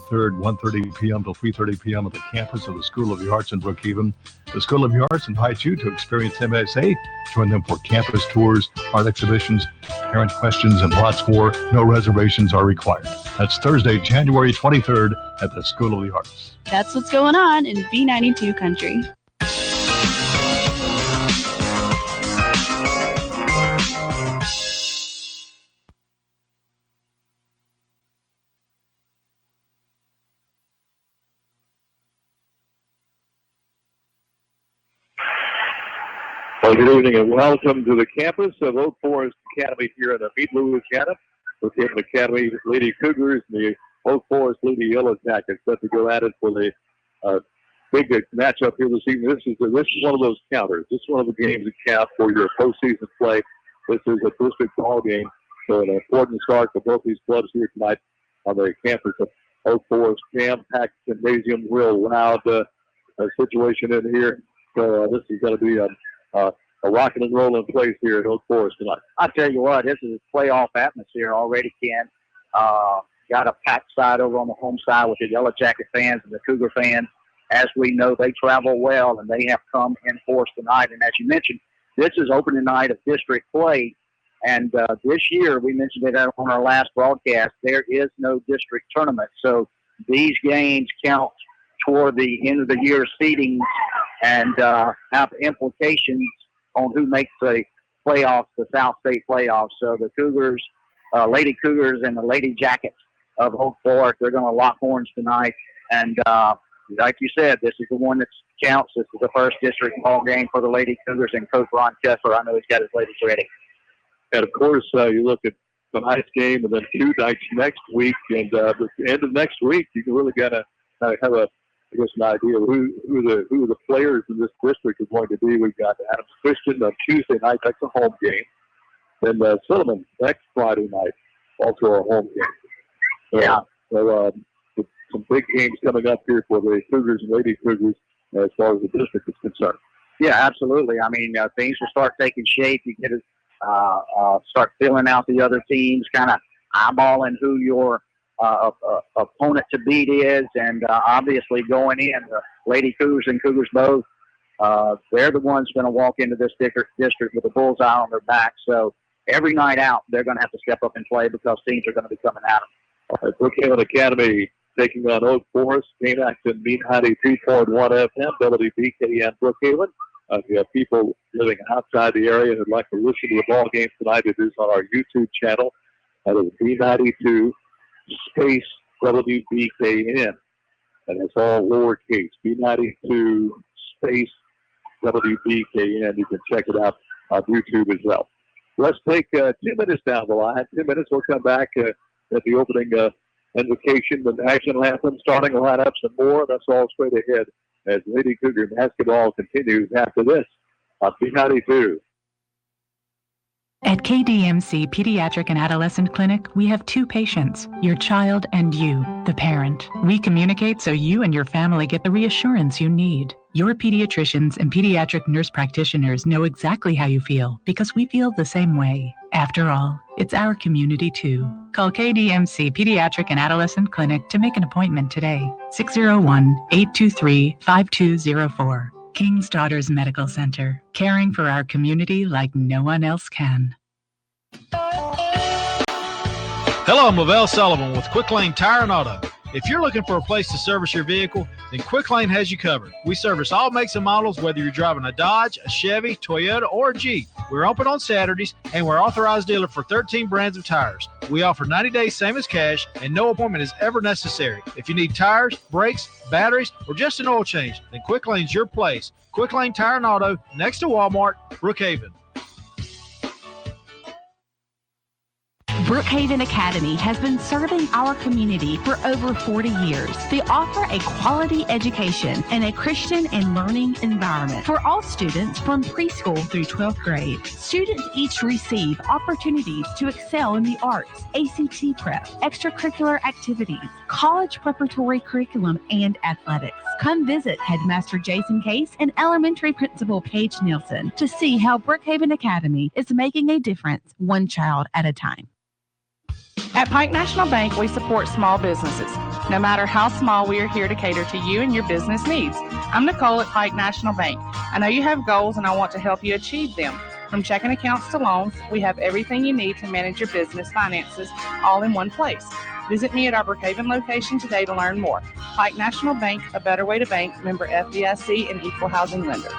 3rd, 1:30 p.m. till 3:30 p.m. at the campus of the School of the Arts in Brookhaven. The School of the Arts invites you to experience MSA. Join them for campus tours, art exhibitions, parent questions, and lots more. No reservations are required. That's Thursday, January 23rd at the School of the Arts. That's what's going on in B92 country. Well, good evening and welcome to the campus of Oak Forest Academy here in Meade, Louisiana. Brookhaven Academy Lady Cougars and the Oak Forest Lady Yellow Jackets set to go at it for the big matchup here this evening. This is one of those counters. This is one of the games that count for your postseason play. This is a district ball game, so an important start for both these clubs here tonight on the campus of Oak Forest. Jam-packed gymnasium, real loud situation in here. So this is going to be a rocking and rolling place here at Oak Forest tonight. I tell you what, this is a playoff atmosphere already, Ken. Got a packed side over on the home side with the Yellow Jacket fans and the Cougar fans. As we know, they travel well, and they have come in force tonight. And as you mentioned, this is opening night of district play. And this year, we mentioned it on our last broadcast, there is no district tournament. So these games count toward the end of the year seedings and have implications on who makes the playoffs, the South State playoffs. So the Cougars, Lady Cougars and the Lady Jackets of Oak Forest, they're going to lock horns tonight. And like you said, this is the one that counts. This is the first district ball game for the Lady Cougars, and Coach Ron Kessler, I know he's got his ladies ready. And, of course, you look at tonight's game and then 2 nights next week. And at the end of next week, you can really got to have an idea of who the players in this district are going to be. We've got Adams Christian on Tuesday night. That's a home game. Then Silliman next Friday night, also a home game. So some big games coming up here for the Cougars and Lady Cougars as far as the district is concerned. Yeah, absolutely. I mean, things will start taking shape. You get to start filling out the other teams, kind of eyeballing who your opponent to beat is, and obviously going in, the Lady Cougars and Cougars both, they're the ones going to walk into this district with a bullseye on their back. So every night out, they're going to have to step up and play because teams are going to be coming at them. Brookhaven Academy taking on Oak Forest. Game action, B92 FM, WBK and Brookhaven. If you have people living outside the area who'd like to listen to the ball game tonight, it is on our YouTube channel. That is B92 space WBKN. And it's all lowercase. B92 space WBKN. You can check it out on YouTube as well. Let's take 2 minutes down the line. 2 minutes, we'll come back at the opening invocation, the national anthem, starting lineups, and more. That's all straight ahead as Lady Cougar basketball continues after this on B92. At KDMC Pediatric and Adolescent Clinic, we have 2 patients, your child and you, the parent. We communicate so you and your family get the reassurance you need. Your pediatricians and pediatric nurse practitioners know exactly how you feel because we feel the same way. After all, it's our community too. Call KDMC Pediatric and Adolescent Clinic to make an appointment today. 601-823-5204. King's Daughters Medical Center, caring for our community like no one else can. Hello, I'm Lavelle Sullivan with Quick Lane Tire and Auto. If you're looking for a place to service your vehicle, then Quick Lane has you covered. We service all makes and models, whether you're driving a Dodge, a Chevy, Toyota, or a Jeep. We're open on Saturdays, and we're authorized dealer for 13 brands of tires. We offer 90 days same as cash, and no appointment is ever necessary. If you need tires, brakes, batteries, or just an oil change, then Quick Lane's your place. Quick Lane Tire and Auto, next to Walmart, Brookhaven. Brookhaven Academy has been serving our community for over 40 years. They offer a quality education and a Christian and learning environment for all students from preschool through 12th grade. Students each receive opportunities to excel in the arts, ACT prep, extracurricular activities, college preparatory curriculum, and athletics. Come visit Headmaster Jason Case and Elementary Principal Paige Nielsen to see how Brookhaven Academy is making a difference one child at a time. At Pike National Bank, we support small businesses. No matter how small, we are here to cater to you and your business needs. I'm Nicole at Pike National Bank. I know you have goals and I want to help you achieve them. From checking accounts to loans, we have everything you need to manage your business finances all in one place. Visit me at our Brookhaven location today to learn more. Pike National Bank, a better way to bank, member FDIC and equal housing lender.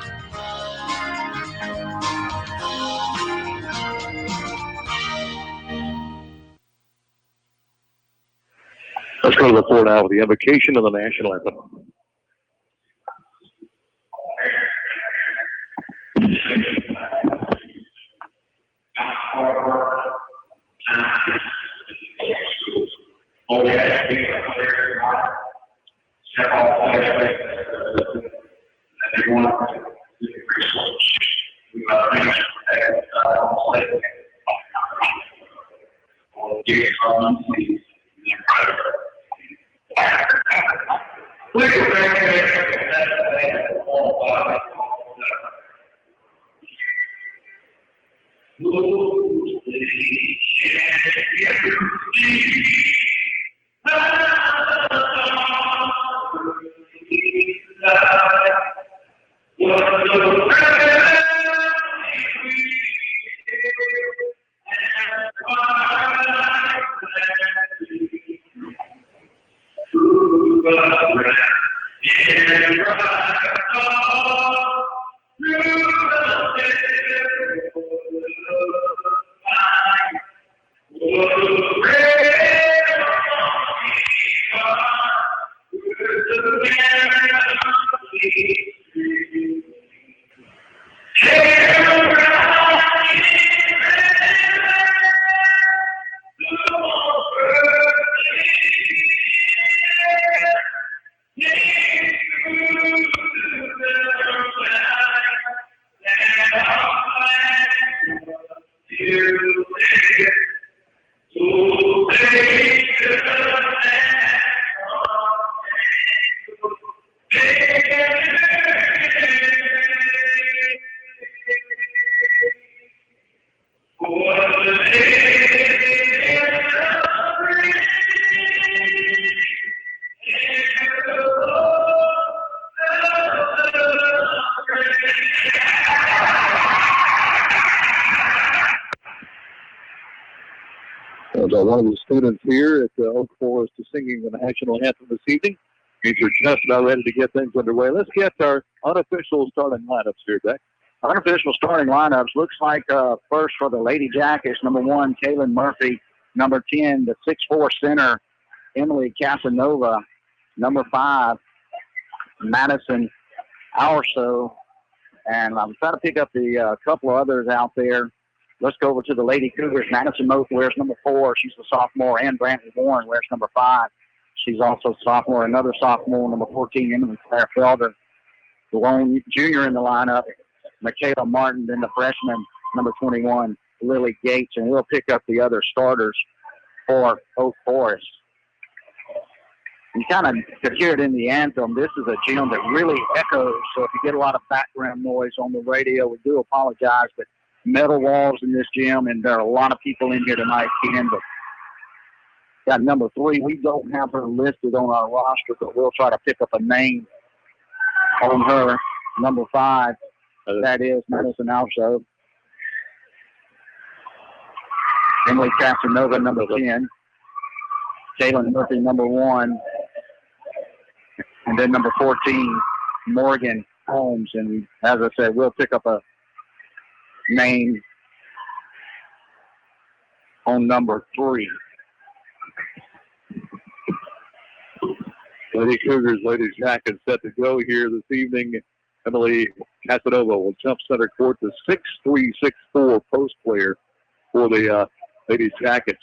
Let's go to the floor now with the invocation of the national anthem. One of the students here at Oak Forest is singing the national anthem this evening. These are just about ready to get things underway. Let's get our unofficial starting lineups here, Beck. Unofficial starting lineups looks like first for the Lady Jackets, number 1, Kaylin Murphy, number 10, the 6'4" center, Emily Casanova, number 5, Madison Aurso, and I'm trying to pick up the couple of others out there. Let's go over to the Lady Cougars. Madison Moat wears number 4. She's a sophomore. And Brantley Warren wears number 5. She's also a sophomore. Another sophomore, number 14, Emily Claire Felder. The lone junior in the lineup, Michaela Martin. Then the freshman, number 21, Lily Gates. And we'll pick up the other starters for Oak Forest. You kind of could hear it in the anthem. This is a gym that really echoes. So if you get a lot of background noise on the radio, we do apologize. But metal walls in this gym, and there are a lot of people in here tonight, Ken. But got number 3. We don't have her listed on our roster, but we'll try to pick up a name on her. Number 5, that is Madison Also. Emily Casanova, number 10. Kaylin Murphy, number 1. And then number 14, Morgan Holmes. And as I said, we'll pick up a name on number 3. Lady Cougars, Lady Jackets set to go here this evening. Emily Casanova will jump center court, the 6'3", 6'4" post player for the Lady Jackets.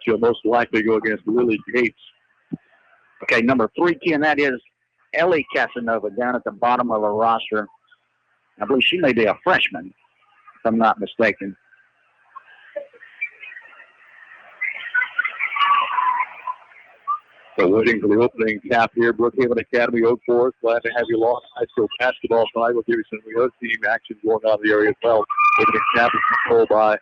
She'll most likely go against Lily Gates. Okay, number 3, Ken, that is Ellie Casanova down at the bottom of her roster. I believe she may be a freshman, if I'm not mistaken. So waiting for the opening cap here, Brookhaven Academy, Oak Forest. Glad to have you along. High school basketball tonight. We'll give you some Rio team action going on in the area as well. Opening cap is controlled by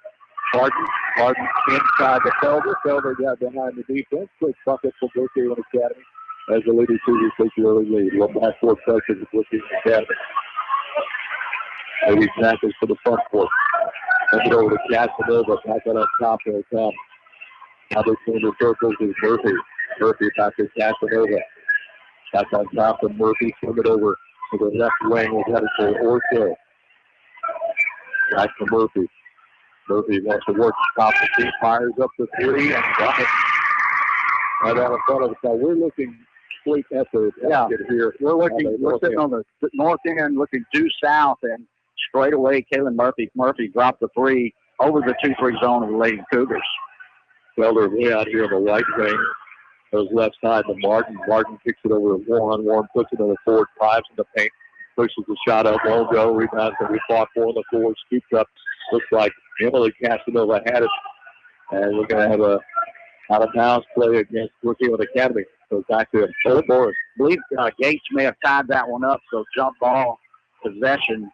Martin inside the Felder. Felder got behind the defense. Quick bucket for Brookhaven Academy as the Lady Cougars take the early lead. One backcourt pressure for Brookhaven Academy. Lady tackles for the front court. Send it over to Casanova. Back on top there. Now they turn the circles is Murphy. Murphy back to Casanova. Back on top of Murphy. Send it over to the left wing. We'll get it for Orso. Back to Murphy. Murphy wants to work top the team. Fires up the three and got it right out in front of us. Now we're looking straight at the basket here. We're sitting on the north end, looking due south, and straight away, Kaylin Murphy dropped the three over the 2-3 zone of the Lady Cougars. Felder way out here on the right wing. Goes left side to Martin. Martin kicks it over to Warren. Warren puts it in the forward, drives in the paint, pushes the shot up, won't go. Rebounds that we fought for on the floor, scoops up. Looks like Emily Casanova had it. And we're going to have a out-of-bounds play against Brookhaven Academy. So back to Old Morris. I believe Gates may have tied that one up, so jump ball, possession.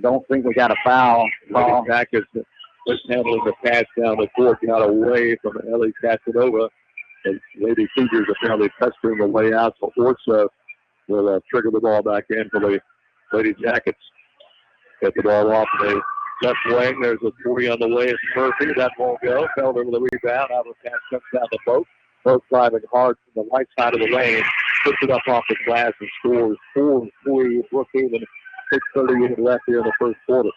Don't think we got a foul. Back is just handling the pass down the court, got away from Ellie Casanova. And Lady Cougars apparently touched her on the way out, so Orso will trigger the ball back in for the Lady Jackets. Get the ball off the left wing. There's a 40 on the way. It's Murphy. That won't go. Felder with a rebound. Out of the pass comes down the boat. Both driving hard from the right side of the lane. Puts it up off the glass and scores 4-3. Brookhaven, 6:38 left here in the first quarter.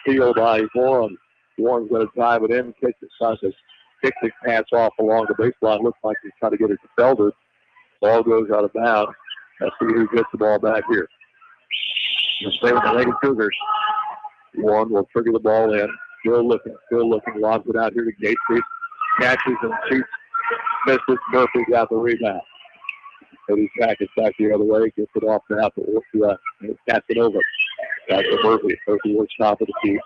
Steal by Warren. Warren's going to drive it in. Kick the pass off along the baseline. Looks like he's trying to get it to Felder. Ball goes out of bounds. Let's see who gets the ball back here. We'll stay with the Lady Cougars. Warren will trigger the ball in. Still looking. Lobs it out here to Gates. Catches and shoots. Misses. Murphy got the rebound. Lady Jackets back the other way. Gets it off now to Casanova. Back to Murphy. Murphy works top of the key.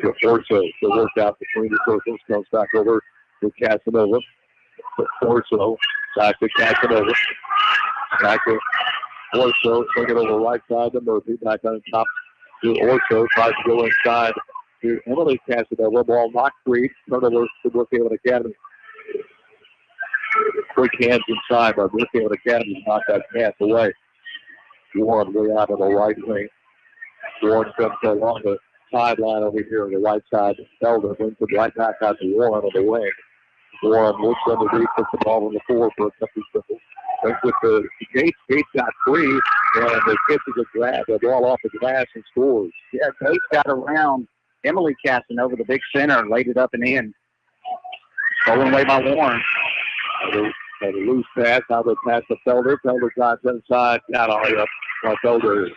To Orso. To work out between the circles. Comes back over to Casanova. To Orso. Back to Casanova. Back to Orso. Swing it over right side to Murphy. Back on top to Orso. Tries to go inside to Emily Casanova. Ball knocked free. Turnover to Brookhaven Academy. Quick hands inside by Brookhaven Academy. Knocked that pass away. Warren way out on the right wing. Warren comes along the sideline over here on the right side. Felder brings it right back out to Warren on the wing. Warren looks underneath, puts the ball on the floor for a couple seconds. Brings with the Gates. Gates got free, and the kisses a grab the ball off the glass and scores. Yeah, Gates got around Emily Casanova, the big center, laid it up and in. Stolen away by Warren. Had a loose pass. Now they pass to Felder. Felder drives inside. Got all the way up. Now Felder is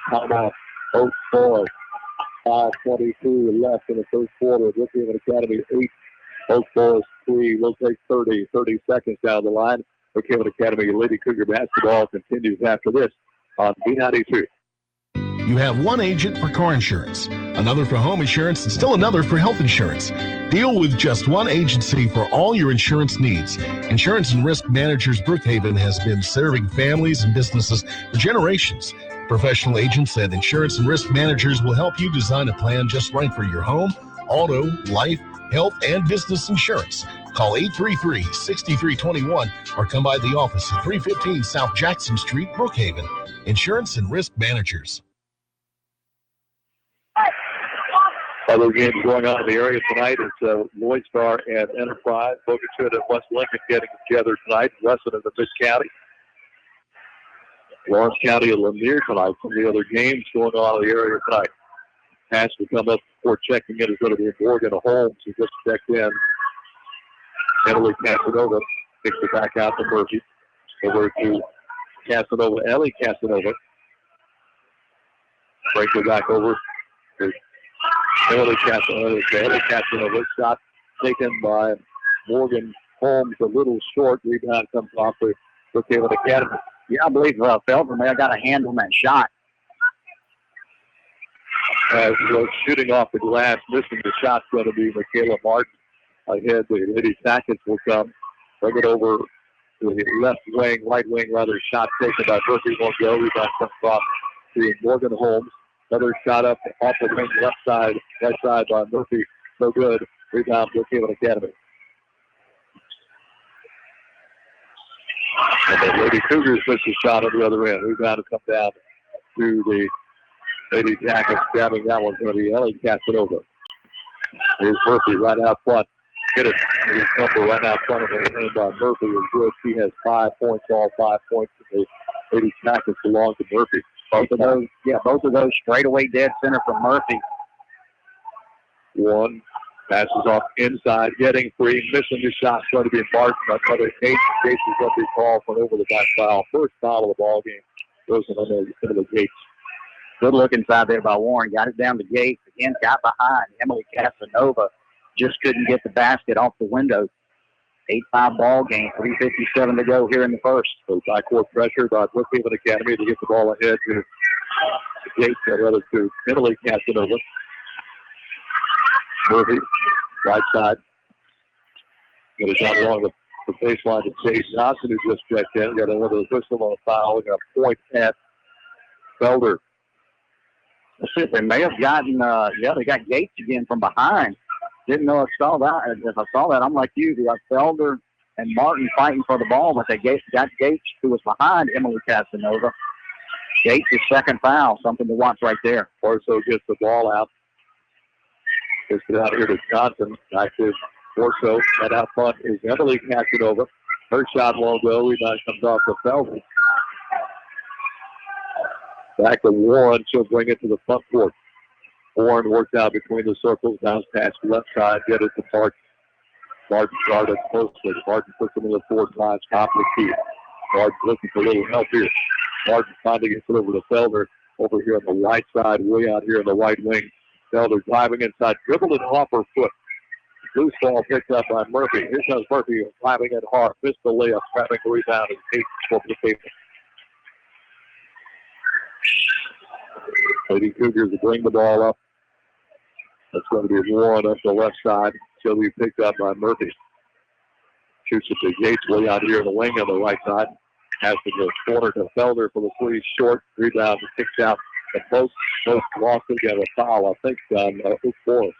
time out. Both scores. 5:22 left in the first quarter. Brookhaven Academy 8. Both scores 3. We'll take 30 seconds down the line. Brookhaven Academy Lady Cougar basketball continues after this on B92. You have one agent for car insurance, another for home insurance, and still another for health insurance. Deal with just one agency for all your insurance needs. Insurance and Risk Managers Brookhaven has been serving families and businesses for generations. Professional agents and Insurance and Risk Managers will help you design a plan just right for your home, auto, life, health, and business insurance. Call 833-6321 or come by the office at 315 South Jackson Street, Brookhaven. Insurance and Risk Managers. Other games going on in the area tonight is Lloyd Star and Enterprise. Boca Raton and West Lincoln getting together tonight. Weston in the Mid-County. Lawrence County and Lanier tonight. Some of the other games going on in the area tonight. Pass will come up before checking in is going to be Morgan Holmes, who just checked in. Emily Casanova kicks it back out to Murphy. Over to Casanova. Ellie Casanova breaks it back over to Emily Casanova. Ellie Casanova shot taken by Morgan Holmes, a little short. Rebound comes off the Brookhaven Academy. Yeah, I believe Felder may have got a hand on that shot. As was shooting off the glass, missing the shot's going to be Michaela Martin. Ahead, the Lady Jackets will come. Bring it over to the left wing, right wing rather. Shot taken by Murphy. Won't go. Rebound comes off to Morgan Holmes. Another shot up off the wing, right side by Murphy. No good. Rebound, Brookhaven Academy. And the Lady Cougars missed a shot on the other end. Rebound to come down to the Lady Jackets. Grabbing that one's going to be Ellie Casanova. Here's Murphy right out front. Hit it. His number right out front of him by Murphy is good. He has 5 points, all 5 points. The Lady Jackets belong to Murphy. Both of those straightaway dead center from Murphy. One passes off inside, getting free, missing the shot. Going to be Martin. Another Gates. Gates is going to be called for an over-the-back foul. First foul of the ball game. Goes into the Gates. Good look inside there by Warren. Got it down to Gates. Again, got behind. Emily Casanova just couldn't get the basket off the window. 8-5 ball game. 3:57 to go here in the first. So backcourt pressure by Brookhaven Academy to get the ball ahead to Gates, rather to Emily Casanova. Murphy, right side. Get it down along the baseline to Chase Johnson, who just checked in. Got another whistle on a foul. We got a point at Felder. Let's see if they may have gotten, they got Gates again from behind. Didn't know I saw that. If I saw that, I'm like you. They got Felder and Martin fighting for the ball, but they got Gates, who was behind Emily Casanova. Gates' second foul, something to watch right there. Corso gets the ball out. Gets it out here to Johnson. Back to Corso. And out front is Emily Casanova. Her shot won't go. Rebound comes off the Felder. Back to Warren. She'll bring it to the front court. Warren worked out between the circles. Bounce pass left side. Get it to Martin. Martin guarded closely. Martin puts him in the 4-5 top of the key. Martin looking for a little help here. Martin finally gets it over to Felder. Over here on the right side. Way out here on the right wing. Felder driving inside. Dribbled it off her foot. Loose ball picked up by Murphy. Here comes Murphy driving it hard. Missed the layup. Grabbing the rebound. And takes for the table. Lady Cougars will bring the ball up. That's going to be Warren up the left side. She'll be picked up by Murphy. Shoots it to Gates way out here in the wing on the right side. Has to go corner to Felder for the three. Short. Rebound and kicks out. The both lost it. Got a foul, I think, on Hook Forest.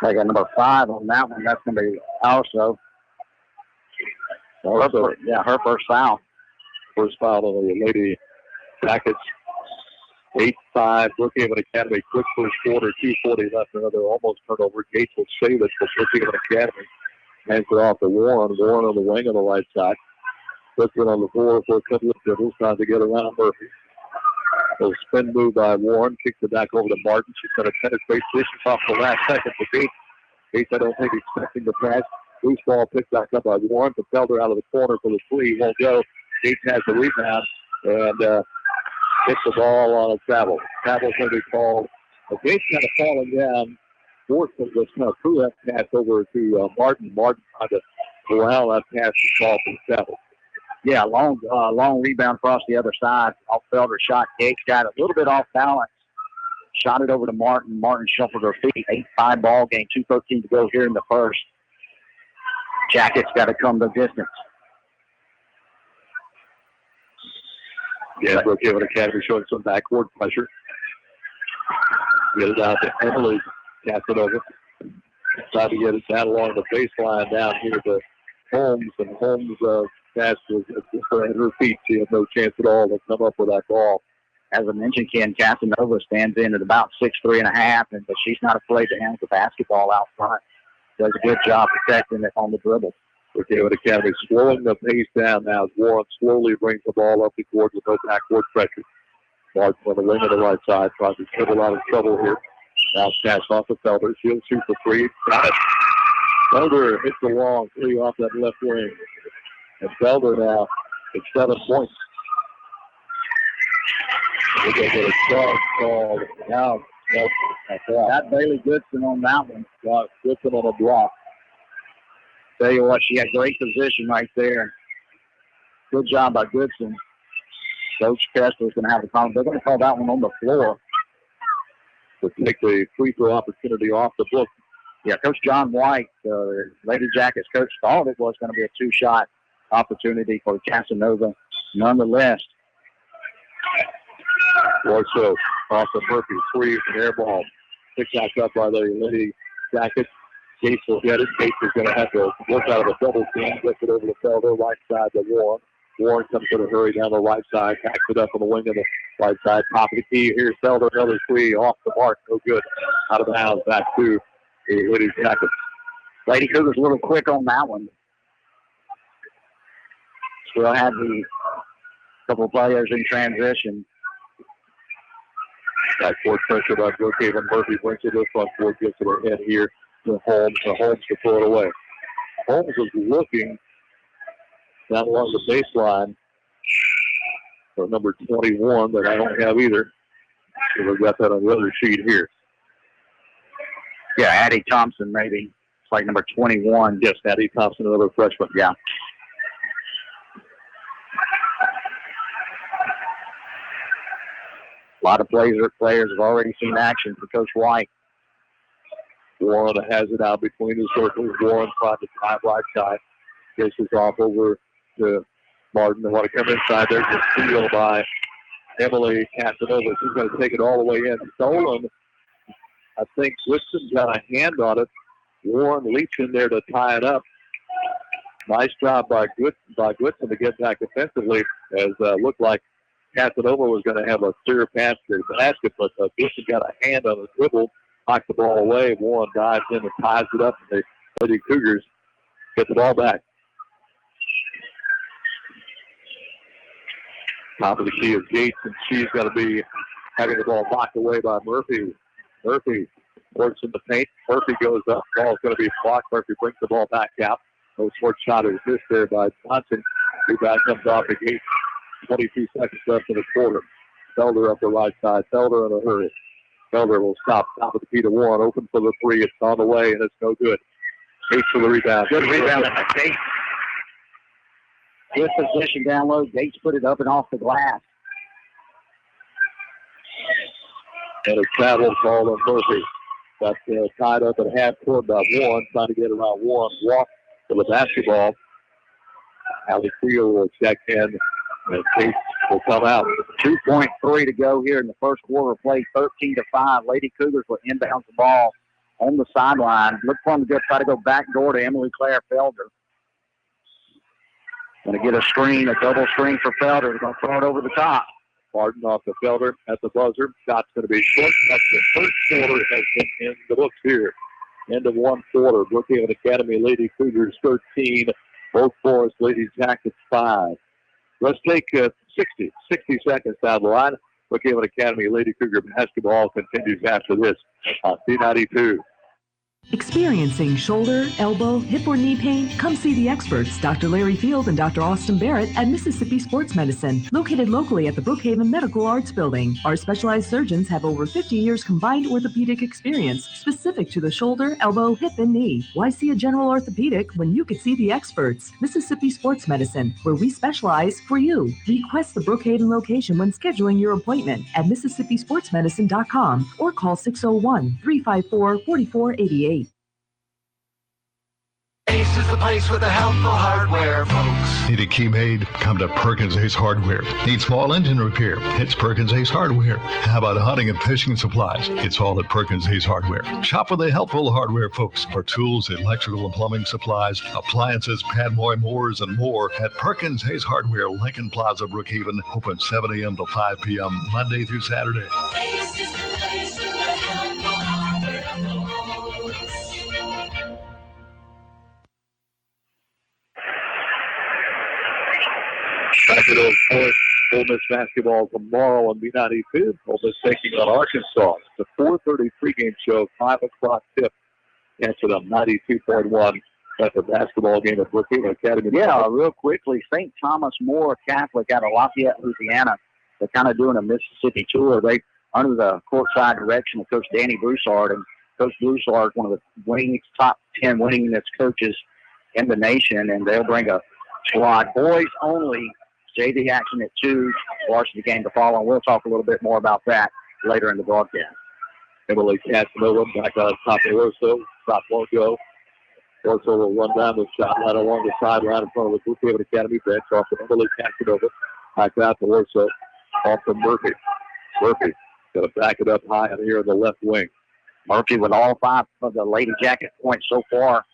They got number 5 on that one. That's going to be also. Her first foul. First foul on the Lady Jackets. 8-5. Brookhaven Academy. Quick first quarter. 2:40 left. Another almost turnover. Gates will save it for Brookhaven Academy. Hands it off to Warren. Warren on the wing on the right side. Puts it on the floor for a couple of dribbles. Trying to get around Murphy. A spin move by Warren. Kicks it back over to Martin. She's going to penetrate. Dishes off the last second for Gates. Gates, I don't think, expecting the pass. Loose ball picked back up by Warren. But Felder out of the corner for the three. Won't go. Gates has the rebound. And hits the ball on a travel. Travel's going to be called. Gates kind of falling down. Fortson was kind of threw that pass over to Martin. Martin trying to allow that pass to fall from travel. Yeah, long rebound across the other side. Off Felder shot. Gates got a little bit off balance. Shot it over to Martin. Martin shuffled her feet. 8-5 ball game. 2:13 to go here in the first. Jackets got to come the distance. Yeah, Brookhaven Academy showing some backcourt pressure. Get it out to Emily Casanova. Trying to get it down along the baseline down here to Holmes. And Holmes' pass was just at her feet. She had no chance at all to come up with that ball. As I mentioned, Ken, Casanova stands in at about 6'3.5", but she's not afraid to handle the basketball out front. Does a good job protecting it on the dribble. Brookhaven Academy slowing the pace down now as Warren slowly brings the ball up the court with no backcourt pressure. Martin on the wing of the right side trying to get a lot of trouble here. Now pass off to Felder. She'll shoot for three. Got it. Felder hits the long three off that left wing. And Felder now at 7 points. We're going to get a charge called now. Got Bailey Goodson on that one. Got Goodson on a block. Tell you what, she had great position right there. Good job by Goodson. Coach Kessler's going to have a call. They're going to call that one on the floor. To take the free throw opportunity off the book. Yeah, Coach John White, Lady Jackets coach, thought it was going to be a two-shot opportunity for Casanova. Nonetheless, Warso off the Murphy. Free from air ball. Picked back up by the Lady Jackets. Gates will get it. Gates is going to have to work out of a double team. Gets it over to Felder. Right side to Warren. Warren comes in a hurry down the right side. Backs it up on the wing of the right side. Top of the key. Here's Felder. Another three off the mark. No good. Out of bounds. Back to the Lady Jackets. Lady Cougars a little quick on that one. Still had the couple players in transition. Backcourt pressure by Brookhaven. Murphy brings it to the front court. Gets it ahead here to Holmes. To Holmes to throw it away. Holmes is looking down along the baseline for number 21 that I don't have either. So we've got that on the other sheet here. Yeah, Addie Thompson maybe. It's like number 21. Yes, Addie Thompson, another freshman. Yeah. A lot of players have already seen action for Coach White. Warren has it out between the circles. Warren trying to drive right side. Gets it off over to Martin. They want to come inside. There's a steal by Emily Casanova. She's going to take it all the way in. Stolen. I think Whitson got a hand on it. Warren leaps in there to tie it up. Nice job by Goodson to get back defensively, as looked like Casanova was going to have a clear pass to the basket, but Goodson got a hand on the dribble, knocked the ball away. Warren dives in and ties it up, and the Lady Cougars get the ball back. Top of the key is Gates, and she's going to be having the ball knocked away by Murphy. Murphy works in the paint. Murphy goes up. Ball's going to be blocked. Murphy brings the ball back out. No short shot is missed there by Johnson. Rebound comes off the Gates. 22 seconds left in the quarter. Felder up the right side. Felder in a hurry. Felder will stop. Top of the key to Warren. Open for the three. It's on the way, and it's no good. Gates for the rebound. Good rebound by Gates. Good position down low. Gates put it up and off the glass. And a travel call on Murphy. Got tied up at half court by Warren. Trying to get around Warren. Walk for the basketball. Allie Krieger will check in. And Gates will come out. 2.3 to go here in the first quarter. Play 13-5. Lady Cougars will inbound the ball on the sideline. Look for them to try to go back door to Emily Claire Felder. Going to get a screen, a double screen for Felder. They're going to throw it over the top. Martin off the Felder at the buzzer. Shot's going to be short. That's the first quarter has been in the books here. End of one quarter. Brookhaven Academy Lady Cougars 13. Both Forest Lady Jackets 5. Let's take 60 seconds down the line. Brookhaven Academy Lady Cougar basketball continues after this on B92. Experiencing shoulder, elbow, hip, or knee pain? Come see the experts, Dr. Larry Field and Dr. Austin Barrett at Mississippi Sports Medicine, located locally at the Brookhaven Medical Arts Building. Our specialized surgeons have over 50 years combined orthopedic experience specific to the shoulder, elbow, hip, and knee. Why see a general orthopedic when you could see the experts? Mississippi Sports Medicine, where we specialize for you. Request the Brookhaven location when scheduling your appointment at MississippiSportsMedicine.com or call 601-354-4488. Ace is the place with the helpful hardware, folks. Need a key made? Come to Perkins Ace Hardware. Need small engine repair? It's Perkins Ace Hardware. How about hunting and fishing supplies? It's all at Perkins Ace Hardware. Shop for the helpful hardware, folks, for tools, electrical and plumbing supplies, appliances, padboy mowers, and more at Perkins Ace Hardware, Lincoln Plaza, Brookhaven. Open 7 a.m. to 5 p.m. Monday through Saturday. Ace is the place with the helpful hardware, folks. Back to those Forest Ole Miss basketball tomorrow on B92. Ole Miss taking on Arkansas. It's a 4:30 pregame show, 5 o'clock tip. Catch it on 92.1. That's a basketball game at Brookhaven Academy. Yeah, real quickly, St. Thomas More Catholic out of Lafayette, Louisiana. They're kind of doing a Mississippi tour. They under the courtside direction of Coach Danny Broussard. And Coach Broussard, one of the top 10 winningest coaches in the nation, and they'll bring a squad. Boys only. JV action at 2, varsity game to follow, and we'll talk a little bit more about that later in the broadcast. Emily Casanova back on top of Orso. Stop won't go. Orso will run down the shot line along the sideline in front of the Brookhaven Academy bench. Off to Emily Casanova. Back out to Orso. Off to Murphy. Murphy going to back it up high in here in the left wing. Murphy with all 5 of the Lady Jacket points so far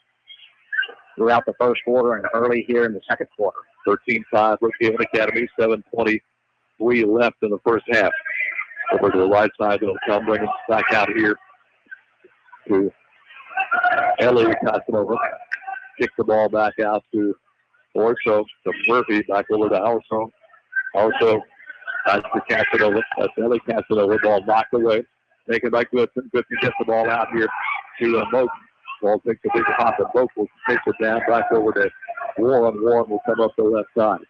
throughout the first quarter and early here in the second quarter. 13-5, Brookhaven Academy, 7:23 left in the first half. Over to the right side, they'll come bring it back out here to Ellie Casanova. Kick the ball back out to Orso, to Murphy, back over to Also. Also, that's to Casanova. That's Ellie Casanova. Ball knocked away. Taken by Goodson. Goodson gets the ball out here to Moak. Ball takes a big hop, and Moak will take it down back over to Warren. Warren will come up the left side.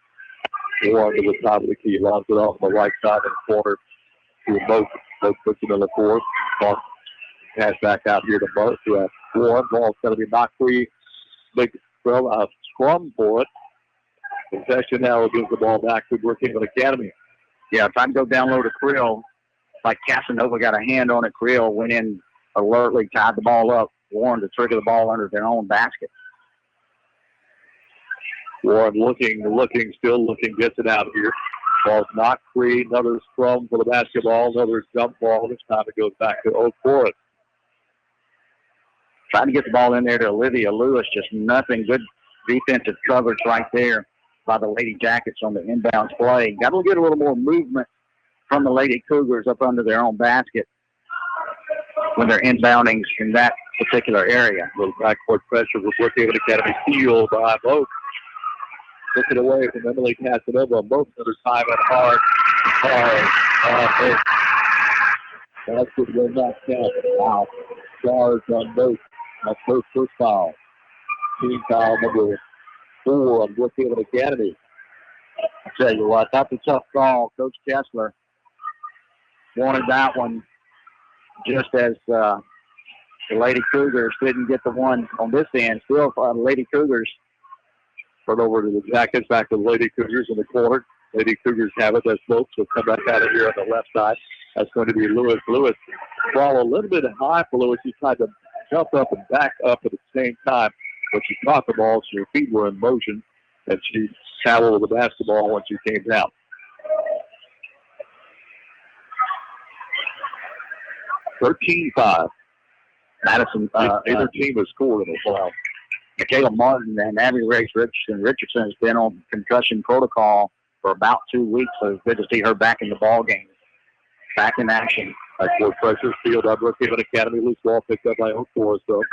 Warren to the top of the key. Launches it off the right side in the corner to Moak. Moak puts it in the fourth. Ball pass back out here to Moak. Warren. Ball's going to be knocked free. Big scrum for it. Possession now gives the ball back to Brookhaven Academy. Yeah, trying to go down low to Creel. Like Casanova got a hand on it. Creel went in alertly, tied the ball up. Warren to trigger the ball under their own basket. Warren still looking, gets it out here. Ball's knocked free. Another scrum for the basketball. Another jump ball. This time it goes back to Oak Forest. Trying to get the ball in there to Olivia Lewis. Just nothing. Good defensive coverage right there by the Lady Jackets on the inbounds play. Got to get a little more movement from the Lady Cougars up under their own basket when they're inbounding in that particular area. A little backcourt pressure for Brookhaven Academy. Steal by Moak. Took it away from Emily Casanova. Moak another time and hard. That's good. Will not count. Wow. Charge on Moak. That's her first foul. Team foul number 4 on Brookhaven Academy. I tell you what, that's a tough call. Coach Kessler wanted that one just as the Lady Cougars didn't get the one on this end. Still, Lady Cougars. Turn over to the Jackets, back to the Lady Cougars in the corner. Lady Cougars have it. That's Moak. So come back out of here on the left side. That's going to be Lewis. Lewis, ball a little bit high for Lewis. She tried to jump up and back up at the same time. But she caught the ball, so her feet were in motion, and she tackled the basketball when she came down. (13-5). Madison, neither team has scored in a while. Michaela Martin and Abby Riggs Richardson. Richardson has been on concussion protocol for about 2 weeks, so it's good to see her back in the ball game, back in action. Backcourt pressure, field by Brookhaven Academy. Loose ball picked up by Oak Forest, though.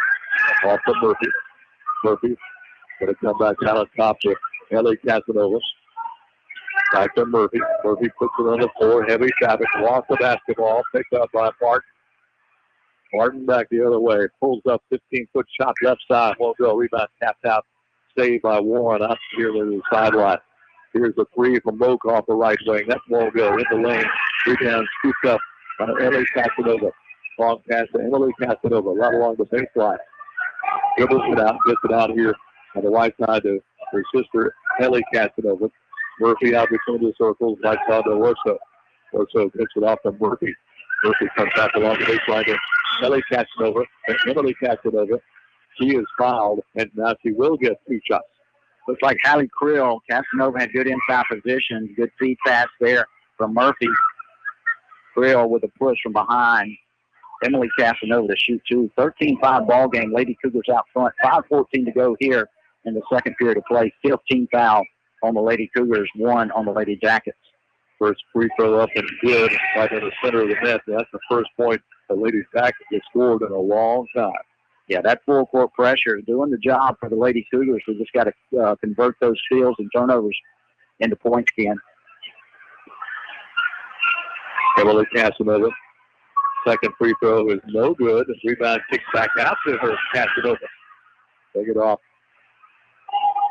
Off to Murphy. Murphy going to come back out on top to Ellie Casanova. Back to Murphy. Murphy puts it on the floor. Heavy traffic. Lost the basketball. Picked up by Martin. Martin back the other way. Pulls up 15-foot shot left side. Won't go. Rebound tapped out. Saved by Warren up here to the sideline. Here's the three from Moak off the right wing. That won't go. In the lane. Rebound scooped up by Ellie Casanova. Long pass to Emily Casanova. Right along the baseline. Dribbles it out, gets it out here on the right side to her sister, Ellie Casanova. Murphy out between the circles, right side to Orso. Orso gets it off to Murphy. Murphy comes back along the baseline to Ellie Casanova. And Emily Casanova, she is fouled, and now she will get 2 shots. Looks like Hallie Creel. Casanova had good inside position, good feed pass there from Murphy. Creel with a push from behind. Emily Casanova to shoot 2. 13-5 ball game. Lady Cougars out front. 5:14 to go here in the second period of play. 15 foul on the Lady Cougars, 1 on the Lady Jackets. First free throw up and good right in the center of the net. That's the first point the Lady Jackets have scored in a long time. Yeah, that full court pressure is doing the job for the Lady Cougars. We just got to convert those steals and turnovers into points again. Emily Casanova. Second free throw is no good. Rebound kicks back out to her, Casanova. Take it off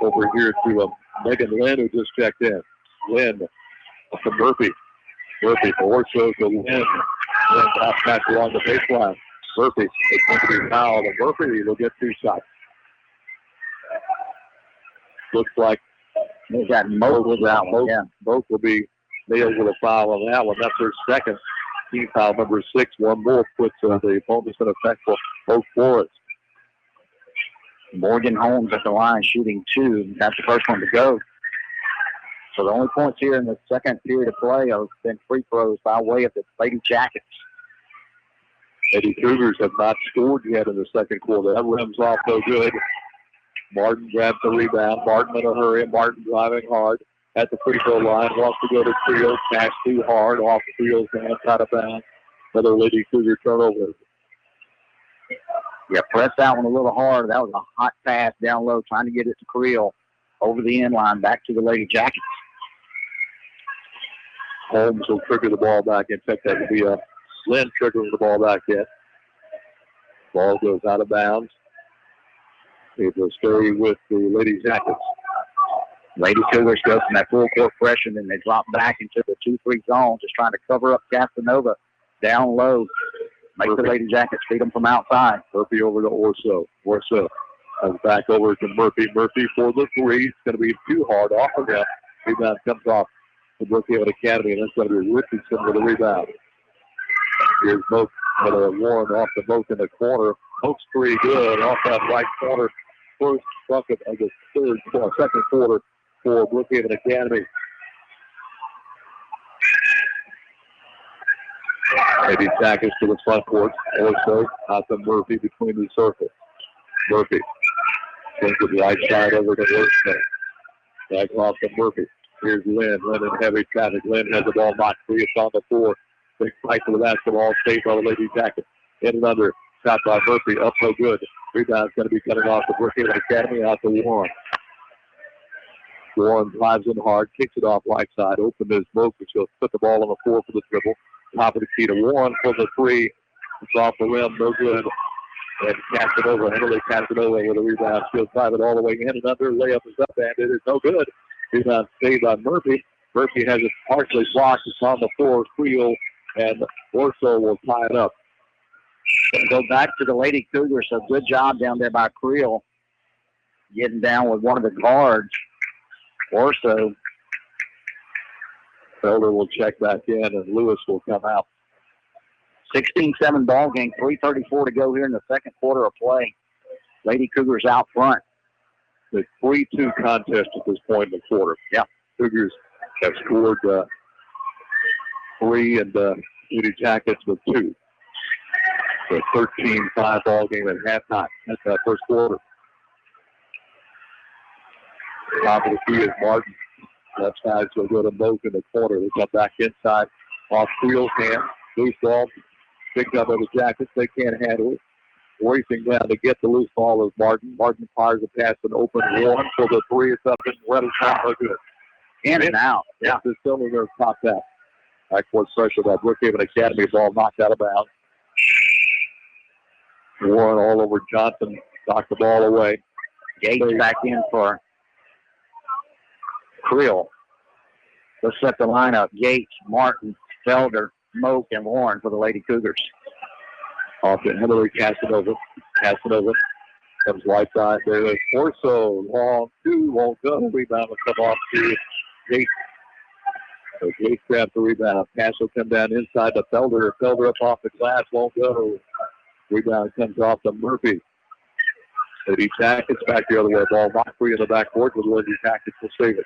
over here to Megan Lynn, who just checked in. Lynn up to Murphy. Murphy for Orso to Lynn. Lynn off pass along the baseline. Murphy is going to be fouled, and Murphy will get 2 shots. Looks like they got Moak with that one. Yeah. Moak will be nailed with a foul on that one. That's her second. Team foul number 6. One more puts the opponents in effect for Oak Forest. Morgan Holmes at the line shooting 2. That's the first one to go. So the only points here in the second period of play have been free throws by way of the Lady Jackets. Lady Cougars have not scored yet in the second quarter. That rim's off no good. Martin grabs the rebound. Martin in a hurry. Martin driving hard at the free throw line. Wants to go to Creel. Pass too hard off Creel's hands, out of bounds. Another Lady Cougar turnover. Yeah, press that one a little hard. That was a hot pass down low, trying to get it to Creel over the end line, back to the Lady Jackets. Holmes will trigger the ball back. In fact, that will be a Lynn triggering the ball back in. Ball goes out of bounds. It will stay with the Lady Jackets. Lady Cougars go from that full court pressure, and they drop back into the 2-3 zone, just trying to cover up Casanova down low. Make the Lady Jackets feed them from outside. Murphy over to Orso. Orso comes back over to Murphy. Murphy for the three. It's going to be too hard off of him. Rebound comes off the Brookhaven Academy, and that's going to be Richardson with the rebound. Here's Moak with a Warren off the Moak in the corner. Moak's pretty good off that right corner. First bucket of the second quarter for Brookhaven Academy. Maybe Tackers to the front court. Also out to Murphy between the circles. Murphy brings the right side over to Worthman. Back off to Murphy. Here's Lynn. Lynn in heavy traffic. Lynn has the ball knocked free. It's on the floor. Big fight for the basketball. Saved by the Lady Jackets. In and under. Shot by Murphy. Up no good. Rebound's going to be cutting off the Brookhaven Academy out to Warren. Warren drives in hard. Kicks it off right side. Open is Moak, which will put the ball on the floor for the dribble. Top of the key to Warren for the three. It's off the rim. No good. And Casanova, Emily Casanova with a rebound. She'll drive it all the way in and under. Layup is up, and it is no good. Rebound saved by Murphy. Murphy has it partially blocked. It's on the floor. Creel and Orso will tie it up. Go back to the Lady Cougars. So good job down there by Creel. Getting down with one of the guards. Orso. Felder will check back in, and Lewis will come out. 16-7 ball game. 3:34 to go here in the second quarter of play. Lady Cougars out front. The 3-2 contest at this point in the quarter. Yeah. Cougars have scored 3 and Lady Jackets with 2. So 13-5 ball game at halftime. That's that first quarter. Top of the key is Martin. Left side, so go to Moak in the corner. They come back inside off Creel's hand. Loose ball picked up by the Jackets. They can't handle it. Racing down to get the loose ball is Martin. Martin fires a pass and open one for the three. It's up and red is not no good. In and out. Yeah. The cylinder popped out. Backcourt pressure by Brookhaven Academy. Ball knocked out of bounds. Warren all over Johnson. Knocked the ball away. Gates back in for Creel. Let's set the lineup. Gates, Martin, Felder, Moak, and Warren for the Lady Cougars. Off to Hillary Casanova. Casanova comes right side. There is Orso. Long two. Won't go. Rebound will come off to Gates. So Gates grabs the rebound. Pass will come down inside to Felder. Felder up off the glass. Won't go. Rebound comes off to Murphy. Lady Jackets back the other way. Ball knocked free in the backcourt, but Lady Jackets will save it.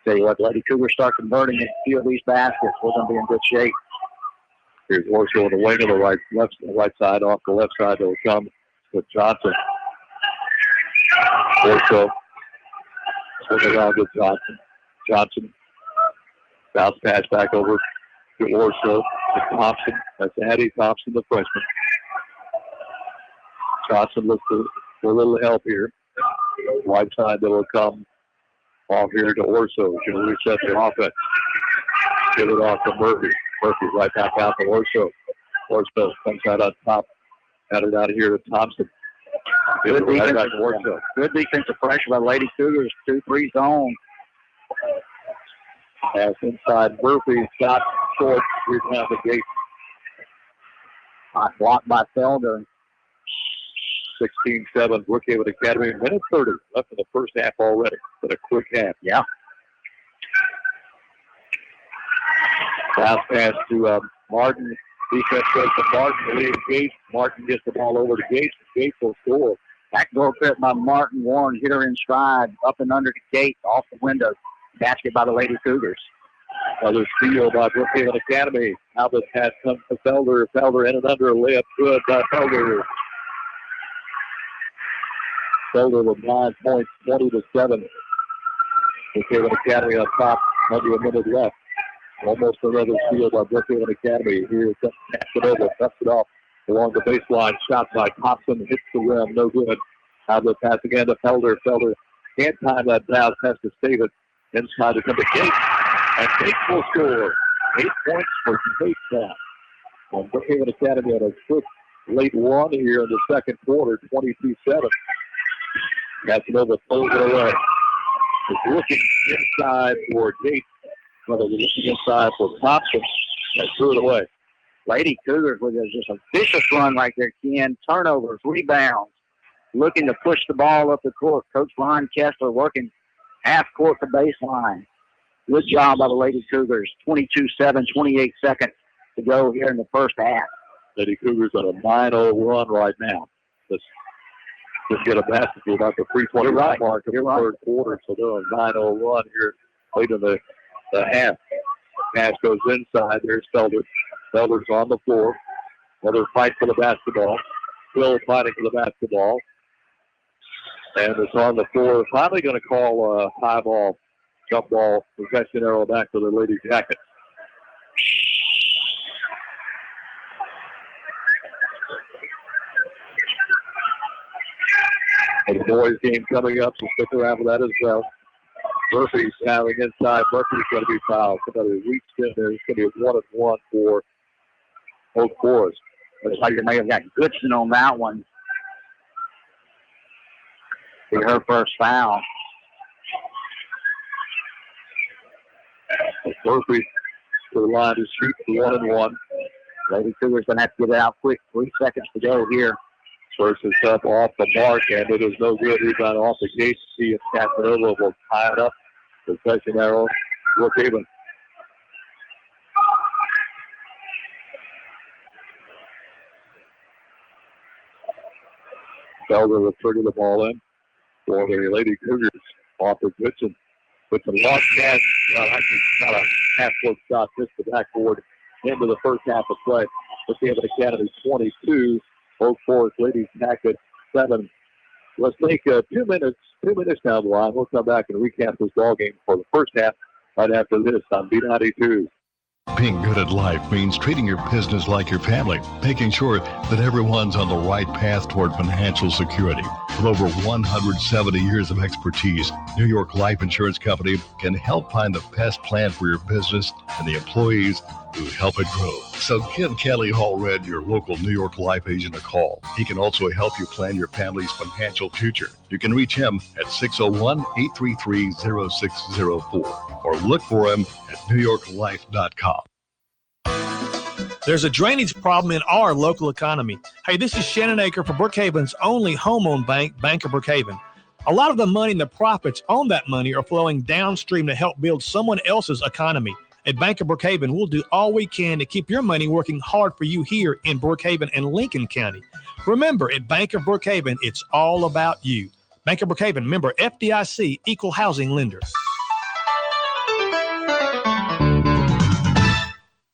Tell you what, Lady Cougars start converting and steal these baskets. We're going to be in good shape. Here's Orso on the wing of the right side. Off the left side, they'll come with Johnson. Orso swinging around with Johnson. Johnson bounce pass back over to Orso. To Thompson. That's Addie Thompson, the freshman. Johnson looks for a little help here. Right side, they will come off here to Orso. She'll reset the offense. Give it off to Murphy. Murphy right back out to Orso. Orso comes out on top. Got it out of here to Thompson. Good right defensive, back to Orso. Good defensive pressure by Lady Cougars. 2-3 zone. Pass inside Murphy. Shot short. Rebound the Gates. Hot block by Felder. 16-7 Brookhaven Academy. Minute 30 left in the first half already. But a quick half. Yeah. Bounce pass to Martin. Defense goes to Martin. Leaves Gates. Martin gets the ball over to Gates. Gates will score. Backdoor cut by Martin. Warren hit her in stride. Up and under the gate. Off the window. basket by the Lady Cougars. Another steal by Brookhaven Academy. Now the pass comes to Felder. Felder in and under a layup. Good by Felder. Felder with 9 points, 20-7. Brookhaven Academy on top, under a minute left. Almost another steal by Brookhaven Academy. Here it's Casanova, cuts it off along the baseline. Shot by Thompson, hits the rim, no good. Now the pass again to Felder. Felder can't time that pass, has to save it. Inside to come to Gates. And Gates will score. 8 points for Gates now. And Brookhaven Academy had a quick late run here in the second quarter, 22-7. Casanova throws it away. It's looking inside for Gates. Another looking inside for Thompson. And threw it away. Lady Cougars with just a vicious run right there, Ken. Turnovers, rebounds, looking to push the ball up the court. Coach Ron Kessler working half court to baseline. Good job by the Lady Cougars. 22-7, 28 seconds to go here in the first half. Lady Cougars on a 9-0 run right now. Let's get a basket for about the 3:20 mark of the third quarter. So they're on a 9-0 run here late in the half. Pass goes inside. There's Felder. Felder's on the floor. Another fight for the basketball. Still fighting for the basketball. And it's on the floor. Finally going to call a high ball, jump ball, possession arrow back to the Lady Jackets. And the boys game coming up, so stick around for that as well. Murphy's having inside. Murphy's going to be fouled. Somebody reached in there. It's going to be a 1-and-1 for Oak Forest. Looks like they may have got Goodson on that one. Be her first foul. Murphy to the line to shoot for 1-and-1. Lady Cougars going to have to get it out quick. 3 seconds to go here. First is up off the mark, and it is no good. Rebound off the gate. See if Casanova will tie it up. Possession arrow. Brookhaven. Felder will trigger the ball in for the Lady Cougars. Off of Goodson. Goodson lost pass. Actually, not a half-court shot. Just the backboard into the first half of play. Brookhaven Academy 22. Oak Forest Ladies Jacket 7. Let's take 2 minutes. 2 minutes down the line. We'll come back and recap this ball game for the first half right after this on B92. Being good at life means treating your business like your family, making sure that everyone's on the right path toward financial security. With over 170 years of expertise, New York Life Insurance Company can help find the best plan for your business and the employees who help it grow. So give Kelly Hallred, your local New York Life agent, a call. He can also help you plan your family's financial future. You can reach him at 601-833-0604 or look for him at newyorklife.com. There's a drainage problem in our local economy. Hey, this is Shannon Aker for Brookhaven's only home-owned bank, Bank of Brookhaven. A lot of the money and the profits on that money are flowing downstream to help build someone else's economy. At Bank of Brookhaven, we'll do all we can to keep your money working hard for you here in Brookhaven and Lincoln County. Remember, at Bank of Brookhaven, it's all about you. Bank of Brookhaven, member FDIC, equal housing lender.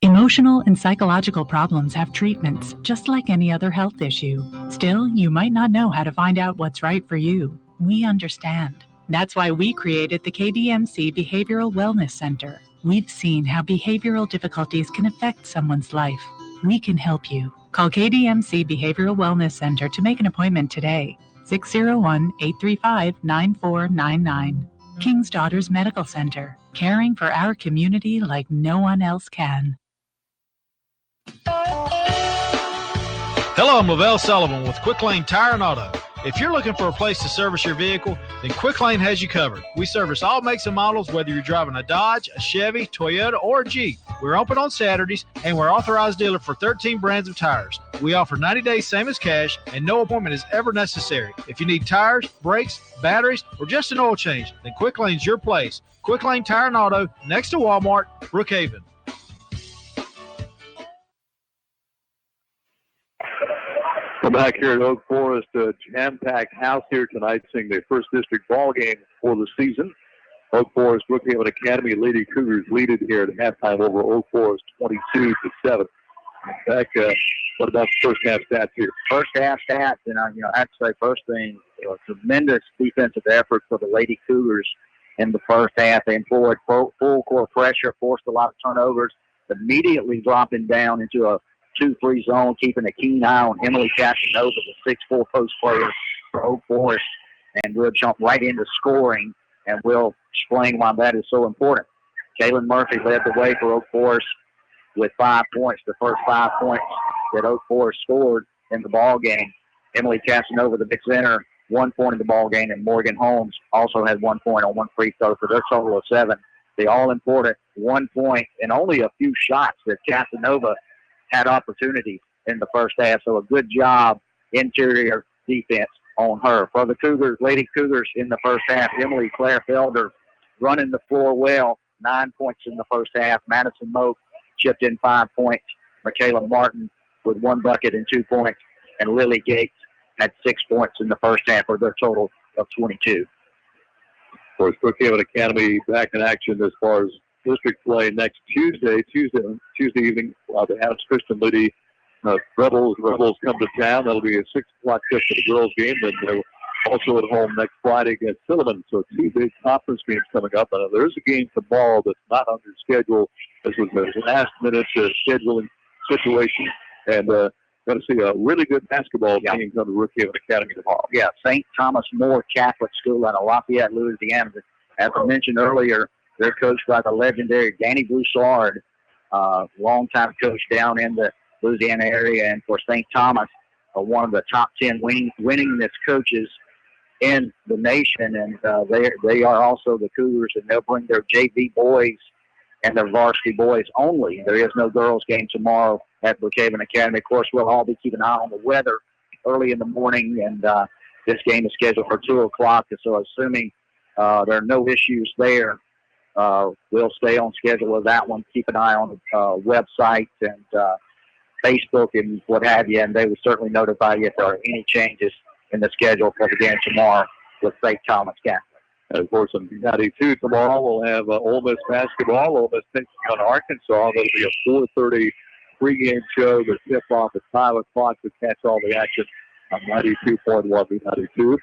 Emotional and psychological problems have treatments, just like any other health issue. Still, you might not know how to find out what's right for you. We understand. That's why we created the KDMC Behavioral Wellness Center. We've seen how behavioral difficulties can affect someone's life. We can help you. Call KDMC Behavioral Wellness Center to make an appointment today. 601-835-9499. King's Daughters Medical Center. Caring for our community like no one else can. Hello, I'm Lavelle Sullivan with Quick Lane Tire and Auto. If you're looking for a place to service your vehicle, then Quick Lane has you covered. We service all makes and models, whether you're driving a Dodge, a Chevy, Toyota, or a Jeep. We're open on Saturdays, and we're authorized dealer for 13 brands of tires. We offer 90 days, same as cash, and no appointment is ever necessary. If you need tires, brakes, batteries, or just an oil change, then Quick Lane's your place. Quick Lane Tire and Auto, next to Walmart, Brookhaven. We're back here at Oak Forest, a jam-packed house here tonight, seeing their first district ball game for the season. Oak Forest Brookhaven Academy Lady Cougars lead it here at halftime over Oak Forest 22-7. Back, what about the first half stats here? First half stats, and I'd say first thing, tremendous defensive effort for the Lady Cougars in the first half. They employed full court pressure, forced a lot of turnovers, immediately dropping down into a 2-3 zone, keeping a keen eye on Emily Casanova, the 6'4" post player for Oak Forest, and we'll jump right into scoring, and we'll explain why that is so important. Kaylin Murphy led the way for Oak Forest with 5 points, the first 5 points that Oak Forest scored in the ball game. Emily Casanova, the big center, 1 point in the ball game, and Morgan Holmes also had 1 point on one free throw for their total of 7. The all-important 1 point and only a few shots that Casanova had opportunities in the first half. So a good job, interior defense on her. For the Cougars, Lady Cougars in the first half, Emily Claire Felder running the floor well, 9 points in the first half. Madison Moak chipped in 5 points. Michaela Martin with 1 bucket and 2 points. And Lily Gates had 6 points in the first half for their total of 22. Of course, Brookhaven Academy back in action as far as district play next Tuesday evening. The Adams Christian Lady Rebels come to town. That'll be a 6 o'clock tip for the girls game. And they're also at home next Friday against Silliman. So 2 big conference games coming up. And there's a game tomorrow that's not under schedule. This was a last-minute scheduling situation. And going to see a really good basketball game come to Brookhaven Academy tomorrow. Yeah, St. Thomas More Catholic School out of Lafayette, Louisiana. As I mentioned earlier, they're coached by the legendary Danny Broussard, longtime coach down in the Louisiana area. And for St. Thomas, one of the top 10 winningest coaches in the nation. And they are also the Cougars, and they'll bring their JV boys and their varsity boys only. There is no girls game tomorrow at Brookhaven Academy. Of course, we'll all be keeping an eye on the weather early in the morning, and this game is scheduled for 2 o'clock. So assuming there are no issues there, we'll stay on schedule with that one. Keep an eye on the website and Facebook and what have you, and they will certainly notify you if there are any changes in the schedule for the game tomorrow with St. Thomas Catholic. And of course, on B92 tomorrow, we'll have Ole Miss basketball. Ole Miss taking on Arkansas. That'll be a 4:30 pregame show. The tip-off at 5 o'clock to catch all the action on 92.1 B92.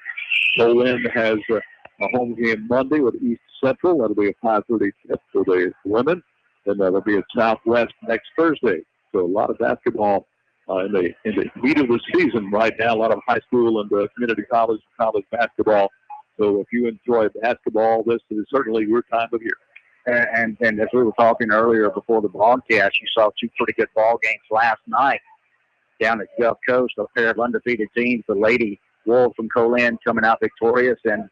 Colin has a home game Monday with East Central. That'll be a 5:30 tip for the women. Then that'll be at Southwest next Thursday. So a lot of basketball in the heat of the season right now. A lot of high school and community college basketball. So if you enjoy basketball, this is certainly your time of year. And as we were talking earlier before the broadcast, you saw 2 pretty good ball games last night down at Gulf Coast, a pair of undefeated teams. The Lady Wolves from Colin coming out victorious, and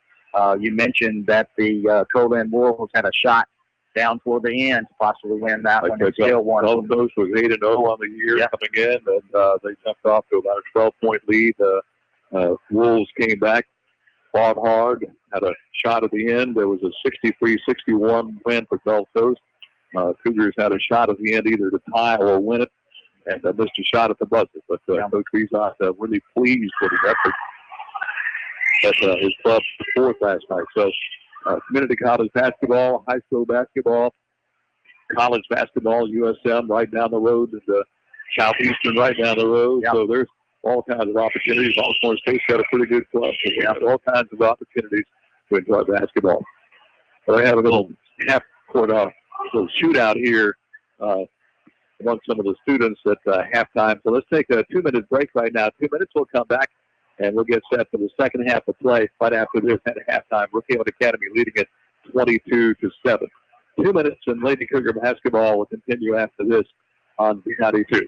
you mentioned that the Colin Wolves had a shot down toward the end to possibly win that one. And still won. Gulf Coast was 8-0 on the year coming in, and they jumped off to about a 12-point lead. Wolves came back, fought hard, had a shot at the end. There was a 63-61 win for Gulf Coast. Cougars had a shot at the end either to tie or win it, and missed a shot at the buzzer. But Coach Bezos really pleased with his effort that his club scored last night. So community college basketball, high school basketball, college basketball, USM right down the road, and Southeastern right down the road. So there's all kinds of opportunities. Baltimore State's got a pretty good club. So we have all kinds of opportunities to enjoy basketball. But I have a little half-court little shootout here among some of the students at halftime. So let's take a 2-minute break right now. 2 minutes, we'll come back, and we'll get set for the second half of play right after this at halftime. Brookhaven Academy leading it 22-7. 2 minutes, and Lady Cougar basketball will continue after this on B92.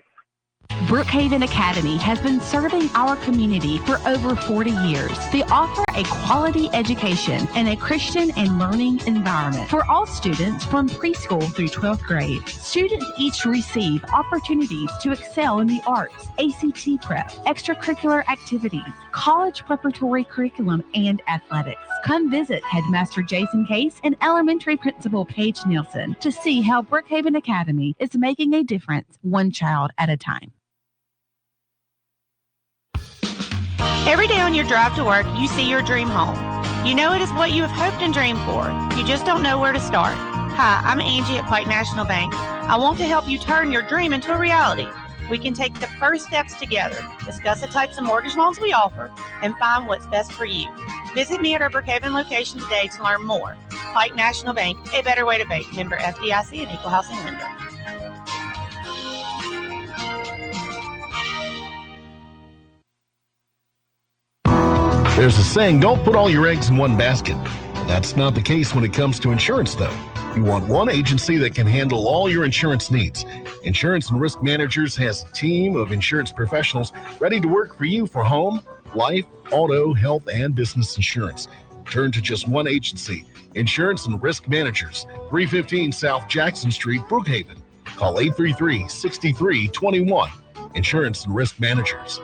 Brookhaven Academy has been serving our community for over 40 years. They offer a quality education and a Christian and learning environment for all students from preschool through 12th grade. Students each receive opportunities to excel in the arts, ACT prep, extracurricular activities, college preparatory curriculum, and athletics. Come visit Headmaster Jason Case and Elementary Principal Paige Nielsen to see how Brookhaven Academy is making a difference one child at a time. Every day on your drive to work, you see your dream home. You know it is what you have hoped and dreamed for. You just don't know where to start. Hi, I'm Angie at Pike National Bank. I want to help you turn your dream into a reality. We can take the first steps together, discuss the types of mortgage loans we offer, and find what's best for you. Visit me at our Brookhaven location today to learn more. Pike National Bank, a better way to bank. Member FDIC and equal housing lender. There's a saying, don't put all your eggs in one basket. That's not the case when it comes to insurance, though. You want one agency that can handle all your insurance needs. Insurance and Risk Managers has a team of insurance professionals ready to work for you for home, life, auto, health, and business insurance. Turn to just one agency, Insurance and Risk Managers, 315 South Jackson Street, Brookhaven. Call 833-6321. Insurance and Risk Managers.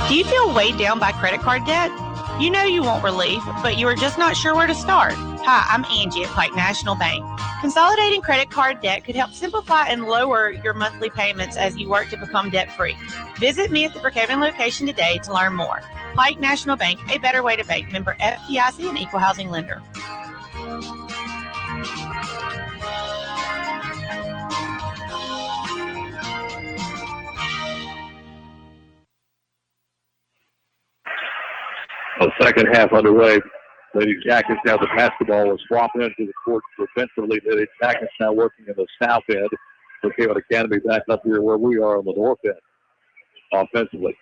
Do you feel weighed down by credit card debt? You know you want relief, but you are just not sure where to start. Hi, I'm Angie at Pike National Bank. Consolidating credit card debt could help simplify and lower your monthly payments as you work to become debt-free. Visit me at the Brookhaven location today to learn more. Pike National Bank, a better way to bank. Member FDIC and equal housing lender. The second half underway. Lady Jackets now the basketball is swapping into the court defensively. Lady Jackets now working in the south end. Brookhaven Academy back up here where we are on the north end offensively.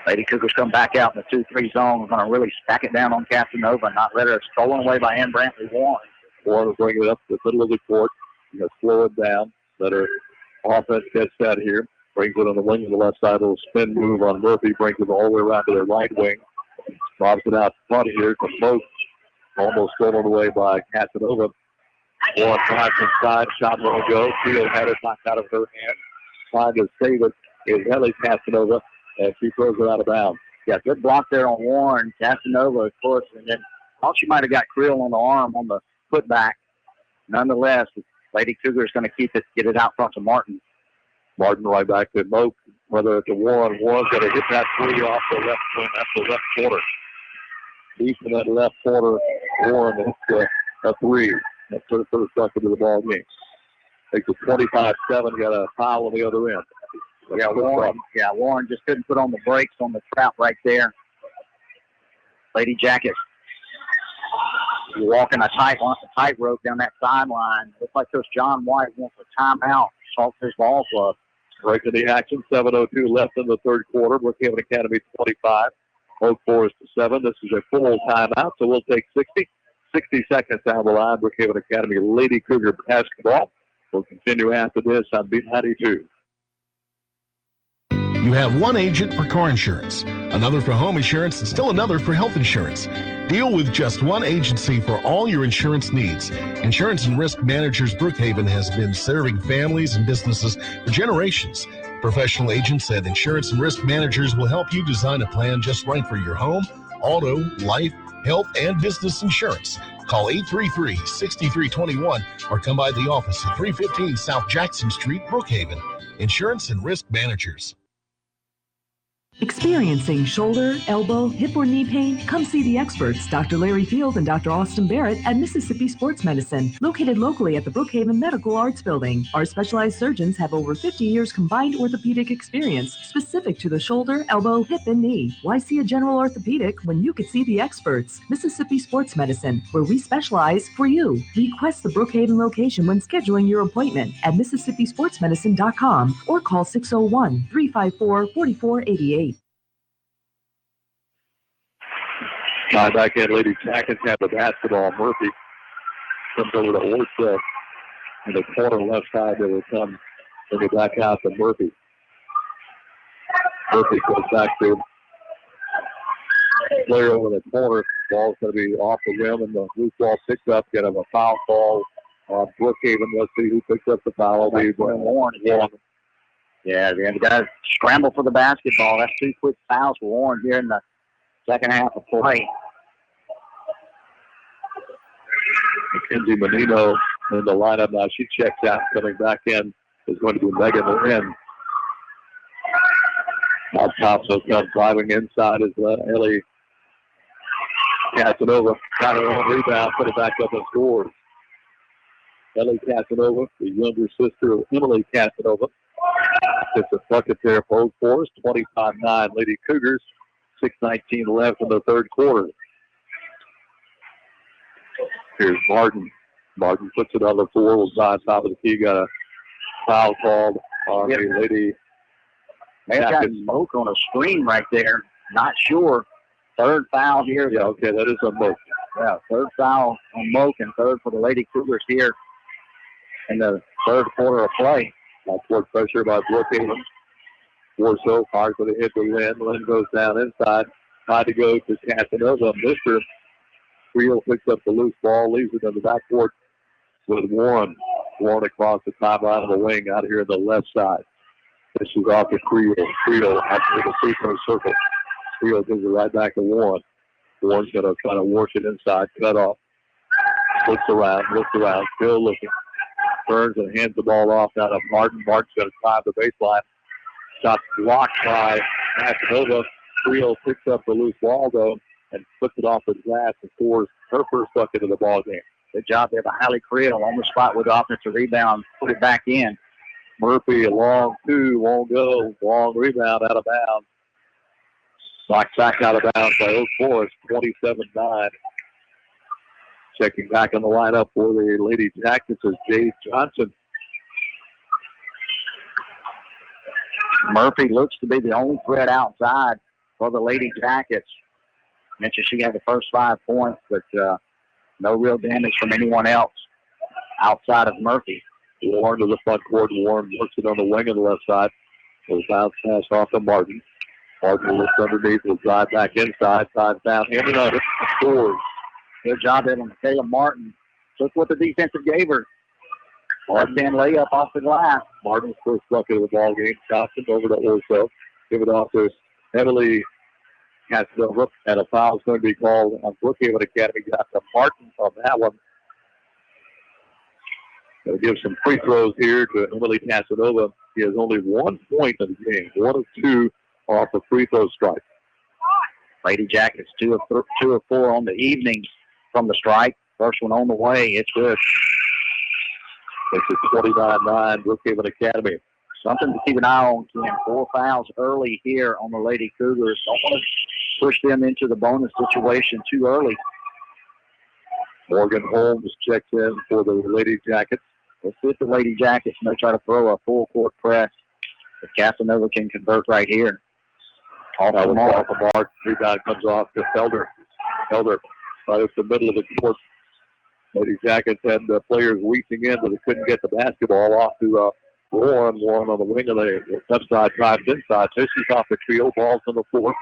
Lady Cougars come back out in the 2-3 zone. We're going to really stack it down on Casanova and not let her stolen away by Ann Brantley Warren. Warren will bring it up to the middle of the court. You know, slow it down. Let her offense catch that here. Brings it on the wing of the left side. A little spin move on Murphy. Brings it all the way around to their right wing. Bobs it out front here to Moak. Almost stolen away by Casanova. Warren drives inside. Shot won't go. Field had it knocked out of her hand. Trying to save it is Ellie Casanova, and she throws it out of bounds. Yeah, good block there on Warren. Casanova, of course, and then thought she might have got Creel on the arm on the putback. Nonetheless, Lady Cougar's going to keep it, get it out front to Martin. Martin right back to Moak. Whether it's a Warren. Warren's going to hit that three off the left wing. That's the left corner. Deep in that left corner, Warren hits a three. That's her first bucket of the ball game. Takes a 25-7. Got a foul on the other end. Yeah, Warren just couldn't put on the brakes on the trap right there. Lady Jackets walking a tightrope down that sideline. Looks like Coach John White wants a timeout. Saltfish Ball Club. Breaking the action. 7:02 left in the third quarter. Brookhaven Academy 25. Oak Forest 7. This is a full timeout, so we'll take 60 seconds down the line. Brookhaven Academy Lady Cougar basketball. We'll continue after this on B92. You have one agent for car insurance, another for home insurance, and still another for health insurance. Deal with just one agency for all your insurance needs. Insurance and Risk Managers Brookhaven has been serving families and businesses for generations. Professional agents at Insurance and Risk Managers will help you design a plan just right for your home, auto, life, health, and business insurance. Call 833-6321 or come by the office at 315 South Jackson Street, Brookhaven. Insurance and Risk Managers. Experiencing shoulder, elbow, hip, or knee pain? Come see the experts, Dr. Larry Field and Dr. Austin Barrett at Mississippi Sports Medicine, located locally at the Brookhaven Medical Arts Building. Our specialized surgeons have over 50 years combined orthopedic experience specific to the shoulder, elbow, hip, and knee. Why see a general orthopedic when you could see the experts? Mississippi Sports Medicine, where we specialize for you. Request the Brookhaven location when scheduling your appointment at MississippiSportsMedicine.com or call 601-354-4488. Time back in. Lady Jackets have the basketball. Murphy comes over to Orsa in the corner left side. They will come bring it back out to Murphy. Murphy goes back to player over the corner. Ball's going to be off the rim, and the loose ball picks up. Get him a foul ball on Brookhaven. Let's see who picks up the foul. Warren. Yeah, the guys scramble for the basketball. That's 2 quick fouls for Warren here in the second half of play. Mackenzie Menino in the lineup now. She checks out. Coming back in is going to be Megan Lynn. Now Thompson comes driving inside as Ellie Casanova got her own rebound, put it back up and scores. Ellie Casanova, the younger sister of Emily Casanova. It's a bucket there for Oak Forest, 25-9 Lady Cougars, 6:19 left in the third quarter. Here's Martin. Martin puts it on the floor, was on top of the key, got a foul called on the Lady. They've got Smoke on a screen right there. Not sure. Third foul here. Yeah, okay, that is a Moak. Yeah, third foul on Moak and third for the Lady Cougars here in the third quarter of play. Upward pressure by Brookhaven. Warso fires for the hit to Lynn. Lynn goes down inside. Tried to go to Casanova. Mr. Creel picks up the loose ball, leaves it in the backcourt with Warren. Warren across the timeline of the wing out here in the left side. This is off to Creel. Creel after the free throw circle. Creel gives it right back to Warren. Warren's going to try to work it inside, cut off. Looks around, still looking. Turns and hands the ball off now to Martin. Martin's going to drive the baseline. Shot blocked by Casanova. Creel picks up the loose ball, though, and puts it off the glass and scores her first bucket of the ball game. Good job there by Hallie Creel on the spot with the offensive rebound. Put it back in. Murphy, a long two, won't go. Long rebound out of bounds. Knocked back out of bounds by Oak Forest, 27-9. Checking back on the lineup for the Lady Jackets is Jade Johnson. Murphy looks to be the only threat outside for the Lady Jackets. Mentioned she had the first 5 points, but no real damage from anyone else outside of Murphy. Warren to the front court. Warren works it on the wing on the left side. Will bounce pass off to Martin. Martin looks underneath. Will drive back inside. Side down. Hand it under. Scores. Good job there on Michaela Martin. Look what the defensive gave her. Left-hand layup off the glass. Martin's first bucket of the ball game. Johnson over to Orso. Give it off to Emily Casanova. And a foul is going to be called on Brookhaven Academy. Got to Martin on that one. Going to give some free throws here to Emily Casanova. He has only 1 point in the game. 1 of 2 off the free throw strike. Lady Jackets 2 of 4 on the evening from the strike. First one on the way. It's good. It's a 29-9 Brookhaven Academy. Something to keep an eye on, Ken. 4 fouls early here on the Lady Cougars. Don't want to push them into the bonus situation too early. Morgan Holmes checks in for the Lady Jackets. Let's see if the Lady Jackets may try to throw a full court press. If Casanova can convert right here. Off the mark. Rebound comes off to Felder. Felder right at the middle of the court. Lady Jackets had the players weaving in, but they couldn't get the basketball off to Warren. Warren on the wing of the left side drives inside. This is off the trio. Ball's on the floor.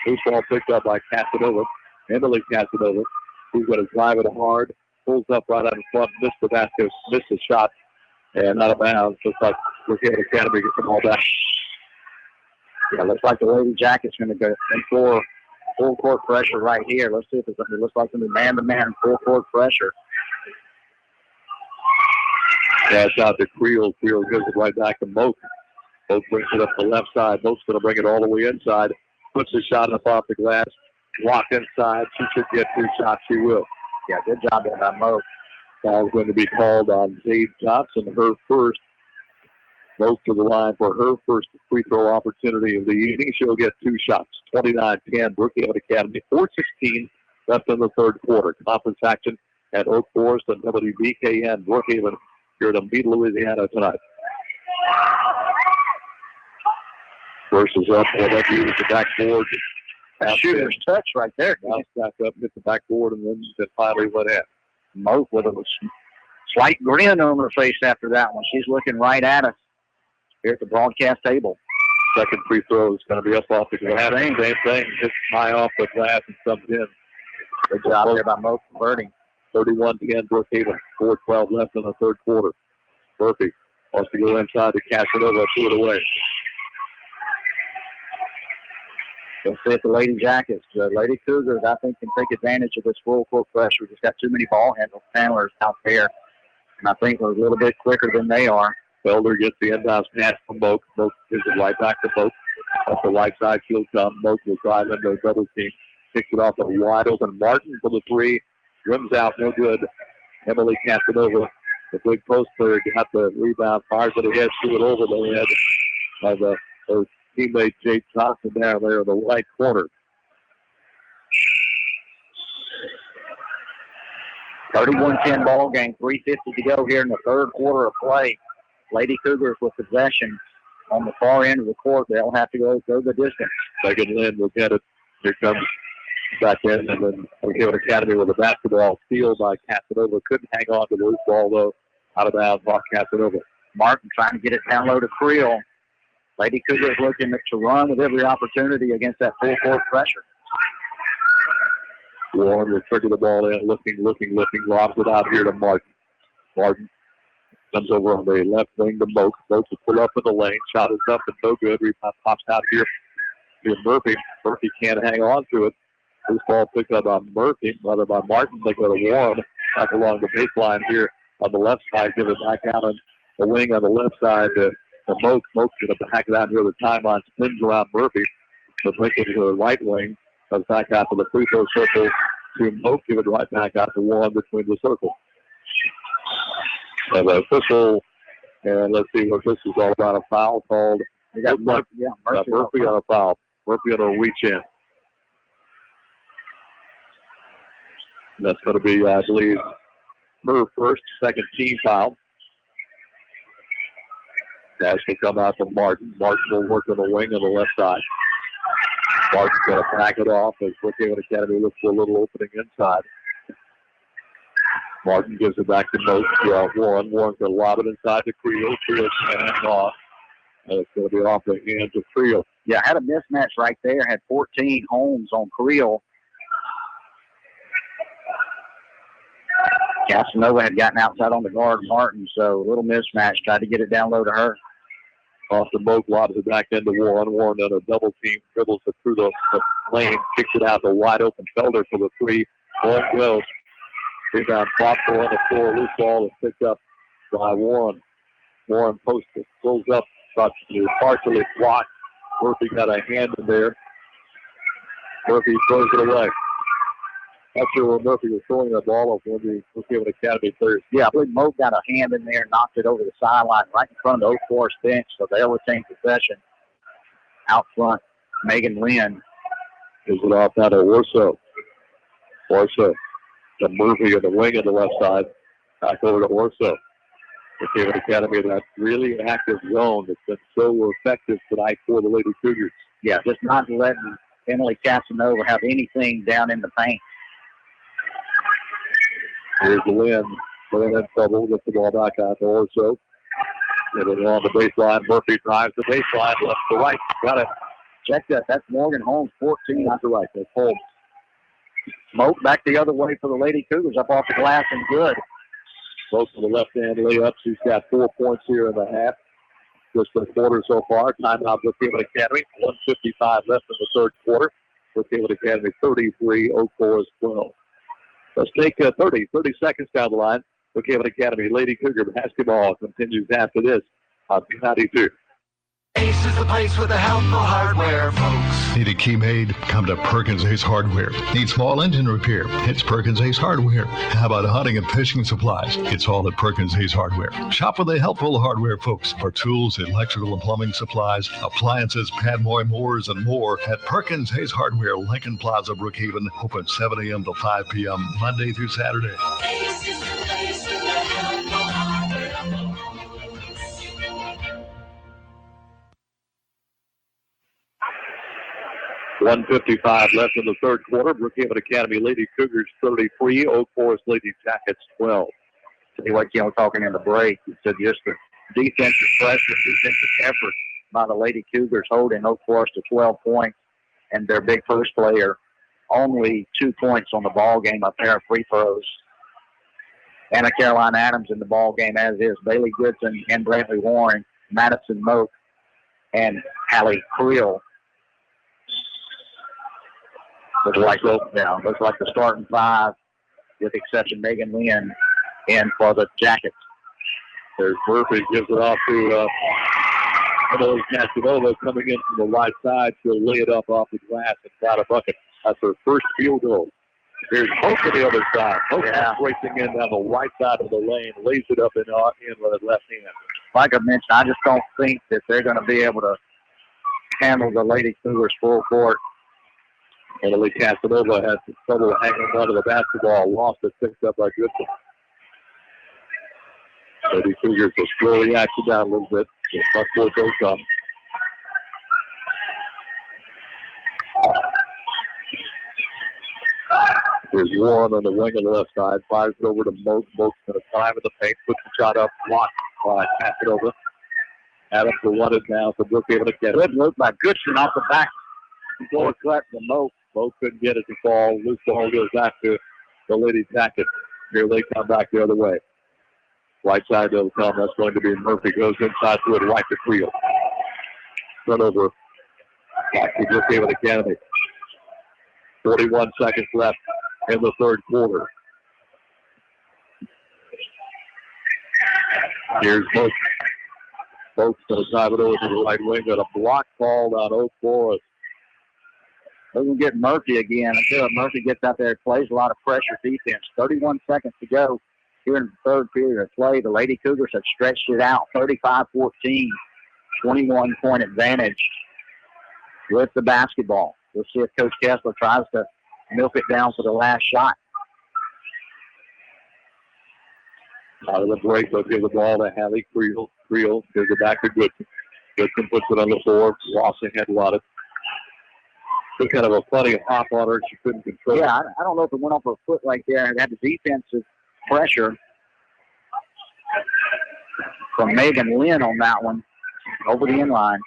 Loose ball picked up by Casanova. Emily Casanova. He's going to drive it hard. Pulls up right out in front. Missed the basket. Missed the shot. And out of bounds. Looks like Brookhaven Academy gets the ball back. Yeah, looks like the Lady Jackets going to go in for full court pressure right here. Let's see if it looks like going to be man-to-man full court pressure. Pass out to Creel. Creel gives it right back to Moak. Moak brings it up the left side. Moak's going to bring it all the way inside. Puts the shot up off the glass. Walk inside. She should get 2 shots. She will. Yeah, good job there by Moak. Foul's going to be called on Jade Johnson, her first. Moak to the line for her first free throw opportunity of the evening. She'll get 2 shots. 29-10 Brookhaven Academy. 4:16 left in the third quarter. Conference action at Oak Forest and WBKN Brookhaven here in Meade, Louisiana tonight. Versus up. Well, that use the backboard. Shooter's touch right there. Bounce back up, hit the backboard, and then finally went in. Moak with a slight grin on her face after that one. She's looking right at us here at the broadcast table. Second free throw is going to be up off the glass. Same thing. Just high off the glass and comes in. Good job there by Moak converting. 31-10 Brookhaven. 4:12 left in the third quarter. Murphy wants to go inside to Casanova, threw it away. Let's see if the Lady Jackets, the Lady Cougars, I think, can take advantage of this full court pressure. We've just got too many ball handlers out there, and I think we're a little bit quicker than they are. Felder gets the inbounds pass from Moak. Moak gives it right back to Moak. Up the right side, she'll come. Moak will drive into a double team. Kicks it off a wide open Martin for the three. Rims out, no good. Emily Casanova, the big post player, got the rebound, fires it ahead, threw it over the head of her teammate Jake Johnson down there in the right corner. 31-10 ball game, 3:50 to go here in the third quarter of play. Lady Cougars with possession on the far end of the court. They'll have to go the distance. Megan Lynn will get it. Here comes back in, and then Brookhaven Academy with a basketball steal by Casanova. Couldn't hang on to the loose ball, though. Out of bounds off Casanova. Martin trying to get it down low to Creel. Lady Cougars looking to run with every opportunity against that full court pressure. Warren will trigger the ball in, looking, lobs it out here to Martin. Martin comes over on the left wing to Moak. Moak will pull up in the lane. Shot is up and no good. Rebound pops out here to Murphy. Murphy can't hang on to it. This ball picked up by Murphy, rather by Martin. They go to Warren back along the baseline here on the left side. Give it back out on the wing on the left side to Moak. Moak's going to back it out here. The timeline spins around Murphy. So bring it to the right wing. Comes back out to the free throw circle to Moak. Give it right back out to Warren between the circle. And the official, and let's see what this is all about. A foul called. We got Murphy on a foul. Murphy on a reach in. And that's going to be, I believe, her first, second team foul. Dash will come out from Martin. Martin will work on the wing on the left side. Martin's going to back it off as Brookhaven Academy looks for a little opening inside. Martin gives it back to Moak. Warren. Warren's going to lob it inside to Creel. Creel's going to hang off. And it's going to be off the hands of Creel. Yeah, had a mismatch right there. Had 14 homes on Creel. Casanova had gotten outside on the guard Martin, so a little mismatch. Tried to get it down low to her. Off the Moak, lobs it back into Warren. Warren on a double team, dribbles it through the lane, kicks it out to wide open Felder for the three. Ball goes. Rebound, flop on the floor, loose ball is picked up by Warren. Warren posts it, pulls up, but partially blocked. Murphy got a hand in there. Murphy throws it away. Not sure where Murphy was throwing that ball off when the Brookhaven Academy players. Yeah, I believe Moak got a hand in there, knocked it over the sideline right in front of the Oak Forest bench, so they'll retain possession. Out front, Megan Lynn. Gives it off now to Orso. Orso. To Murphy in the wing on the left side. Back over to Orso. Brookhaven Academy, that really active zone that's been so effective tonight for the Lady Cougars. Yeah, just not letting Emily Casanova have anything down in the paint. Here's Lynn. Lynn in trouble. Gets the ball back out to Orso. Get it on the baseline. Murphy drives the baseline left to right. Got it. Check that. That's Morgan Holmes, 14 out to right. That's Holmes. Moak back the other way for the Lady Cougars. Up off the glass and good. Both of the left-hand layup. She's got 4 points here in the half. Just the quarter so far. Timeout Brookhaven Academy. 1:55 left in the third quarter. Brookhaven Academy 33, Oak Forest 12. Let's take 30 seconds down the line. Brookhaven Academy Lady Cougar basketball continues after this on B92. Ace is the place with the helpful hardware, folks. Need a key made? Come to Perkins Ace Hardware. Need small engine repair? It's Perkins Ace Hardware. How about hunting and fishing supplies? It's all at Perkins Ace Hardware. Shop with the helpful hardware folks for tools, electrical and plumbing supplies, appliances, Padmoy mowers, and more at Perkins Ace Hardware, Lincoln Plaza, Brookhaven. Open 7 a.m. to 5 p.m. Monday through Saturday. Ace is the place with the helpful hardware, folks. 1:55 left in the third quarter. Brookhaven Academy Lady Cougars 33, Oak Forest Lady Jackets 12. See what you know, talking in the break. It's just the defensive pressure, defensive effort by the Lady Cougars holding Oak Forest to 12 points, and their big first player only 2 points on the ball game, a pair of free throws. Anna Caroline Adams in the ball game, as is Bailey Goodson and Brantley Warren, Madison Moak, and Hallie Creel. Looks like the starting five, with the exception Megan Lynn, in for the Jackets. There's Murphy, gives it off to Emily Casanova coming in from the right side. She'll lay it up off the glass and try to bucket. That's her first field goal. Here's Hope on the other side. Hope racing in down the right side of the lane, lays it up in with his left hand. Like I mentioned, I just don't think that they're going to be able to handle the Lady Cougars full court. Emily Casanova had some trouble hanging onto the basketball. Lost it, picked up by Goodson. Lady Cougars will slow the action down a little bit. Much more goes come. There's Warren on the wing on the left side. Fires it over to Moak. Moak's going to climb in the paint. Puts the shot up. Blocked by Casanova. Adams will run it now for Brookhaven again. Good move by Goodson off the back. Before it cut to Moak. Moak couldn't get it to fall. Loose ball goes back to the Lady Jacket. Here they come back the other way. Right side they'll come. That's going to be Murphy. Goes inside to it. Right to Creel. Turnover. Back to Brookhaven Academy. 41 seconds left in the third quarter. Here's Moak. Moak's going to drive it over to the right wing. Got a block called on Oak Forest. Doesn't get Murphy again until Murphy gets out there and plays a lot of pressure defense. 31 seconds to go here in the third period of play. The Lady Cougars have stretched it out 35-14, 21-point advantage with the basketball. We'll see if Coach Kessler tries to milk it down for the last shot. Out of the break, they'll give the ball to Hallie Creel. Creel gives it back to Goodson. Goodson puts it on the floor. Lawson had it. Took kind of a plenty of hop on her. She couldn't control it. Yeah, I don't know if it went off her foot right there. It had the defensive pressure from Megan Lynn on that one over the inline.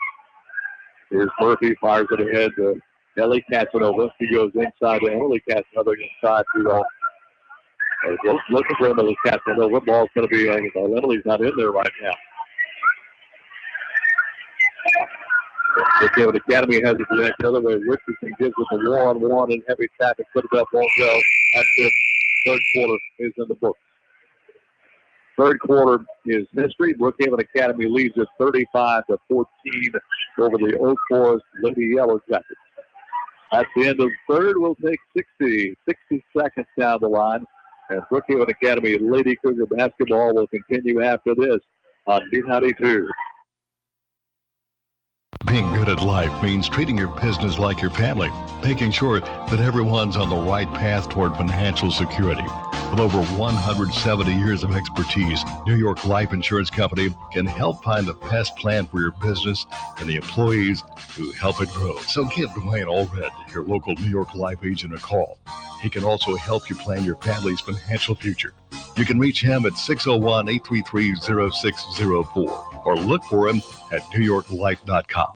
Here's Murphy, fires it ahead to Ellie Casanova. She goes inside to Emily Casanova, inside to looking for Emily Casanova. Ball's going to be, Emily's not in there right now. The Academy has it the other way. Richardson gives it a 1-on-1 and heavy traffic. Put it up, won't go. That's it. Third quarter is in the books. Third quarter is history. Brookhaven Academy leads at 35-14 over the Oak Forest Lady Yellow Jackets. At the end of the third, we'll take 60 seconds down the line. And Brookhaven Academy Lady Cougar basketball will continue after this on B92. Being good at life means treating your business like your family, making sure that everyone's on the right path toward financial security. With over 170 years of expertise, New York Life Insurance Company can help find the best plan for your business and the employees who help it grow. So give Dwayne Allred, your local New York Life agent, a call. He can also help you plan your family's financial future. You can reach him at 601-833-0604 or look for him at NewYorkLife.com.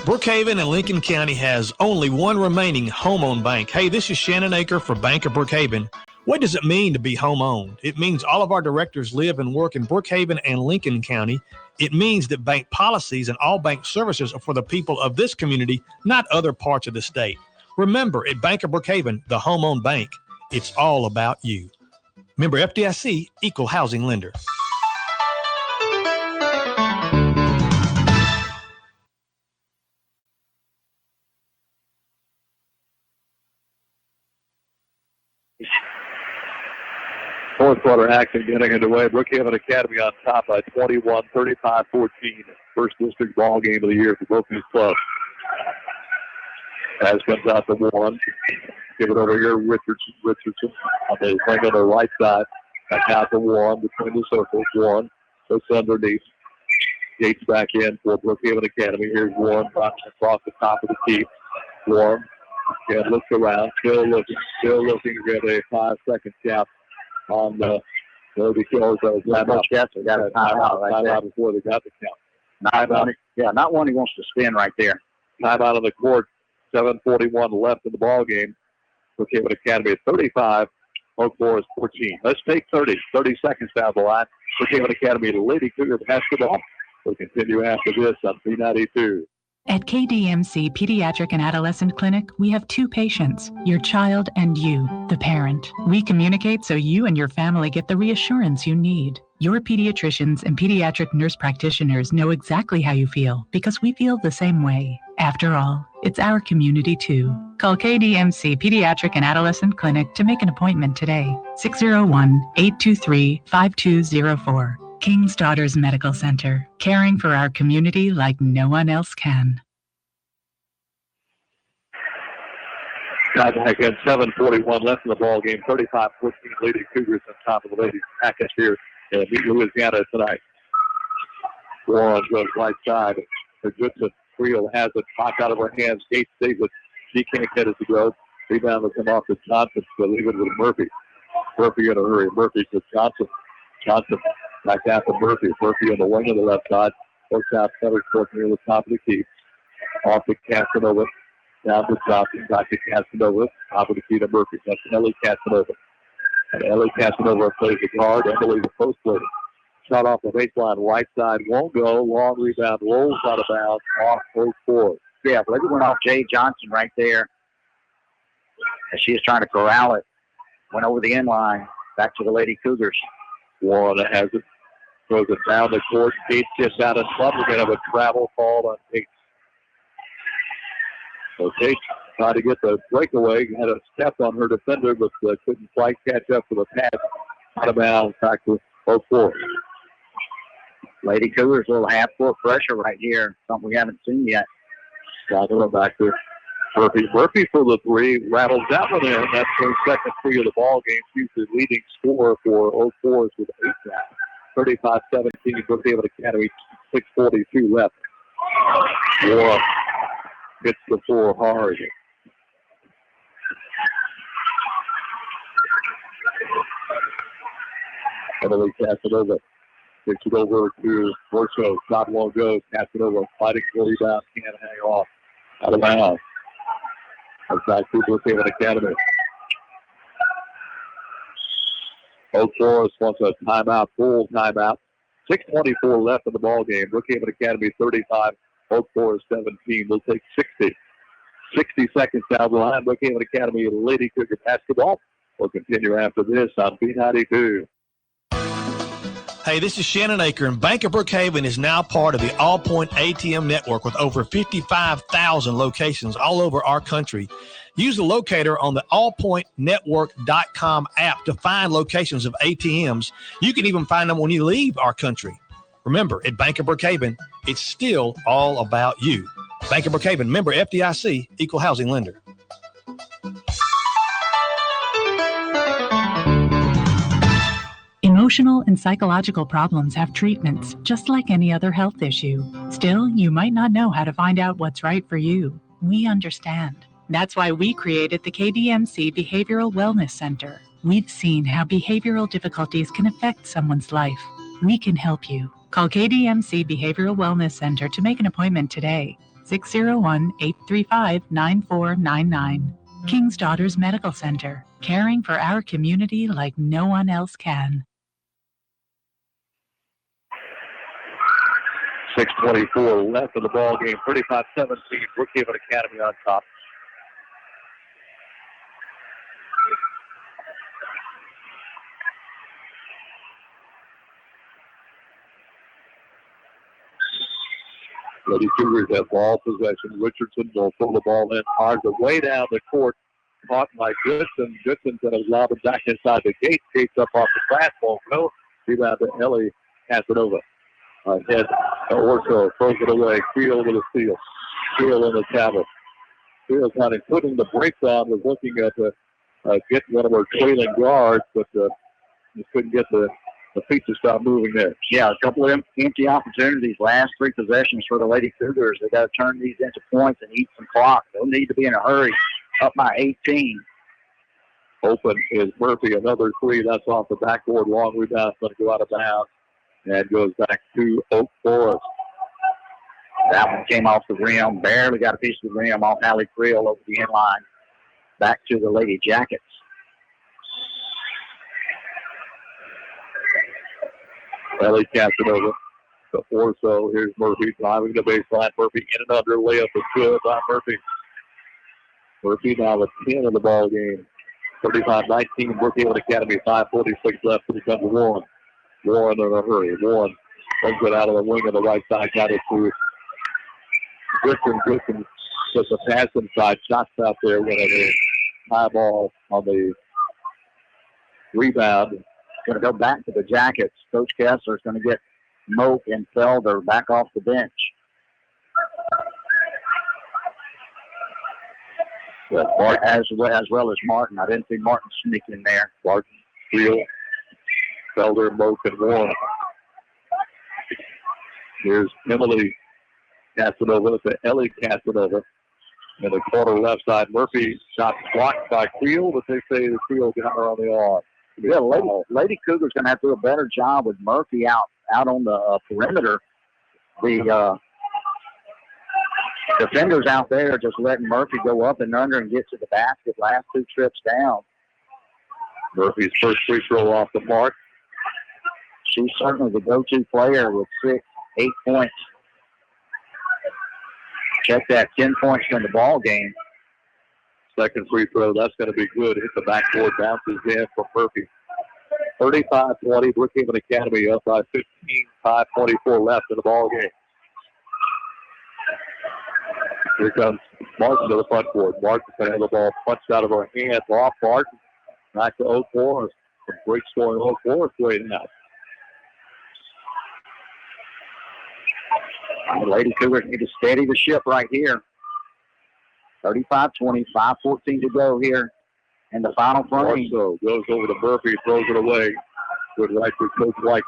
Brookhaven and Lincoln County has only one remaining home-owned bank. Hey, this is Shannon Aker for Bank of Brookhaven. What does it mean to be home-owned? It means all of our directors live and work in Brookhaven and Lincoln County. It means that bank policies and all bank services are for the people of this community, not other parts of the state. Remember, at Bank of Brookhaven, the home-owned bank, it's all about you. Member FDIC, Equal Housing Lender. Fourth quarter action getting underway. Brookhaven Academy on top by 21, 35-14. First district ball game of the year for both these clubs. As comes out to Warren. Give it over here, Richardson on the wing on the right side. Back out to Warren between the circles. Warren goes underneath. Gates back in for Brookhaven Academy. Here's Warren across the top of the key. Warren again looks around, still looking. Got a 5-second count on the Killers. That was timeout. Got a timeout right there. Timeout before they got the count. Not one he wants to spin right there. Timeout on the court. 7:41 left in the ball game. Brookhaven Academy at 35. Oak Forest 14. Let's take 30 seconds down the line. Brookhaven Academy Lady Cougar basketball. We'll continue after this on B92. At KDMC Pediatric and Adolescent Clinic, we have two patients, your child and you, the parent. We communicate so you and your family get the reassurance you need. Your pediatricians and pediatric nurse practitioners know exactly how you feel because we feel the same way. After all, it's our community too. Call KDMC Pediatric and Adolescent Clinic to make an appointment today. 601-823-5204. King's Daughters Medical Center, caring for our community like no one else can. Tied back in 7:41 left in the ball game. 35-14 leading Cougars on top of the ladies package here in Meet Louisiana tonight. Warren goes right side. The Goodson Creel has it knocked out of her hands. Gates stays with. She can't get it to go. Rebound will come off to Johnson. So leave it with Murphy. Murphy in a hurry. Murphy to Johnson. Johnson back out to Murphy. Murphy on the wing of the left side. Works out center court near the top of the key. Off to Casanova. Down to Johnson. Back to Casanova. Top of the key to Murphy. That's Ellie Casanova. And Ellie Casanova plays the guard. Emily the post player. Shot off the baseline, right side, won't go. Long rebound, rolls out of bounds, off 4. Yeah, I believe it went off Jay Johnson right there. As she is trying to corral it. Went over the end line, back to the Lady Cougars. Warren has it, throws it down the court. Gates just out in front. We're going to have a travel call on Gates. So Gates tried to get the breakaway, had a step on her defender, but couldn't quite catch up to the pass. Out of bounds, back to 4. Lady Cougars, a little half-court pressure right here. Something we haven't seen yet. Got to go back to Murphy. Murphy for the 3, rattles that one in. That's her second 3 of the ball game. She's the leading scorer for 04s with 8 now. 35-17, Brookhaven Academy, 6:42 left. War hits the floor hard. Emily Casanova takes it over to Borso. Shot won't go. Casanova fighting for rebound. Can't hang off. Out of bounds. Comes back to Brookhaven Academy. Oak Forest wants a timeout, full timeout. 6:24 left in the ball game. Brookhaven Academy 35, Oak Forest 17. We'll take 60. 60 seconds down the line. Brookhaven Academy Lady Cougar basketball. We'll continue after this on B92. Hey, this is Shannon Aker, and Bank of Brookhaven is now part of the All Point ATM network with over 55,000 locations all over our country. Use the locator on the allpointnetwork.com app to find locations of ATMs. You can even find them when you leave our country. Remember, at Bank of Brookhaven, it's still all about you. Bank of Brookhaven, member FDIC, equal housing lender. Emotional and psychological problems have treatments, just like any other health issue. Still, you might not know how to find out what's right for you. We understand. That's why we created the KDMC Behavioral Wellness Center. We've seen how behavioral difficulties can affect someone's life. We can help you. Call KDMC Behavioral Wellness Center to make an appointment today. 601-835-9499. King's Daughters Medical Center, caring for our community like no one else can. 6:24 left in the ball game. 35-17. Brookhaven Academy on top. Lady Cougars have ball possession. Richardson will pull the ball in hard, but way down the court. Caught by Goodson. Goodson going to lob it back inside the gate. Gates up off the glass. Won't go. Rebound to Ellie Casanova. Head Orso throws it away. Creel with a steal. Creel in the tackle. Creel's kind of putting the brakes on. Was looking at get one of our trailing guards, but just couldn't get the feet to stop moving there. Yeah, a couple of empty opportunities. Last 3 possessions for the Lady Cougars. They got to turn these into points and eat some clock. They'll need to be in a hurry. Up by 18. Open is Murphy. Another 3. That's off the backboard. Long rebound. It's going to go out of bounds. And goes back to Oak Forest. That one came off the rim. Barely got a piece of the rim off Allie Creel over the end line. Back to the Lady Jackets. Ellie Casanova to Orso. Here's Murphy driving the baseline. Murphy in and under. Layup is good by Murphy. Murphy now with 10 in the ball game. 35-19. Brookhaven Academy. 5:46 left. Here comes Warren. Warren in a hurry. Warren brings it out of the wing of the right side. Got it to Griffin. Griffin with the pass inside. Shots out there with a high ball on the rebound. Going to go back to the Jackets. Coach Kessler's going to get Moak and Felder back off the bench. As well as Martin. I didn't see Martin sneak in there. Martin, Creel, Felder, Moak, and Warren. Here's Emily Casanova to Ellie Casanova. In the corner left side, Murphy shot blocked by Creel, but they say the Creel got her on the arm. Yeah, Lady Cougars going to have to do a better job with Murphy out on the perimeter. The defenders out there are just letting Murphy go up and under and get to the basket last two trips down. Murphy's first free throw off the mark. She's certainly the go-to player with 8 points. Check that, 10 points in the ball game. Second free throw, that's going to be good. Hit the backboard, bounces in from Murphy. 35-20, Brookhaven Academy up by 15, 5:24 left in the ball game. Here comes Martin to the front court. Martin's going to have the ball punched out of her hands off Martin. Back to Oak Forest. Some great scoring Oak Forest way now. Lady Cougars need to steady the ship right here. 35-20, 5:14 to go here in the final frame. Also goes over to Murphy, throws it away. Good right to Coach White.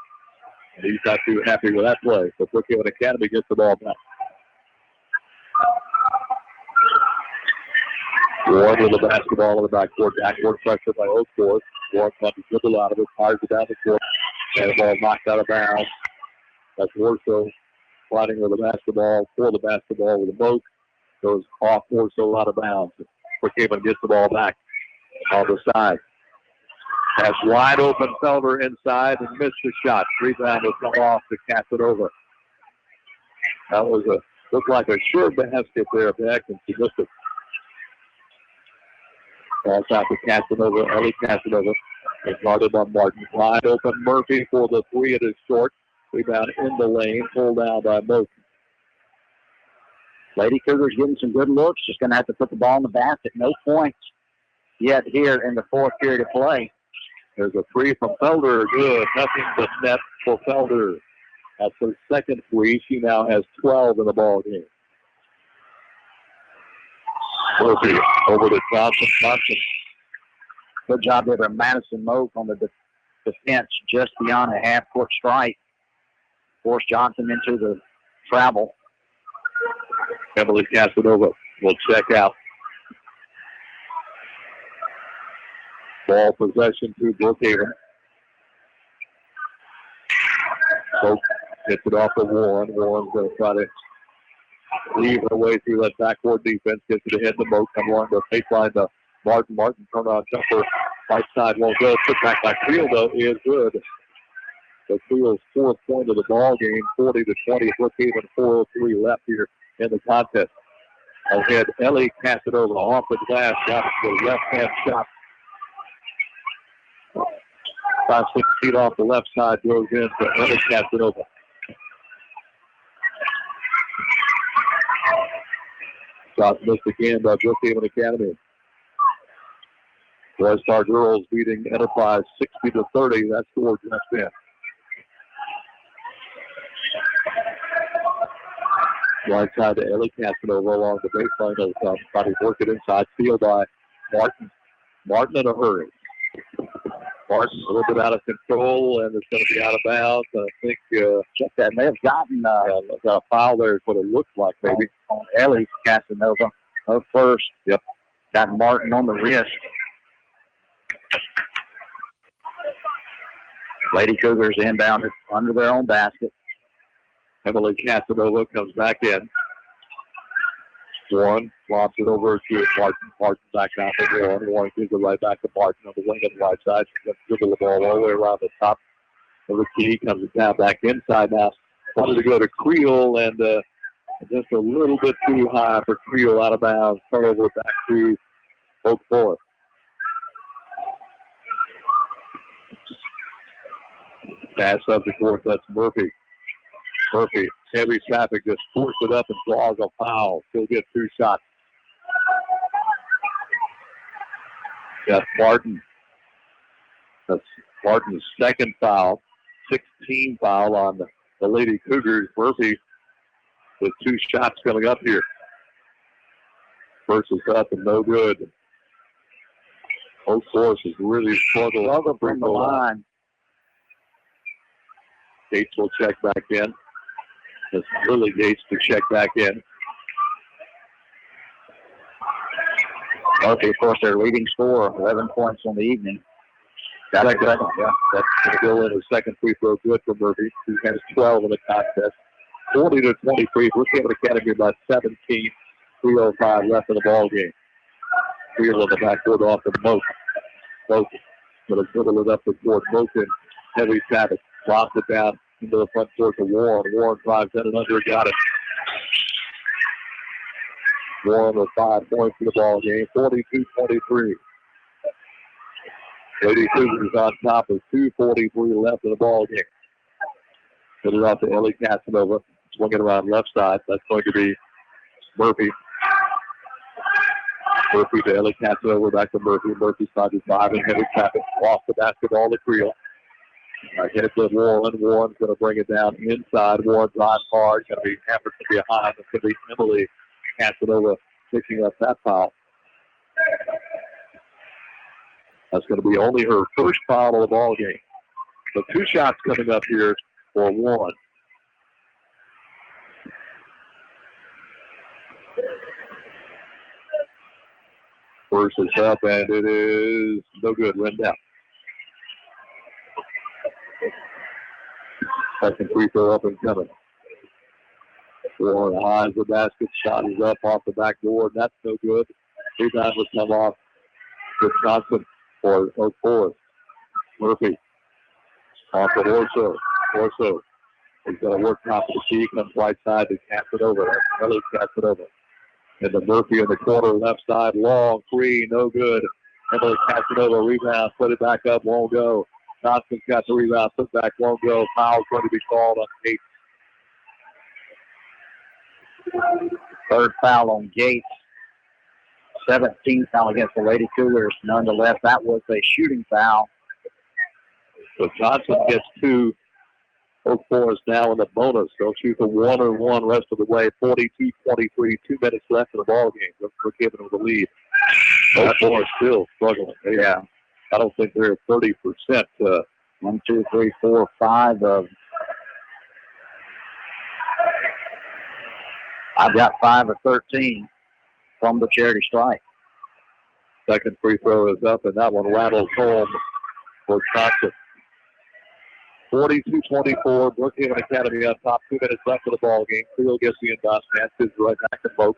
And he's not too happy with that play. So Brookhaven Academy gets the ball back. Warren with the basketball in the backcourt. Backcourt pressure by Oak Forest. Warren comes to dribble out of it, fires it down the court. And the ball knocked out of bounds. That's Warsaw fighting with the basketball, for the basketball with the Moak. Goes off Warsaw out of bounds. Brookhaven gets the ball back on the side. Has wide open Felder inside and missed the shot. Rebound will come off to Casanova. That was looked like a sure basket there, Beck, and she missed it. Pass out to Casanova, Ellie Casanova. Is guarded by Martin. Wide open Murphy for the three. It is short. Rebound in the lane, pulled down by Moak. Lady Cougars getting some good looks. Just going to have to put the ball in the basket. No points yet here in the fourth period of play. There's a three from Felder. Good. Nothing but net for Felder. That's her second three. She now has 12 in the ball game. Murphy over to Johnson. Good job there by Madison Moak on the defense just beyond the half-court stripe. Force Johnson into the travel. Emily Casanova will check out. Ball possession to Brookhaven. Moak gets it off of Warren. Warren's going to try to leave her way through that backcourt defense. Gets it ahead to Moak. Come along the baseline to Martin. Martin turn on jumper. Right side won't go. Put back by Creel, though, is good. The Creel's fourth point of the ball game, 40-20. Brookhaven 4:03 left here in the contest. Ahead, Ellie Casanova off the glass. Got the left-hand shot. 5-6 feet off the left side. Goes in for Ellie Casanova. Shot missed again by Brookhaven Academy. Boys Star Girls beating Enterprise 60-30. That score just in. Right side to Ellie Casanova along the baseline of the body. Work it inside. Steal by Martin. Martin in a hurry. Martin a little bit out of control, and it's going to be out of bounds. I think check that. May have gotten a foul there is what it looks like, maybe. On Ellie Casanova. Her first. Yep. Got Martin on the wrist. Lady Cougars inbounded under their own basket. Emily Casanova comes back in. Warren lobs it over to Martin. Martin back down to Warren. Warren gives it right back to Martin on the wing on the right side. She's going to dribble the ball all the way around the top of the key. Comes it down back inside now. Wanted to go to Creel, and just a little bit too high for Creel, out of bounds. Turnover back to Oak Forest. Pass up the court. That's Murphy. Murphy, heavy traffic, just forced it up and draws a foul. Still get 2 shots. Got Martin. That's Martin's second foul. 16 foul on the Lady Cougars. Murphy with 2 shots coming up here. First is up and no good. Oak Forest is really struggling from the line. Gates will check back in. It's Lily Gates to check back in. Murphy, of course, their leading scorer, 11 points on the evening. That's still in his second free throw. Good for Murphy, who has 12 in the contest. 40-23. Brookhaven Academy by 17. 3:05 left in the ball game. Field on the backboard off of Moak. Moak going to dribble it up the court. Moak in heavy traffic. Drops it down into the front court to Warren. Warren drives in and under. Got it. Warren with 5 points in the ball game. 42-23. Lady Cougars on top with 2:43 left in the ball game. Put it out to Ellie Casanova. Swinging around left side. That's going to be Murphy. Murphy to Ellie Casanova. Back to Murphy. Murphy side to 5 and heavy traffic. Off the basketball to Creel. Hit with Warren. Warren's going to bring it down inside. Warren drives hard. Going to be effort to be behind. It's going to be Emily Casanova picking up that foul. That's going to be only her first foul of the ball game. So 2 shots coming up here for Warren. First is up, and it is no good. Run down. Second free throw up and coming. Warren highs the basket. Shot is up off the backboard. That's no good. Rebound will come off Wisconsin for Oak Forest. Murphy off to Orso. Orso is going to work top of the key. Comes right side to Casanova. Ellie Casanova. And the Murphy in the corner left side. Long three. No good. Emily Casanova rebound. Put it back up. Won't go. Johnson's got the rebound. Put back. Won't go. Foul's going to be called on Gates. Third foul on Gates. 17th foul against the Lady Cougars. Nonetheless, that was a shooting foul. So Johnson gets 2. Oak Forest now in the bonus. They'll shoot the 1-on-1 rest of the way. 42-23. 2 minutes left in the ball game. We're giving them the lead. Oak Forest still struggling. Yeah. I don't think they're at 30%. 1, 2, 3, 4, 5 of. I've got 5 of 13 from the charity strike. Second free throw is up, and that one rattles home for Johnson. 42-24. Brookhaven Academy on top. 2 minutes left of the ball game. Creel gets the inbound pass. Gives right back to Oak.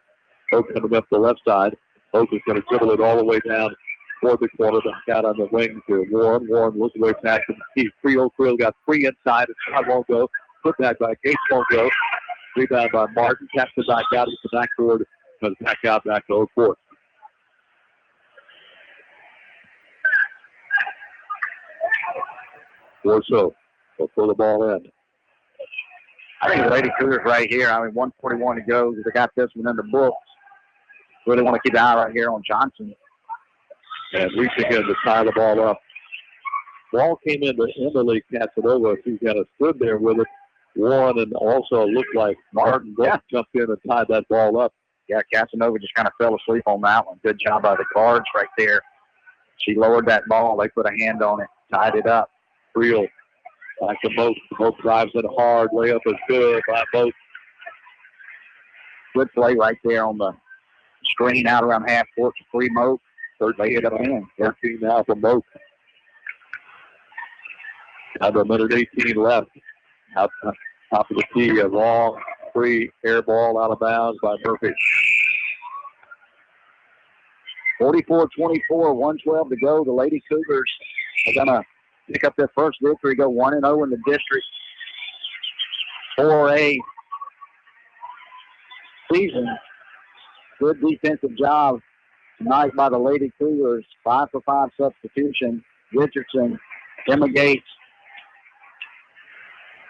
Oak coming up the left side. Oak is going to dribble it all the way down toward the corner. Back out on the wing to Warren. Warren looks away back to the key. Creel got 3 inside. And shot won't go. Put back by Gates won't go. Rebound by Martin. Taps it back out into the backboard. Comes back out back to Oak Forest. Orso will pull the ball in. I think the Lady Cougars right here. 1:41 to go. They got this one in the books. Really want to keep an eye right here on Johnson. And reaching in to tie the ball up. Ball came into Emily Casanova. She kind of stood there with it. Warren and also looked like Martin jumped in and tied that ball up. Yeah, Casanova just kind of fell asleep on that one. Good job by the guards right there. She lowered that ball. They put a hand on it, tied it up. Creel back to Moak. Moak drives it hard. Layup is good by Moak. Good play right there on the screen out around half court to free Moak. They hit up in. 13 now for Moak. Under a minute 18 left. Out top of the key, a long free air ball out of bounds by Murphy. 44-24, 1:12 to go. The Lady Cougars are going to pick up their first victory, go 1-0 in the district 4A season. Good defensive job tonight by the Lady Cougars. 5 for 5 substitution. Richardson, Emma Gates,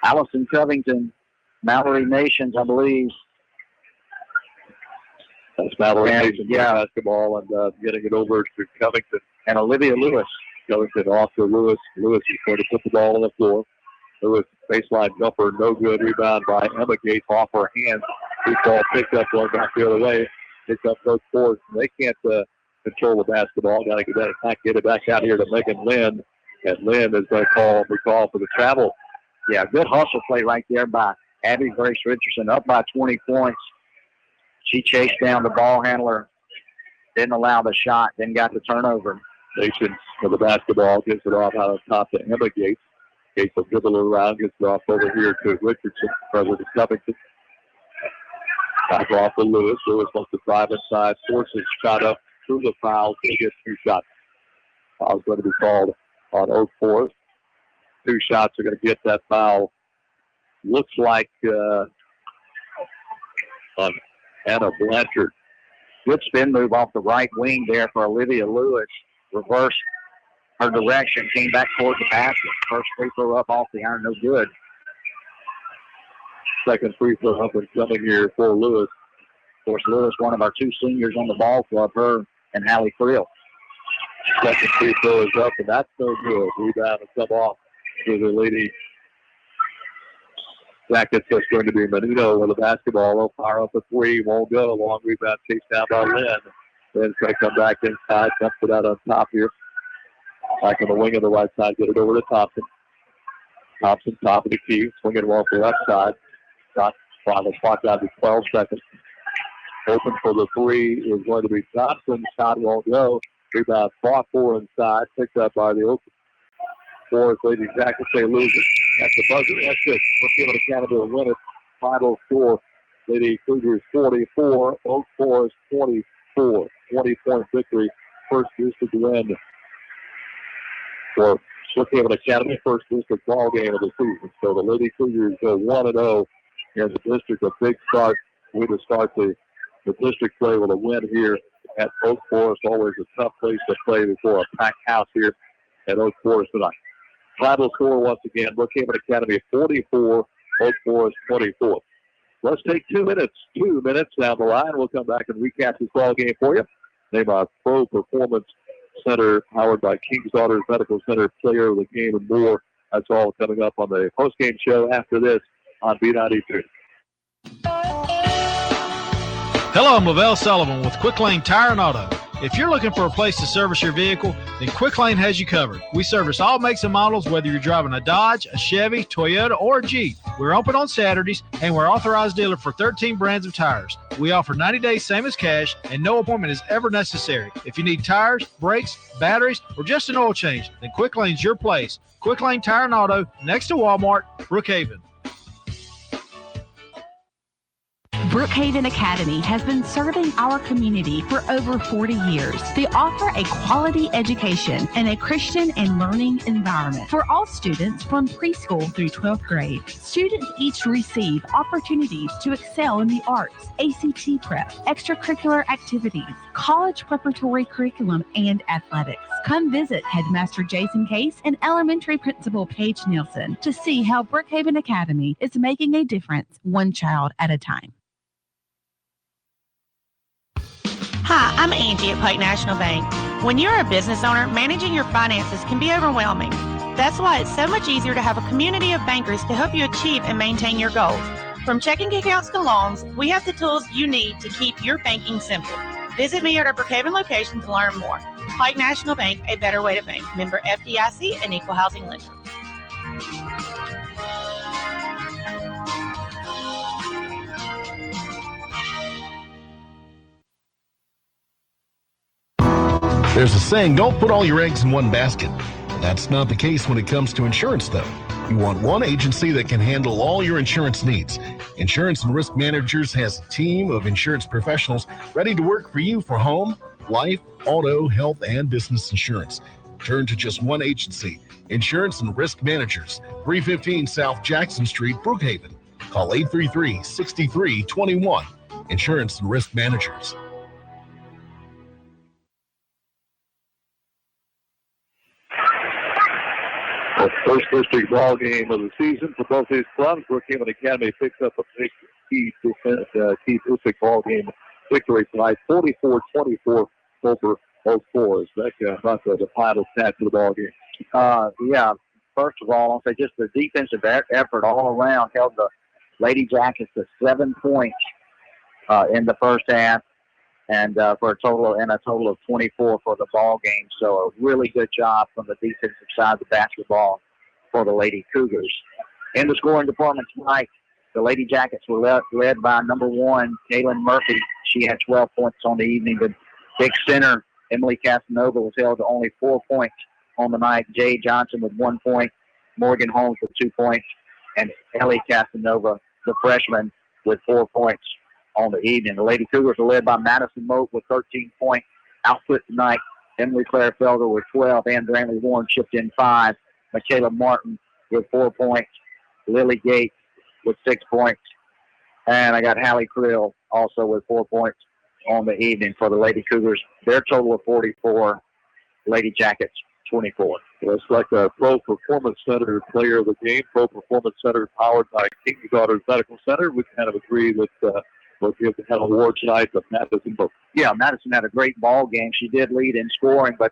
Allison Covington, Mallory Nations, I believe. That's Mallory Nations basketball and getting it over to Covington. And Olivia Lewis. Covington off to Lewis. Lewis is going to put the ball on the floor. Lewis, baseline jumper, no good. Rebound by Emma Gates off her hands. This ball picked up, going back the other way. Picked up those fours. They can't control the basketball. Got to get it back out here to Megan Lynn. And Lynn is going to call for the travel. Yeah, good hustle play right there by Abby Grace Richardson, up by 20 points. She chased down the ball handler, didn't allow the shot, then got the turnover. Nations for the basketball, gives it off out of top to Emma Gates. Gates will dribble it around, gets it off over here to Richardson, further to Covington. Back off to Lewis. Lewis wants to drive inside, forces shot up through the foul. He gets 2 shots. Foul's going to be called on Oak Forest. 2 shots are going to get that foul. Looks like on Anna Blanchard. Good spin move off the right wing there for Olivia Lewis. Reversed her direction, came back toward the basket. First free throw up off the iron, no good. Second free throw up and coming here for Lewis. Of course, Lewis, one of our 2 seniors on the ball club, her and Hallie Creel. Second free throw is up, and that's no good. Rebound and come off to the Lady Jackets. That's going to be Menino with the basketball. They'll fire up a 3, won't go. Long rebound chased down by Lynn. Lynn's going to come back inside, dumps it out on top here. Back on the wing of the right side, get it over to Thompson. Thompson, top of the key, swinging it off the left side. Shot while the clock down to 12 seconds. Open for the 3 is going to be Johnson. Shot won't go. Rebound fought for inside, picked up by the Oak Forest Lady Jackets. They lose it at the buzzer. That's it. Let's give it a Canada to win it. Final score. Lady Cougars 44, Oak Forest 24. 20-point victory. First district win for Brookhaven Academy. First district ball game of the season. So the Lady Cougars go 1-0 in the district. A big start. Way to start the district play with a win here at Oak Forest. Always a tough place to play before a packed house here at Oak Forest tonight. Final score once again, Brookhaven Academy 44, Oak Forest 24. Let's take 2 minutes. 2 minutes down the line. We'll come back and recap this ball game for you. Name our Pro Performance Center, powered by King's Daughters Medical Center, player of the game, and more. That's all coming up on the post-game show after this on B92. Hello, I'm Lavelle Sullivan with Quick Lane Tire and Auto. If you're looking for a place to service your vehicle, then Quick Lane has you covered. We service all makes and models, whether you're driving a Dodge, a Chevy, Toyota, or a Jeep. We're open on Saturdays, and we're authorized dealer for 13 brands of tires. We offer 90 days same as cash, and no appointment is ever necessary. If you need tires, brakes, batteries, or just an oil change, then Quick Lane's your place. Quick Lane Tire and Auto, next to Walmart, Brookhaven. Brookhaven Academy has been serving our community for over 40 years. They offer a quality education and a Christian and learning environment for all students from preschool through 12th grade. Students each receive opportunities to excel in the arts, ACT prep, extracurricular activities, college preparatory curriculum, and athletics. Come visit Headmaster Jason Case and Elementary Principal Paige Nielsen to see how Brookhaven Academy is making a difference one child at a time. Hi, I'm Angie at Pike National Bank. When you're a business owner, managing your finances can be overwhelming. That's why it's so much easier to have a community of bankers to help you achieve and maintain your goals. From checking accounts to loans, we have the tools you need to keep your banking simple. Visit me at our Brookhaven location to learn more. Pike National Bank, a better way to bank. Member FDIC and equal housing lender. There's a saying, don't put all your eggs in one basket. That's not the case when it comes to insurance, though. You want one agency that can handle all your insurance needs. Insurance and Risk Managers has a team of insurance professionals ready to work for you for home, life, auto, health, and business insurance. Turn to just one agency, Insurance and Risk Managers, 315 South Jackson Street, Brookhaven. Call 833-6321. Insurance and Risk Managers. The First district ball game of the season for both these clubs. Brookhaven Academy picks up a big key district ball game victory tonight, 44-24 over Oak Forest. That's about the final stats of the ball game. Yeah, first of all, I'll say just the defensive effort all around held the Lady Jackets to 7 points in the first half, and for a total of 24 for the ball game. So a really good job from the defensive side of the basketball for the Lady Cougars. In the scoring department tonight, the Lady Jackets were led by number 1, Kaylin Murphy. She had 12 points on the evening. The big center, Emily Casanova, was held to only 4 points on the night. Jay Johnson with 1 point, Morgan Holmes with 2 points, and Ellie Casanova, the freshman, with 4 points on the evening. The Lady Cougars are led by Madison Moak with 13-point output tonight. Emily Claire Felder with 12, and Brantley Warren chipped in 5. Michaela Martin with 4 points. Lily Gates with 6 points. And I got Hallie Krill also with 4 points on the evening for the Lady Cougars. Their total of 44. Lady Jackets 24. It's like a Pro Performance Center player of the game. Pro Performance Center powered by King Daughters Medical Center. We kind of agree that we'll give the head award tonight to Madison Moak. Yeah, Madison had a great ball game. She did lead in scoring, but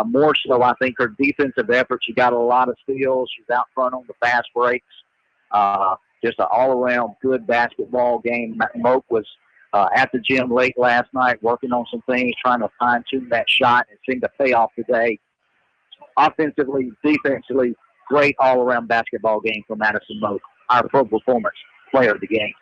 more so, I think her defensive effort. She got a lot of steals. She's out front on the fast breaks. Just an all-around good basketball game. Moak was at the gym late last night working on some things, trying to fine-tune that shot, and seemed to pay off today. Offensively, defensively, great all-around basketball game for Madison Moak, our Pro Performance player of the game.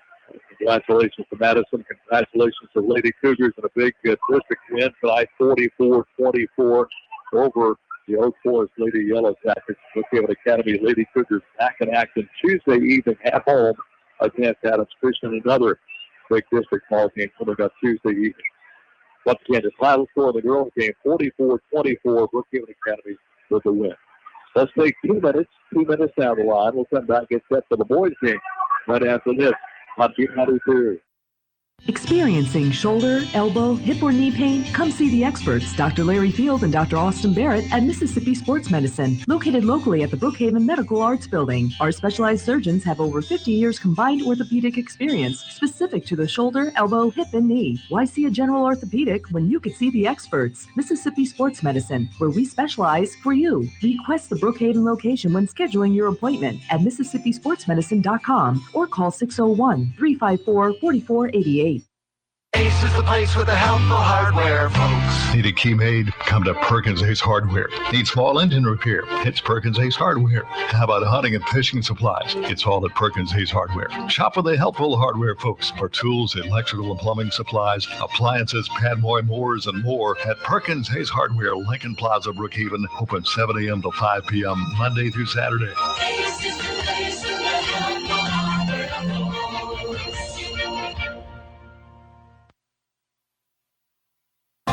Congratulations to Madison. Congratulations to Lady Cougars and a big district win tonight, 44-24 over the Oak Forest Lady Yellow Jackets. Brookhaven Academy Lady Cougars back in action Tuesday evening at home against Adams Christian. Another big district ball game coming up Tuesday evening. Once again, the final score of the girls game, 44-24, Brookhaven Academy with the win. Let's take 2 minutes down the line. We'll come back and get set for the boys game right after this on B92. Experiencing shoulder, elbow, hip, or knee pain? Come see the experts, Dr. Larry Field and Dr. Austin Barrett at Mississippi Sports Medicine, located locally at the Brookhaven Medical Arts Building. Our specialized surgeons have over 50 years combined orthopedic experience specific to the shoulder, elbow, hip, and knee. Why see a general orthopedic when you could see the experts? Mississippi Sports Medicine, where we specialize for you. Request the Brookhaven location when scheduling your appointment at MississippiSportsMedicine.com or call 601-354-4488. Ace is the place with the helpful hardware, folks. Need a key made? Come to Perkins Ace Hardware. Need small engine repair? It's Perkins Ace Hardware. How about hunting and fishing supplies? It's all at Perkins Ace Hardware. Shop with the helpful hardware folks for tools, electrical and plumbing supplies, appliances, padboy mowers, and more at Perkins Ace Hardware, Lincoln Plaza, Brookhaven. Open 7 a.m. to 5 p.m. Monday through Saturday. Ace is the place with the helpful hardware, folks.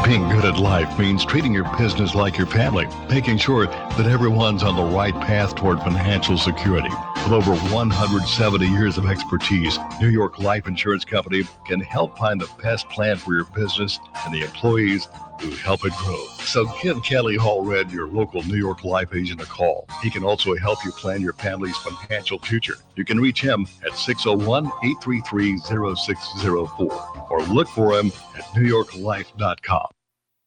Being good at life means treating your business like your family, making sure that everyone's on the right path toward financial security. With over 170 years of expertise, New York Life Insurance Company can help find the best plan for your business and the employees who help it grow. So give Kelly Hallred, your local New York Life agent, a call. He can also help you plan your family's financial future. You can reach him at 601-833-0604 or look for him at newyorklife.com.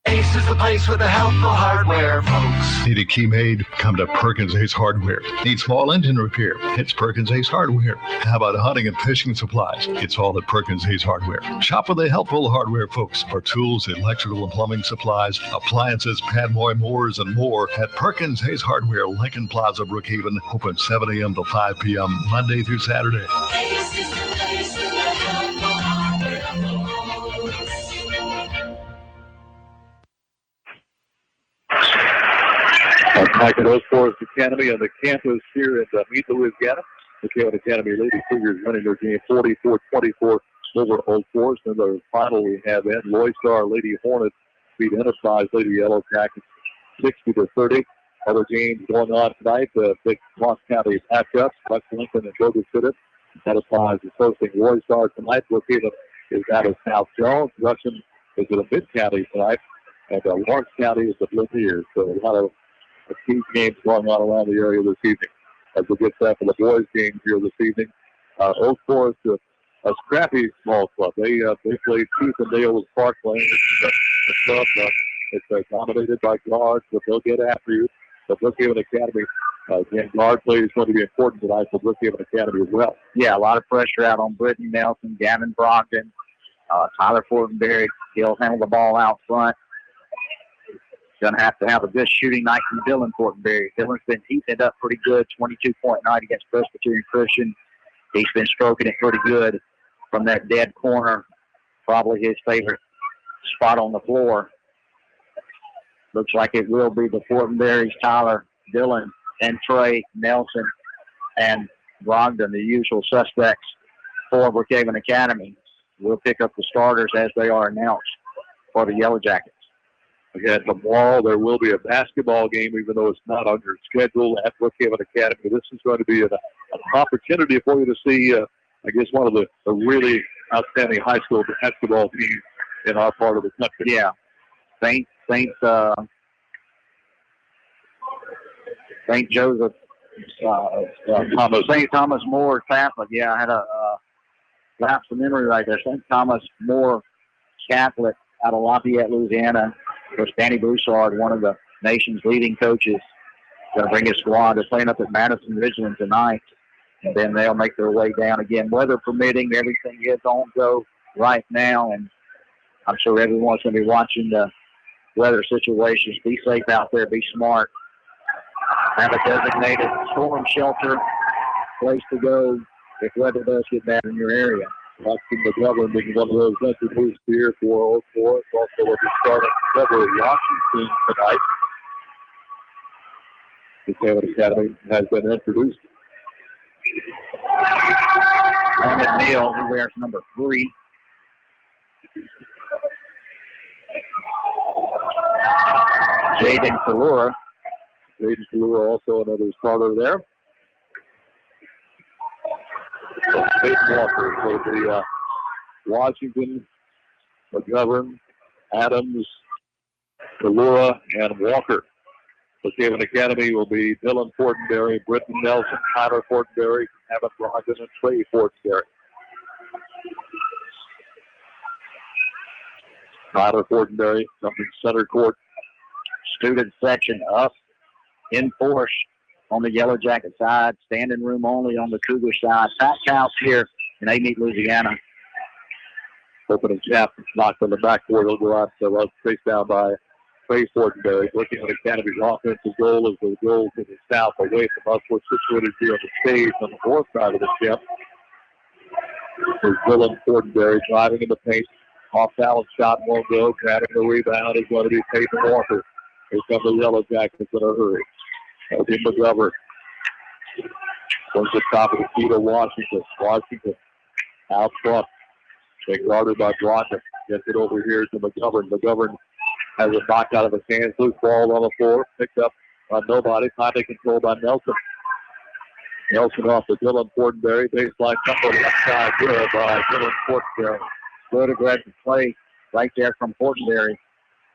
Ace is the place with the helpful hardware, folks. Need a key made? Come to Perkins Ace Hardware. Need small engine repair? It's Perkins Ace Hardware. How about hunting and fishing supplies? It's all at Perkins Ace Hardware. Shop with the helpful hardware folks for tools, electrical and plumbing supplies, appliances, padboy mowers, and more at Perkins Ace Hardware, Lincoln Plaza, Brookhaven. Open 7 a.m. to 5 p.m. Monday through Saturday. Ace is the place with the helpful hardware, folks. Back at Oak Forest Academy on the campus here in Meade, Louisiana. The Brookhaven Academy Lady Cougars winning their game 44-24 over Oak Forest. And the final we have in Loystar Lady Hornets beat Enterprise Lady Yellow Jackets 60-30. Other games going on tonight. The big Ross County matchups. West Lincoln and Bogus City. Enterprise is hosting Loystar tonight. Brookhaven is out of South Jones. Russian is at a Mid-County tonight. And Lawrence County is the Blue Years. So a lot of the key games going on around the area this evening. As we get set for the boys' games here this evening, Oak Forest, a scrappy small club. They played tooth and nail with Parkland. It's a club it's dominated by guards, but they'll get after you. The Brookhaven Academy, again, guard play is going to be important tonight for Brookhaven Academy as well. Yeah, a lot of pressure out on Brittany Nelson, Gavin Brogdon, Tyler Fortenberry. He'll handle the ball out front. Going to have a good shooting night from Dylan Fortenberry. Dylan's been heating it up pretty good, 22-point night against Presbyterian Christian. He's been stroking it pretty good from that dead corner, probably his favorite spot on the floor. Looks like it will be the Fortenberrys, Tyler, Dylan, and Trey, Nelson, and Brogdon, the usual suspects for Brookhaven Academy. We'll pick up the starters as they are announced for the Yellow Jackets. Again, tomorrow there will be a basketball game, even though it's not on your schedule at Brookhaven Academy. This is going to be an opportunity for you to see, I guess, one of the really outstanding high school basketball teams in our part of the country. Yeah. St. Joseph, St. Thomas More Catholic. Yeah, I had a lapse of memory right there. St. Thomas More Catholic out of Lafayette, Louisiana. Of course, Danny Broussard, one of the nation's leading coaches, going to bring his squad. They're playing up at Madison Ridgeland tonight, and then they'll make their way down again. Weather permitting, everything is on go right now, and I'm sure everyone's going to be watching the weather situations. Be safe out there. Be smart. Have a designated storm shelter place to go if weather does get bad in your area. Watching the government being one of those venture moves here for Oak Forest. Also, with the start of February Washington tonight. The Brookhaven Academy has been introduced. Emmett Neal, who wears number 3. Jaden Kalura. Jaden Kalura also another starter there. So Peyton Walker for the Washington, McGovern, Adams, Kalura, and Walker. Brookhaven Academy will be Dylan Fortenberry, Britton Nelson, Tyler Fortenberry, Evan Brogdon, and Trey Fortenberry. Tyler Fortenberry coming center court. Student section up in force on the Yellow Jacket side. Standing room only on the Cougar side. Packed house here in Amite, Louisiana. Opening tap knocked on the backboard. It'll go out. So chased down by Trey Fortenberry. Looking at Academy's offensive goal is the goal to the south away from us. We're situated here on the stage on the north side of the ship. There's Dylan Fortenberry driving in the paint. Off balance shot won't go. Grabbing the rebound is going to be Peyton Walker. Here come the Yellow Jackets in a hurry. Eddie McGovern. Goes to the top of the key to Washington. Washington out front. They guarded by Brogdon. Gets it over here to McGovern. McGovern has a knock out of his hands. Loose ball on the floor. Picked up by nobody. Finally controlled by Nelson. Nelson off to Dylan Fortenberry. Baseline couple left side good by Dylan Fortenberry. Good aggressive play right there from Fortenberry.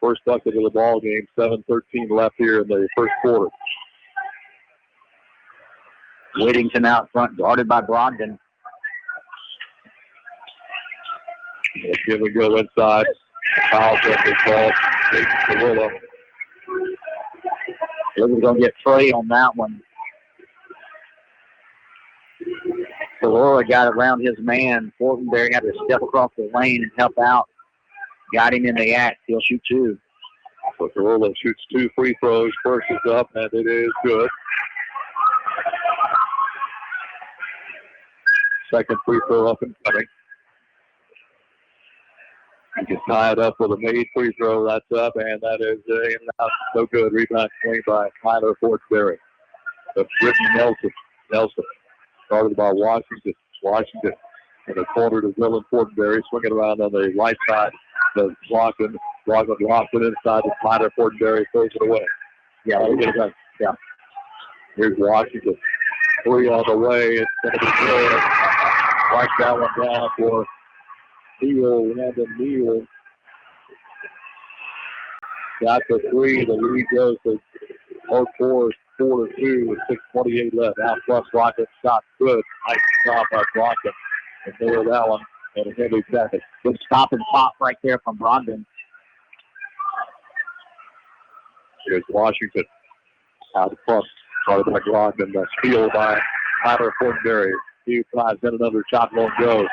First bucket of the ball game. 7:13 left here in the first quarter. Whittington out front, guarded by Brogdon. Here we go inside. Foul is called. Kalura. We're going to get Trey on that one. Kalura got around his man. Fortenberry had to step across the lane and help out. Got him in the act. He'll shoot 2. So Kalura shoots 2 free throws. First is up, and it is good. Second free throw up and coming. He can tie it up with a made free throw. That's up, and that is in and out. No good. Rebound claimed by Tyler Fortenberry. The Britton Nelson. Nelson started by Washington. Washington in the corner to Dylan Fortenberry. Swinging around on the right side. The Brogdon locks it inside to Tyler Fortenberry. Throws it away. Yeah, we'll get it back. Yeah. Here's Washington. 3 on the way. It's going to be good. Watch that one down for Neal. Landon Neal. Got the 3. The lead goes to Oak Forest 4-2 with 6:28 left. Out plus Rocket shot good. Nice job by Rocket. And nailed that one. And a heavy second. Good stop and pop right there from Brogdon. Here's Washington. Out of front. Started by Brogdon. Steal by Tyler Fortenberry. He tries in another shot. Won't go.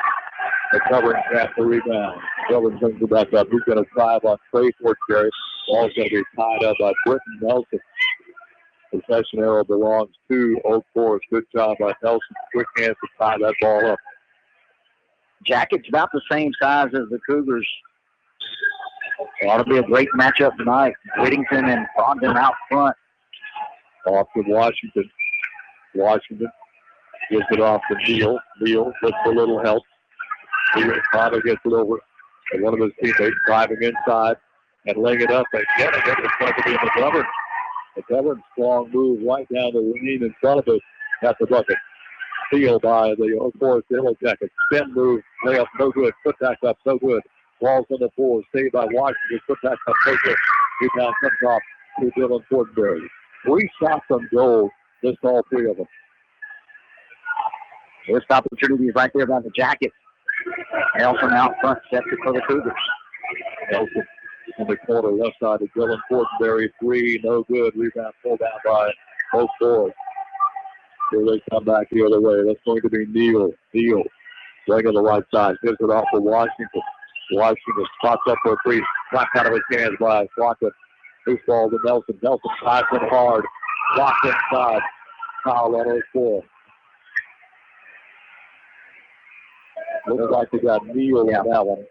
The covering pass the rebound. Covering brings it back up. He's going to drive on Trey Fortenberry. Ball's going to be tied up by Britton Nelson. Possession arrow belongs to Oak Forest. Good job by Nelson. Quick hands to tie that ball up. Jackets about the same size as the Cougars. It ought to be a great matchup tonight. Whittington and Brogdon out front. Off to Washington. Washington gives it off to Neal. Neal looks for a little help. Neal finally gets it over. And one of his teammates driving inside and laying it up. And getting it. It's going to be McGovern. McGovern strong move right down the lane in front of it at the bucket. Steal by the Oak Forest Yellow Jackets. Spin move. Layup no good. Put back up no good. Walls on the floor. Saved by Washington. Put back up no good. Rebound comes off to Dylan Fortenberry. 3 shots on goal. Missed all 3 of them. First opportunities right there by the Jackets. Nelson out front, sets it for the Cougars. Nelson in the corner, left side to Dylan Fortenberry. 3, no good. Rebound pulled down by Oak Forest. Here they come back the other way. That's going to be Neal. Neal, going on the right side. Gives it off to Washington. Washington spots up for a 3. Knocked out of his hands by Rocket. Loose ball to Nelson. Nelson drives it hard. Blocked inside. Foul on Oak Forest. Looks like they got Neal on that one.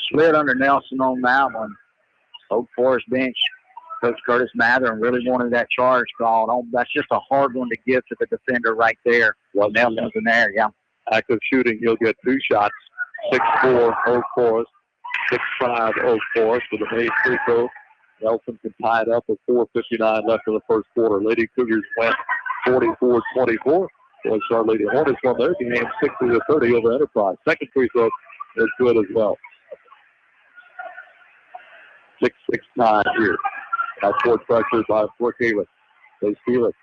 Slid under Nelson on that one. Oak Forest bench. Coach Curtis Mathern really wanted that charge called on. That's just a hard one to give to the defender right there. Well, Nelson's in there, yeah. Active shooting, he'll get 2 shots. 6-4 Oak Forest. 6-5 Oak Forest with a made free throw. Nelson can tie it up with 4:59 left in the first quarter. Lady Cougars went 44-24. Boys Star Lady Hornets won their game 60-30 over Enterprise. Second free throw is good as well. 6-6 tie here. Outcourt pressure by Brookhaven. They steal it.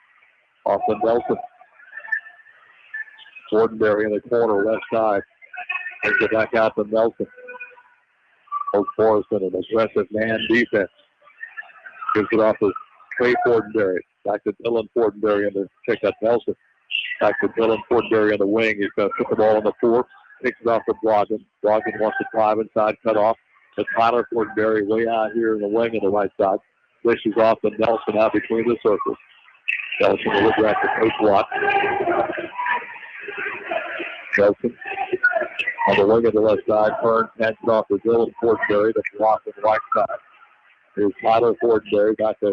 Off to Nelson. Fortenberry in the corner, left side. Takes it back out to Nelson. Oak Forest in an aggressive man defense. Gives it off to Trey Fortenberry. Back to Dylan Fortenberry in the pick up Nelson. Back to Dylan Fortenberry on the wing. He's going to put the ball on the floor. Takes it off to Brogdon. Brogdon wants to drive inside, cut off. But Tyler Fortenberry way out here in the wing on the right side. Dishes off to Nelson out between the circles. Nelson will look back to Coach Watt. Nelson on the wing of the left side. Burns hands it off to Dylan Fortenberry to block on the right side. Here's Tyler Fortenberry back to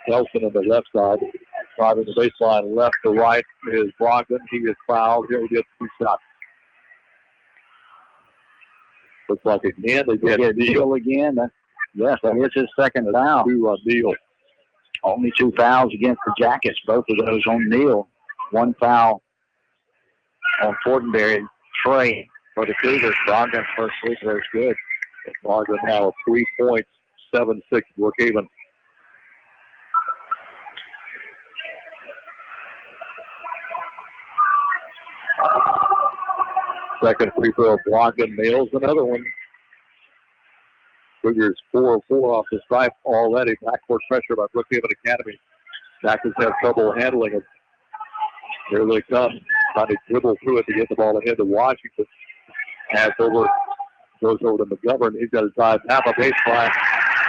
Nelson on the left side. Driving the baseline left to right is Brogdon. He is fouled. He'll get 2 shots. Looks like again they get Neal again. Yes, that is his second foul. 2 on Neal. Only 2 fouls against the Jackets. Both of those on Neal. 1 foul on Fortenberry. Trey for the Cougars. Brogdon's first free throw is good. Brogdon now 3 points, 7-6 Brookhaven. Second free throw, Brogdon nails another one. Cougars 4-4 off the stripe already. Backcourt pressure by Brookhaven Academy. Jackets have trouble handling it. Here they come. Trying to dribble through it to get the ball ahead to Washington. Pass over. Goes over to McGovern. He's got to drive half a baseline.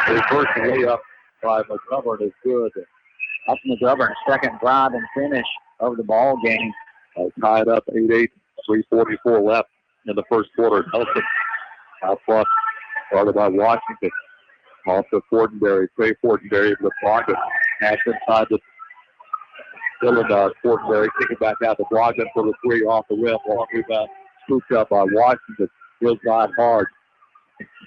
Reverse layup by McGovern is good. Up McGovern, second drive and finish of the ball game. Tied up 8-8. 3:44 left in the first quarter. Nelson out front. Started by Washington. Off to Fortenberry. Trey Fortenberry with the pocket. Pass inside to Dylan Fortenberry. Kick it back out to Brogdon for the 3 off the rim. Long rebound. Scooped up by Washington. He'll drive hard.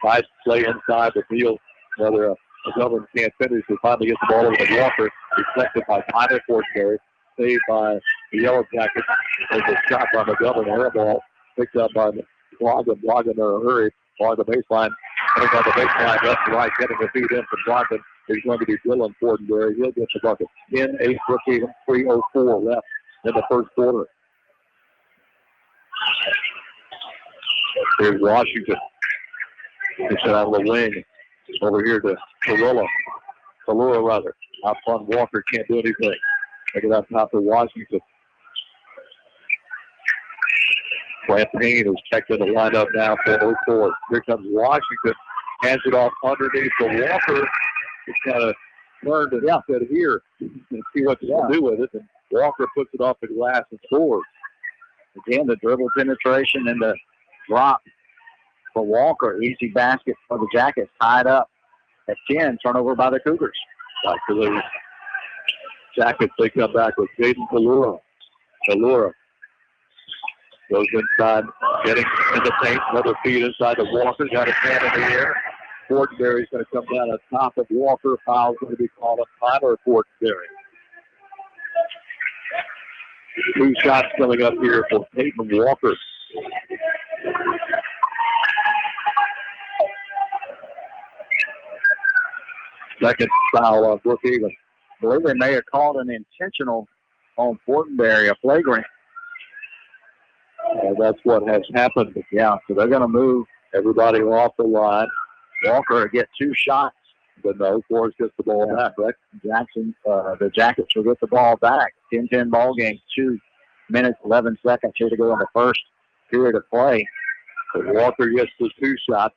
Nice play inside the field. Whether McGovern can't finish, he finally gets the ball over to Walker. Deflected by Tyler Fortenberry. Saved by the Yellow Jackets. There's a shot by McGovern. Air ball picked up by Brogdon. Brogdon in a hurry. On the baseline. Comes on the baseline, left to right, getting the feed in from Brockton. He's going to be Dylan Fortenberry. He'll get the bucket. 10-8 Brookhaven, 3:04 left in the first quarter. Here's Washington. It's out of the wing. Over here to Kalura rather. Out front, Walker can't do anything. Look at that top of Washington. Grant Payne is checked in the lineup now for 04. Here comes Washington. Hands it off underneath to Walker. It's kind of turned and said here and see what you can do with it. And Walker puts it off the glass and scores. Again, the dribble penetration and the drop for Walker. Easy basket for the Jackets. Tied up at 10. Turnover by the Cougars. Back to the Jackets. They come back with Jaden Kalura. Kalura goes inside, getting in the paint. Another feed inside to Walker. Got his hand in the air. Fortenberry's going to come down on top of Walker. Foul's going to be called on Tyler Fortenberry. 2 shots coming up here for Peyton Walker. Second foul on Brookhaven. I believe they may have called an intentional on Fortenberry, a flagrant. That's what has happened. Yeah, so they're going to move Everybody off the line. Walker will get 2 shots. But no, Forrest gets the ball back, right? The Jackets will get the ball back. 10-10 ball game, 2 minutes, 11 seconds here to go in the first period of play. So Walker gets the 2 shots.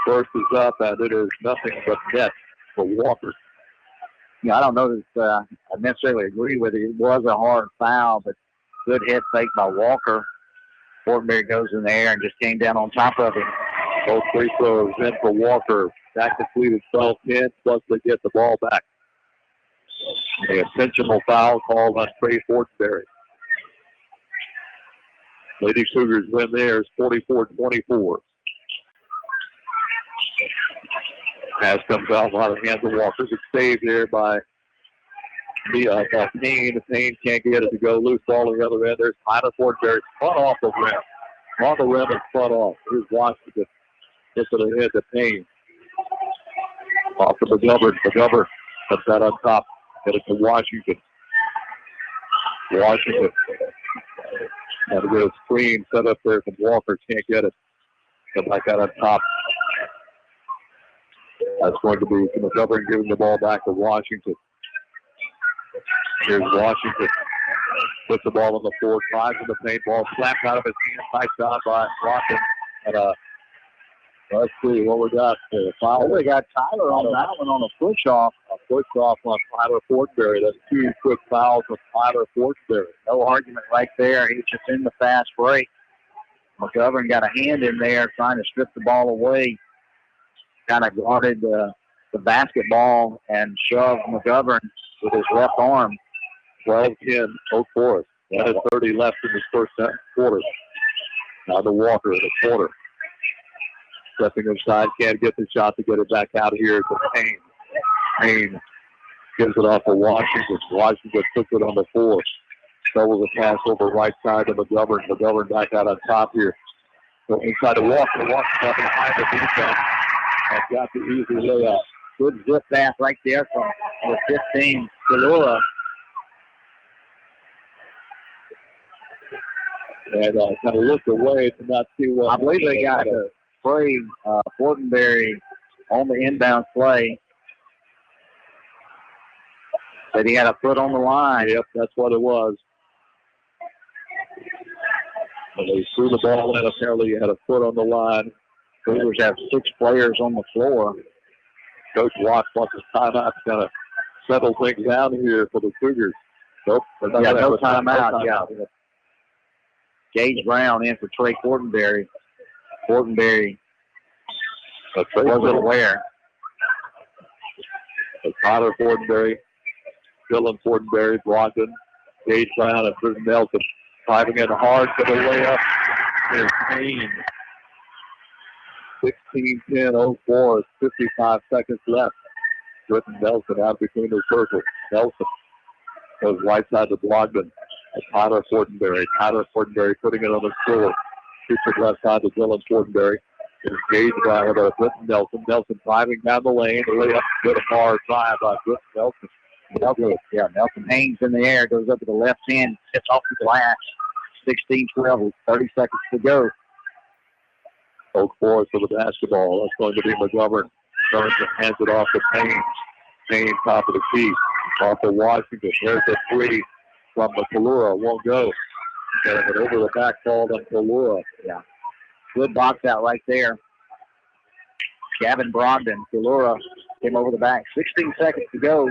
First is up, and it is nothing but net for Walker. Yeah, I don't know that I necessarily agree with it. It was a hard foul, but good head fake by Walker. Fortenberry goes in the air and just came down on top of him. Both free throws in for Walker. That completed 12-10, plus they get the ball back. An intentional foul called on Trey Fortenberry. Lady Cougars win theirs 44-24. Pass comes out, a lot of hands of Walker. It's saved there by Payne. Payne can't get it to go. Loose ball on the other end. There's Tyler Fortenberry. Front off the rim. On the rim and front off. Here's Washington. Gets it ahead to Payne. Off to McGovern. McGovern puts that on top. Get it to Washington. Washington. Got to get a screen set up there from Walker. Can't get it. Come back out on top. That's going to be McGovern giving the ball back to Washington. Here's Washington. Puts the ball on the floor. Tries in the paint. Ball slapped out of his hand. Nice job by Watson. And let's see what we got. Foul. We got Tyler on that one on a push-off. A push-off on Tyler Fortenberry. That's 2 quick fouls on Tyler Fortenberry. No argument right there. He's just in the fast break. McGovern got a hand in there trying to strip the ball away. Kind of guarded the basketball and shoved McGovern with his left arm. 12-10, Oak Forest. 1:30 left in this first quarter. Now to Walker in the corner. Stepping inside, can't get the shot to get it back out of here to Payne. Payne gives it off to Washington. Washington puts it on the floor. Doubles the pass over right side to McGovern. McGovern back out on top here. So inside to Walker. Walker up behind the defense. And got the easy layup. Good zip pass right there from the 15, Kalura. And kind of looked away to not see what. I believe they got to play Fortenberry on the inbound play. But he had a foot on the line. Yep, that's what it was. And they threw the ball in. Apparently, he had a foot on the line. Cougars have 6 players on the floor. Coach Watts wants his timeout to kind of settle things down here for the Cougars. Nope. No timeout. Yeah. Gage Brown in for Trey Fortenberry. Fortenberry wasn't aware. Tyler Fortenberry, Dylan Fortenberry, Brockton, Gage Brown, and Britton Nelson. Driving in hard for the layup is Payne. 16-10, 04, 55 seconds left. Britton Nelson out between the circles. Nelson goes right side to Brockton. Tyler Fortenberry. Tyler Fortenberry putting it on the floor. Shoots it left side to Dylan Fortenberry. Engaged by Britton Nelson. Nelson driving down the lane. The layup, good hard drive by Britton Nelson. Nelson hangs in the air, goes up to the left hand, hits off the glass. 16-12 with 30 seconds to go. Oak Forest for the basketball. That's going to be McGovern. Turns and hands it off to Payne. Payne, top of the key. Off to Washington. There's a three from the Kalura. Won't go. Getting it over the back ball on Kalura. Yeah. Good box out right there. Gavin Brogdon. Kalura came over the back. 16 seconds to go.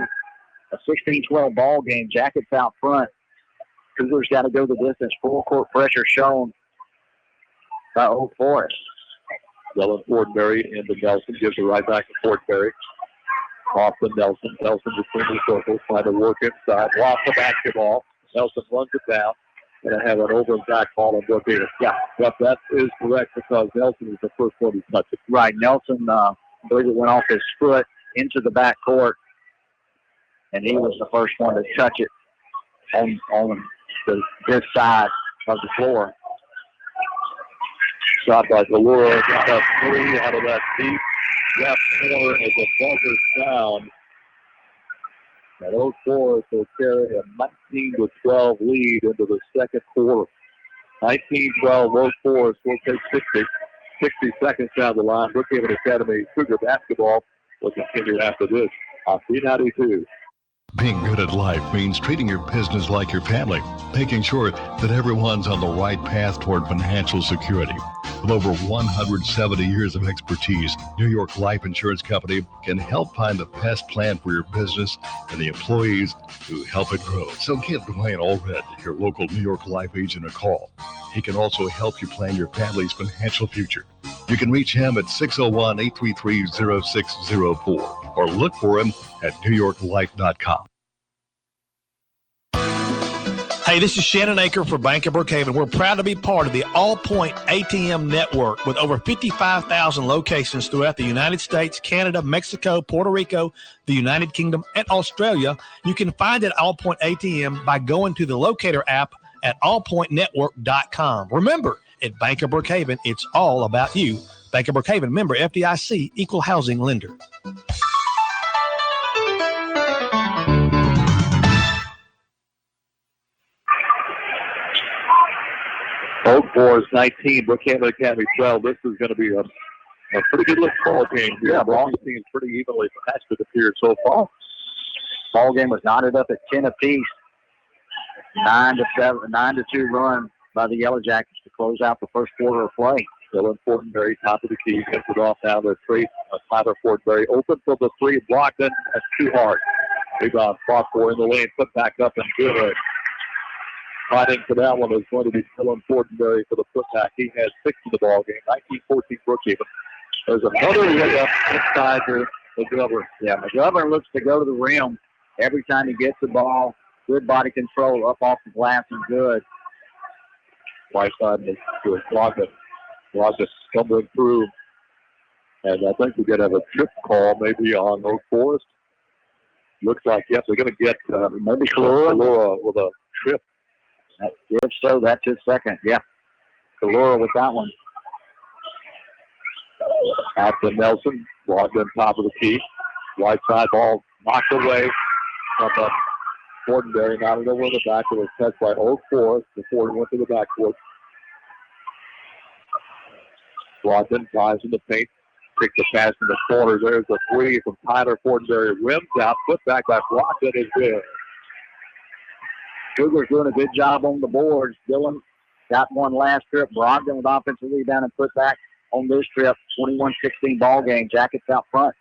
A 16-12 ball game. Jackets out front. Cougars got to go the distance. Full court pressure shown by Oak Forest. Dylan Fordberry into Nelson. Gives it right back to Fordberry. Off to Nelson. Nelson between the circles. Trying to work inside. Lost the basketball. Nelson runs it down. And have an over and back ball on Brookhaven. Yeah. But that is correct because Nelson is the first one who touched it. Right. Nelson, I believe it went off his foot into the back court. And he was the first one to touch it on this side of the floor. Shot by Galura. Got a three out of that deep left corner as a buzzer sound. And Oak Forest will carry a 19-12 lead into the second quarter. 19-12, Oak Forest will take 60 seconds down the line. Brookhaven Academy Cougar basketball will continue after this on B92. Being good at life means treating your business like your family, making sure that everyone's on the right path toward financial security. With over 170 years of expertise, New York Life Insurance Company can help find the best plan for your business and the employees who help it grow. So give Dwayne Allred, your local New York Life agent, a call. He can also help you plan your family's financial future. You can reach him at 601-833-0604 or look for him at NewYorkLife.com. Hey, this is Shannon Aker for Bank of Brookhaven. We're proud to be part of the All Point ATM network with over 55,000 locations throughout the United States, Canada, Mexico, Puerto Rico, the United Kingdom, and Australia. You can find it at All Point ATM by going to the locator app at allpointnetwork.com. Remember, at Bank of Brookhaven, it's all about you. Bank of Brookhaven, member FDIC, equal housing lender. Oak Forest 19, Brookhaven Academy 12. This is going to be a pretty good looking ball game here. Yeah, ball teams pretty evenly matched, it appeared so far. Ball game was knotted up at 10 apiece. 9-2 run by the Yellow Jackets to close out the first quarter of play. Dylan Fortenberry, top of the key, gets it off down to Tyler Fortenberry. Open for the three, blocked in. That's too hard. Rebound fought for in the lane, put back up and good. Fighting for that one is going to be Dylan Fortenberry for the putback. He has 6 in the ball game. 19-14 Brookhaven. There's another layup inside the McGovern. Yeah, McGovern looks to go to the rim every time he gets the ball. Good body control up off the glass and good. Right side to a Blogga stumbling through. And I think we're going to have a trip call maybe on Oak Forest. Looks like, yes, we're going to get maybe Kalura with a trip. If so, that's his second. Yeah. Kalura with that one. After Nelson, Blogga top of the key. Right side ball knocked away from Fortenberry. Now over in the back. It was touched by Oak Forest before he went to the backcourt. Blogga dives in the paint. Takes the pass in the corner. There's a three from Tyler Fortenberry. Rims out. Put back by Blogga is good. Cougars doing a good job on the boards. Dylan got one last trip. Brogdon with offensive rebound and put back on this trip. 21-16 ball game. Jackets out front.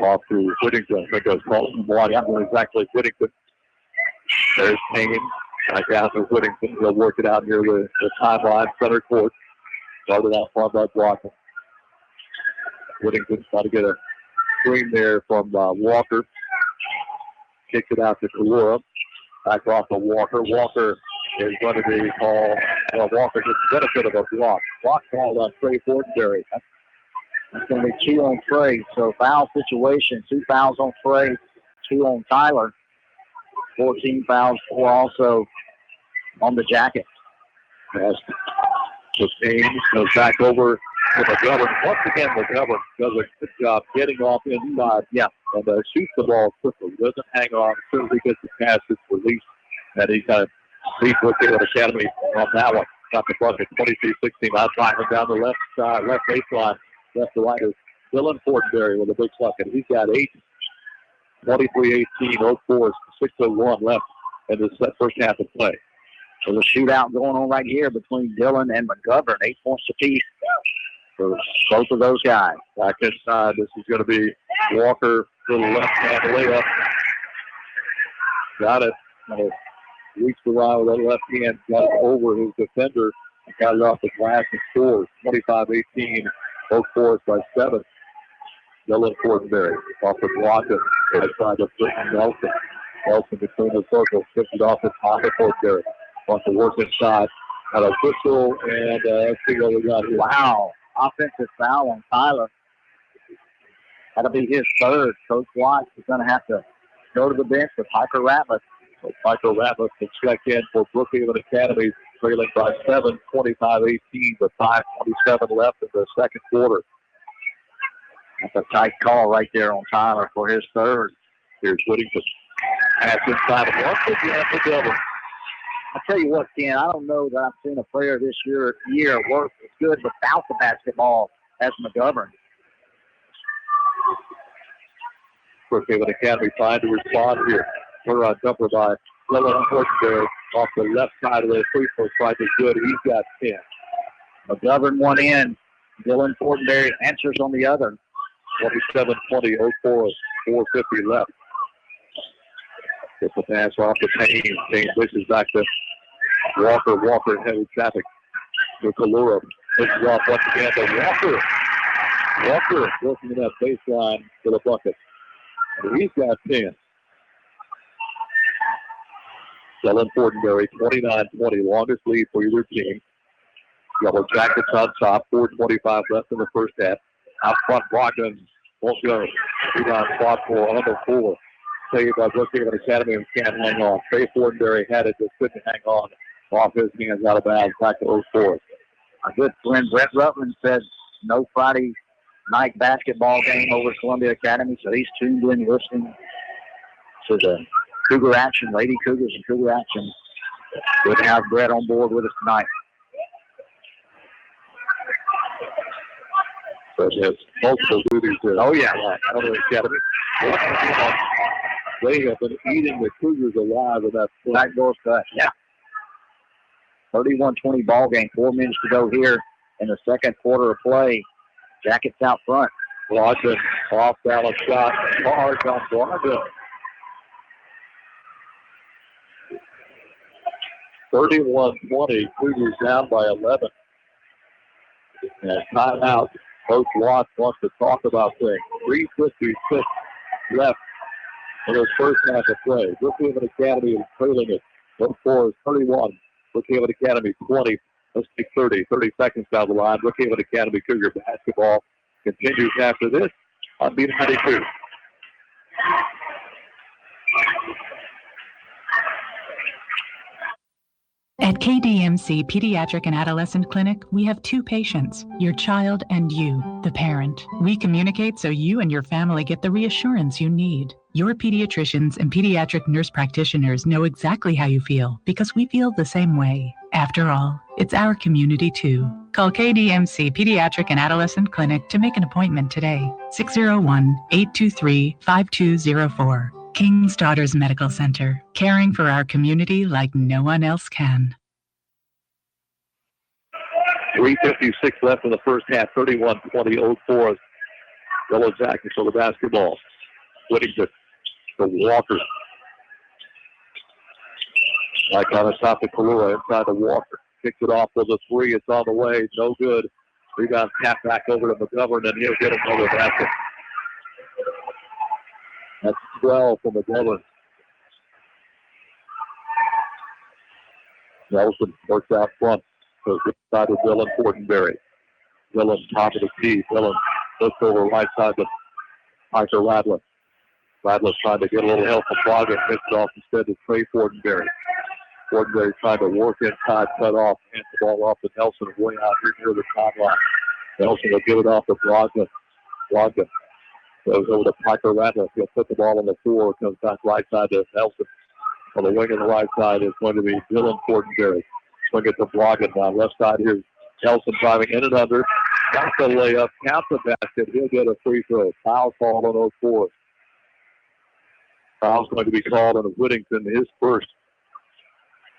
Off to Whittington. I think it was Colton Watt. Not exactly Whittington. There's Payne. Back out to Whittington. He'll work it out near the timeline. Center court. Started out front by Blocker. Whittington's trying to get a screen there from Walker. Kicks it out to Kalura. Back off to Walker. Walker is going to be called. Well, Walker gets the benefit of a block. Block called on Trey Fortenberry. That's going to be 2 on Trey. So foul situation. 2 fouls on Trey, 2 on Tyler. 14 fouls, 4 also on the Jackets. Pass to Payne. Goes back over to McGovern. Once again, McGovern does a good job getting off inside. Yeah. And shoots the ball quickly. Doesn't hang on. As soon as he gets the pass, it's released. And he kind of beat Brookhaven Academy on that one. Got the bucket, 23-16. Now driving down the left side, left baseline. Left to right is Dylan Fortenberry with a big bucket. He's got 8. 23-18, Oak Forest, 6:01 left in this first half of play. There's a shootout going on right here between Dillon and McGovern. 8 points apiece for both of those guys. Back inside, this is going to be Walker, little left-hand layup. Got it. Reached the line with that left hand, got it over his defender, and got it off the glass and scores. 25-18, Oak Forest by 7. Dylan Fortenberry off the block of right side of Britton Nelson. Nelson between the circles, tips it off the top of Fortenberry. Wants to work inside. Got a whistle, and let's see what we got here. Wow. Offensive foul on Tyler. That'll be his third. Coach Watts is going to have to go to the bench with Piper Ratliff. So Piper Ratliff can check in for Brookhaven Academy, trailing by 7, 25-18, with 5:27 left in the second quarter. That's a tight call right there on Tyler for his third. Here's Whittington. Pass inside of once again for Devil. I tell you what, Ken, I don't know that I've seen a player this year work as good without the basketball as McGovern. Brookhaven Academy trying to respond here. Turnaround jumper by Dylan Fortenberry off the left side of the free throw stripe is good. He's got 10. McGovern one in. Dylan Fortenberry answers on the other. 27-20, Oak Forest, 4:50 left. Gets the pass off to Payne. Payne pushes back to Walker. Walker in heavy traffic to Kalura. Pushes off once again to Walker. Walker working in that baseline for the bucket. And he's got 10. Dylan Fortenberry, 29-20, longest lead for either team. Yellow Jackets on top, 4:25 left in the first half. Out front, Brogdon won't go. Rebound spot for on the 4. Saved by Brookhaven Academy and can't hang on. Trey Fortenberry had it, just couldn't hang on. Off his hands, out of bounds, back to Oak Forest. Our good friend Brett Rutland said no Friday night basketball game over at Columbia Academy, so he's tuned in listening to the Cougar action, Lady Cougars and Cougar action. Good to have Brett on board with us tonight. So he has multiple duties there. Oh, yeah. Out of the Academy. They have been eating the Cougars alive with that backdoor cut. Yeah. 31-20 ball game. 4 minutes to go here in the second quarter of play. Jackets out front. Brogdon off balance shot. Hard on Brogdon. 31-20. Cougars down by 11. And timeout. Coach Watts wants to talk about things. 3:56 left in the first half of play. Brookhaven Academy is trailing it. Oak Forest 31. Brookhaven Academy 20. Let's take 30 seconds down the line. Brookhaven Academy Cougar basketball continues after this on B92. At KDMC Pediatric and Adolescent Clinic, we have 2 patients, your child and you, the parent. We communicate so you and your family get the reassurance you need. Your pediatricians and pediatric nurse practitioners know exactly how you feel because we feel the same way. After all, it's our community too. Call KDMC Pediatric and Adolescent Clinic to make an appointment today. 601-823-5204. King's Daughters Medical Center, caring for our community like no one else can. 3:56 left in the first half, 31-20 Oak Forest. Yellow Jackets for the basketball. Whittington to Walker. Like on the top of Kalua, inside to Walker. Kicks it off with a 3. It's on the way. No good. Rebound tap back over to McGovern, and he'll get another basket. That's 12 for McGovern. Nelson works out front. Goes inside with Dylan Fortenberry. Dylan top of the key. Dylan looks over right side to Piper Ratliff. Ratliff trying to get a little help from Brogdon. Gets it off instead to Trey Fortenberry. Fortenberry trying to work inside, cut off, hands the ball off to Nelson way out here near the top line. Nelson will give it off to Brogdon. Brogdon goes over to Parker Ratliff. He'll put the ball on the floor. Comes back right side to Nelson. On the wing on the right side is going to be Dylan Fortenberry. Swing it to Brogdon now. Left side here, Nelson driving in and under. Counts the layup. Counts the basket. He'll get a free throw. Foul called on Oak Forest. Foul's going to be called on Whittington, his first.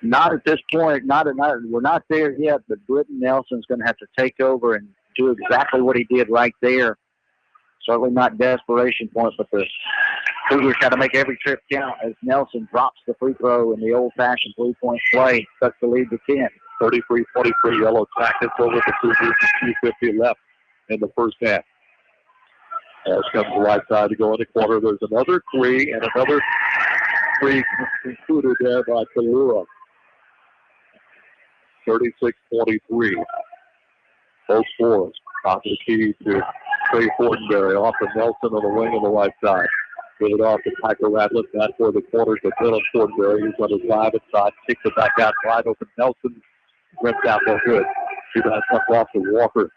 Not at this point. We're not there yet, but Britton Nelson's going to have to take over and do exactly what he did right there. Certainly not desperation points, but the Cougars got to make every trip count as Nelson drops the free throw in the old-fashioned three-point play, cuts the lead to 10. 33-23, Yellow Jackets over the Cougars, 2:50 left in the first half. As comes the right side to go in the corner. There's another three, and another three concluded there by Kalura. 36-23. Both fours. Top of the key to Trey Fortenberry. Off to Nelson on the wing on the right side. Give it off to Piker Ratliff. That's where the corner to Dylan Fortenberry. He's on his drive inside. Kicks it back out wide open. Nelson rips out no good. Rebound comes off to Walker.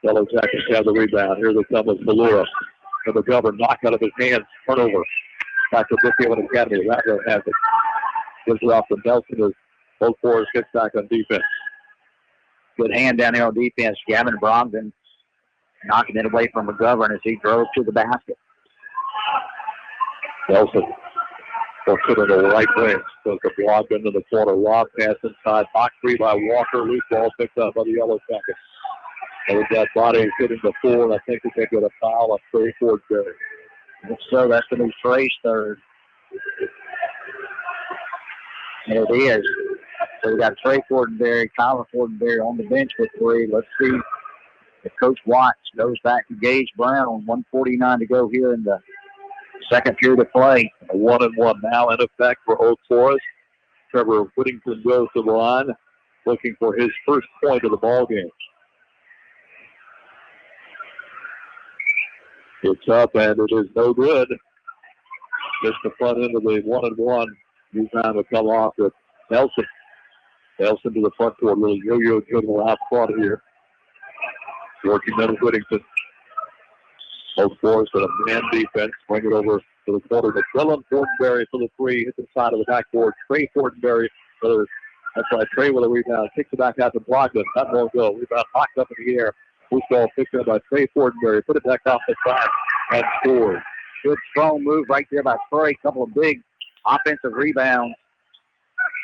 Yellow Jackets have the rebound. Here they come with Kalura. And the governor knocked out of his hands. Turnover. Back to Brookhaven Academy. Ratliff has it. Gives it off to Nelson as both fours gets back on defense. Good hand down there on defense. Gavin Brogdon knocking it away from McGovern as he drove to the basket. Nelson works it in the right wing. Goes to Brogdon in the corner. Lob pass inside. Box three by Walker. Loose ball picked up by the Yellow Jackets. And with that body hitting the floor, I think they get a foul on Trey Fortenberry. So that's going to be Trey's third. And it is. So we got Trey Fortenberry, Tyler Fortenberry on the bench with three. Let's see if Coach Watts goes back to Gage Brown. 1:49 to go here in the second period of play. A 1-and-1 now in effect for Oak Forest. Trevor Whittington goes to the line, looking for his first point of the ball game. It's up, and it is no good. Just the front end of the 1-and-1. Rebound will come off to Nelson. Nelson to the front court. Little yo-yo juggle out front here. Working on Whittington. Oak Forest with a man defense. Bring it over to the corner to Dylan Fortenberry for the three. Hit the side of the backboard. Trey Fortenberry. That's right. Trey with a rebound. Kicks it back out to Brogdon. That won't go. Rebound knocked up in the air. Loose ball picked up by Trey Fortenberry. Put it back off the side and scored. Good strong move right there by Trey. Couple of big offensive rebounds.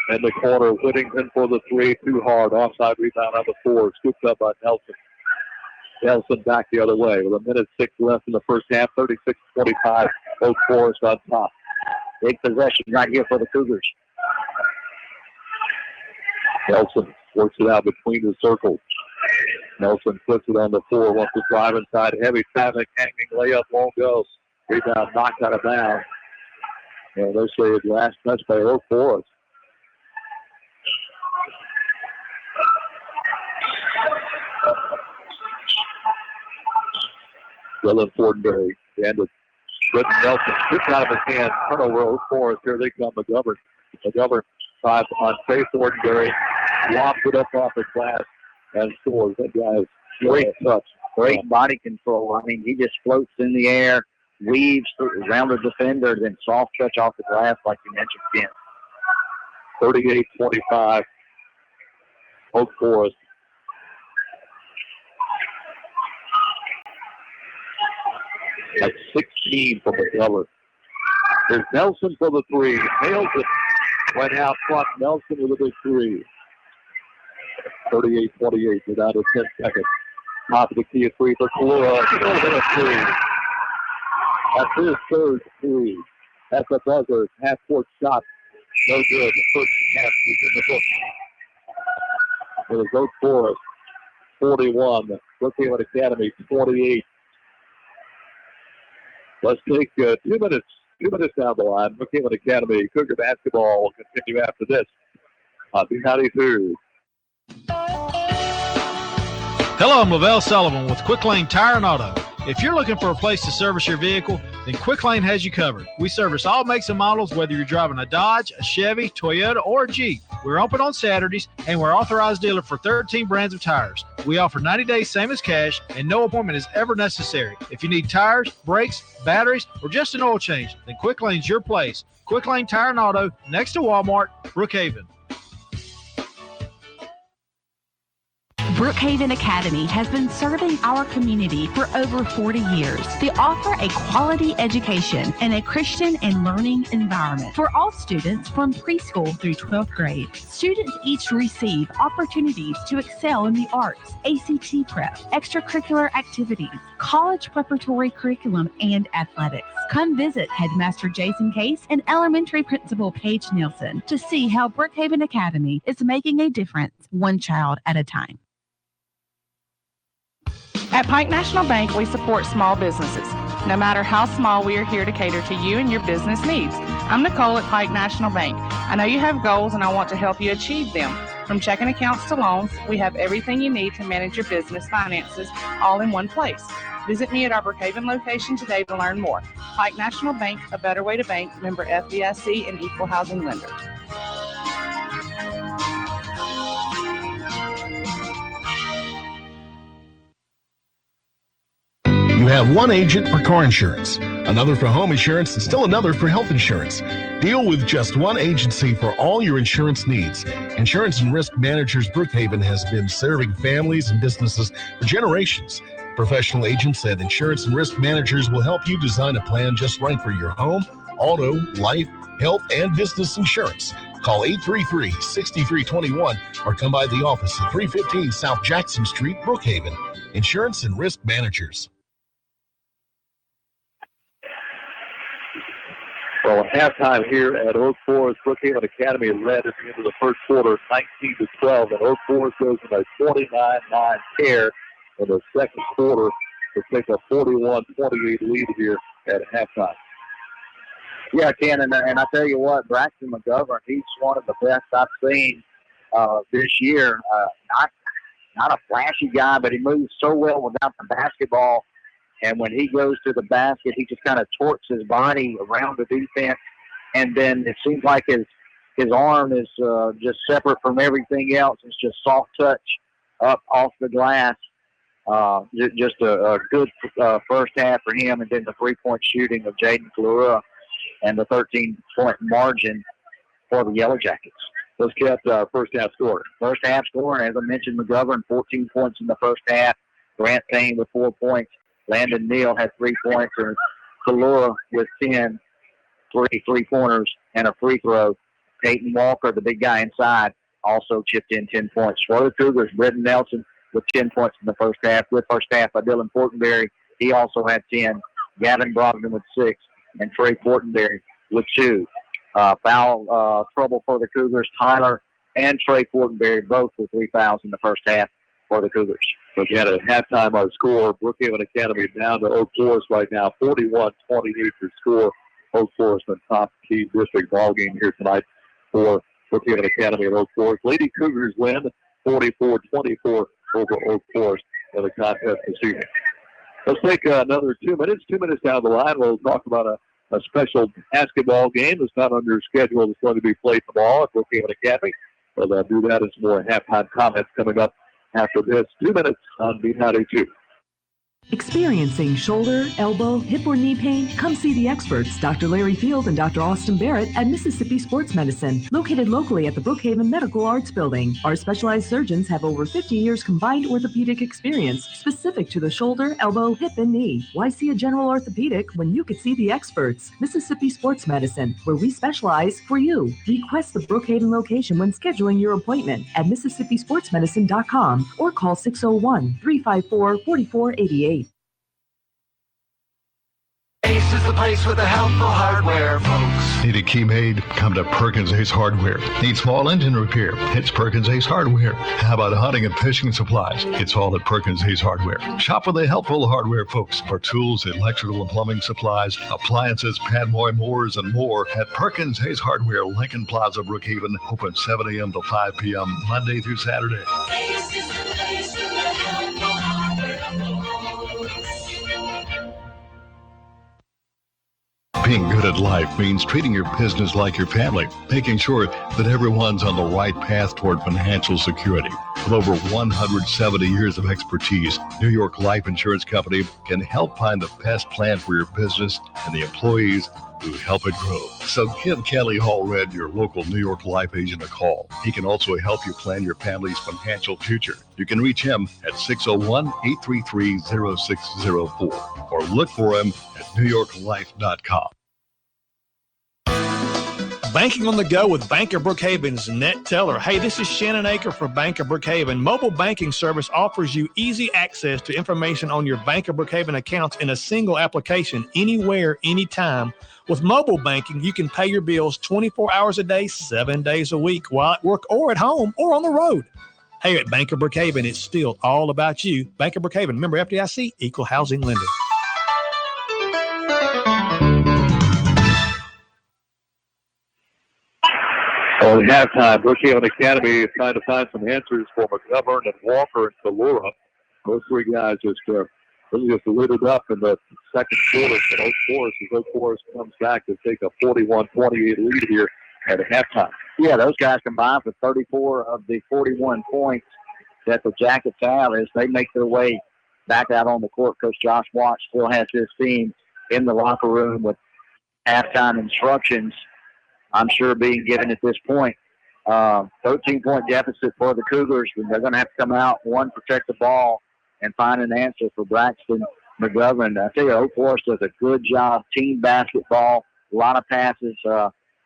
In the corner, Whittington for the three. Too hard. Offside rebound on the four. Scooped up by Nelson. Nelson back the other way with 1:06 left in the first half. 36-25. Oak Forest on top. Big possession right here for the Cougars. Nelson works it out between the circles. Nelson puts it on the floor. Wants to drive inside. Heavy traffic. Hanging layup. Won't go. Rebound knocked out of bounds. And they say it's last touch by Oak Forest. Dylan Fortenberry ended. Britton Nelson strips out of his hand. Turnover Oak Forest. Here they come. McGovern. McGovern drives on Trey Fortenberry. Lobs it up off the glass and scores. That guy is great touch. Great body control. I mean, he just floats in the air, weaves around the defender, then soft touch off the glass like you mentioned, Ken. 38-25. Oak Forest. That's 16 from McGovern. There's Nelson for the three. Nails it. Went out front. Nelson with a big three. 38-28 without a 10 seconds. Top of the key, a three for Kalura. A three. That's his third three. That's a buzzer. Half-court shot. No good. The first half is in the book. It was Oak Forest 41. Brookhaven Academy 28. Let's take 2 minutes. 2 minutes down the line. Brookhaven Academy Cougar basketball will continue after this on B92. Hello, I'm Lavelle Sullivan with Quick Lane Tire and Auto. If you're looking for a place to service your vehicle, then Quick Lane has you covered. We service all makes and models, whether you're driving a Dodge, a Chevy, Toyota, or a Jeep. We're open on Saturdays, and we're authorized dealer for 13 brands of tires. We offer 90 days same as cash, and no appointment is ever necessary. If you need tires, brakes, batteries, or just an oil change, then Quick Lane's your place. Quick Lane Tire and Auto, next to Walmart, Brookhaven. Brookhaven Academy has been serving our community for over 40 years. They offer a quality education and a Christian and learning environment for all students from preschool through 12th grade. Students each receive opportunities to excel in the arts, ACT prep, extracurricular activities, college preparatory curriculum, and athletics. Come visit Headmaster Jason Case and Elementary Principal Paige Nielsen to see how Brookhaven Academy is making a difference, one child at a time. At Pike National Bank, we support small businesses. No matter how small, we are here to cater to you and your business needs. I'm Nicole at Pike National Bank. I know you have goals and I want to help you achieve them. From checking accounts to loans, we have everything you need to manage your business finances all in one place. Visit me at our Brookhaven location today to learn more. Pike National Bank, a better way to bank, member FDIC and equal housing lender. You have one agent for car insurance, another for home insurance, and still another for health insurance. Deal with just one agency for all your insurance needs. Insurance and Risk Managers Brookhaven has been serving families and businesses for generations. Professional agents at Insurance and Risk Managers will help you design a plan just right for your home, auto, life, health, and business insurance. Call 833-6321 or come by the office at 315 South Jackson Street, Brookhaven. Insurance and Risk Managers. Well, at halftime here at Oak Forest, Brookhaven Academy led at the end of the first quarter, 19-12, and Oak Forest goes in a 29-9 tear in the second quarter to take a 41-28 lead here at halftime. Yeah, Ken, and I tell you what, Braxton McGovern, he's one of the best I've seen this year. Not a flashy guy, but he moves so well without the basketball. And when he goes to the basket, he just kind of torques his body around the defense. And then it seems like his arm is just separate from everything else. It's just soft touch up off the glass. Just a good first half for him. And then the three-point shooting of Jaden Fleur and the 13-point margin for the Yellow Jackets. Let's get first half score. First half score, as I mentioned, McGovern, 14 points in the first half. Grant Payne with 4 points. Landon Neal had 3 points, and Kalura with 10, 3-pointers, and a free throw. Peyton Walker, the big guy inside, also chipped in 10 points. For the Cougars, Brenton Nelson with 10 points in the first half. Good first half by Dylan Fortenberry. He also had 10. Gavin Brogdon with 6, and Trey Fortenberry with 2. Foul trouble for the Cougars. Tyler and Trey Fortenberry both with 3 fouls in the first half for the Cougars. So again, at halftime, our score, Brookhaven Academy down to Oak Forest right now, 41-28 your score. Oak Forest in top key district ball game here tonight for Brookhaven Academy and Oak Forest. Lady Cougars win 44-24 over Oak Forest in the contest this evening. Let's take another 2 minutes. 2 minutes down the line, we'll talk about a special basketball game that's not under schedule. It's going to be played tomorrow at Brookhaven Academy. We'll do that as more halftime comments coming up after this. 2 minutes on B92. Experiencing shoulder, elbow, hip, or knee pain? Come see the experts, Dr. Larry Field and Dr. Austin Barrett at Mississippi Sports Medicine, located locally at the Brookhaven Medical Arts Building. Our specialized surgeons have over 50 years combined orthopedic experience specific to the shoulder, elbow, hip, and knee. Why see a general orthopedic when you could see the experts? Mississippi Sports Medicine, where we specialize for you. Request the Brookhaven location when scheduling your appointment at MississippiSportsMedicine.com or call 601-354-4488. Ace is the place with the helpful hardware, folks. Need a key made? Come to Perkins Ace Hardware. Need small engine repair? It's Perkins Ace Hardware. How about hunting and fishing supplies? It's all at Perkins Ace Hardware. Shop with the helpful hardware folks for tools, electrical and plumbing supplies, appliances, Padboy mowers, and more at Perkins Ace Hardware, Lincoln Plaza, Brookhaven. Open 7 a.m. to 5 p.m. Monday through Saturday. Ace is the place with the helpful hardware, folks. Being good at life means treating your business like your family, making sure that everyone's on the right path toward financial security. With over 170 years of expertise, New York Life Insurance Company can help find the best plan for your business and the employees who help it grow. So give Kelly Hallred, your local New York Life agent, a call. He can also help you plan your family's financial future. You can reach him at 601-833-0604 or look for him at newyorklife.com. Banking on the go with Bank of Brookhaven's Net Teller. Hey, this is Shannon Aker for Bank of Brookhaven. Mobile banking service offers you easy access to information on your Bank of Brookhaven accounts in a single application, anywhere, anytime. With mobile banking, you can pay your bills 24 hours a day, 7 days a week, while at work or at home or on the road. Hey, at Bank of Brookhaven, it's still all about you. Bank of Brookhaven, member FDIC, equal housing lender. Well, at halftime, Brookhaven Academy is trying to find some answers for McGovern and Walker and Kalura. Those three guys just really just lit it up in the second quarter for Oak Forest as Oak Forest comes back to take a 41-28 lead here at halftime. Yeah, those guys combined for 34 of the 41 points that the Jackets have as they make their way back out on the court. Coach Josh Watt still has his team in the locker room with halftime instructions, I'm sure, being given at this point. 13-point deficit for the Cougars, and they're going to have to come out, one, protect the ball, and find an answer for Braxton McGovern. I tell you, Oak Forest does a good job, team basketball, a lot of passes.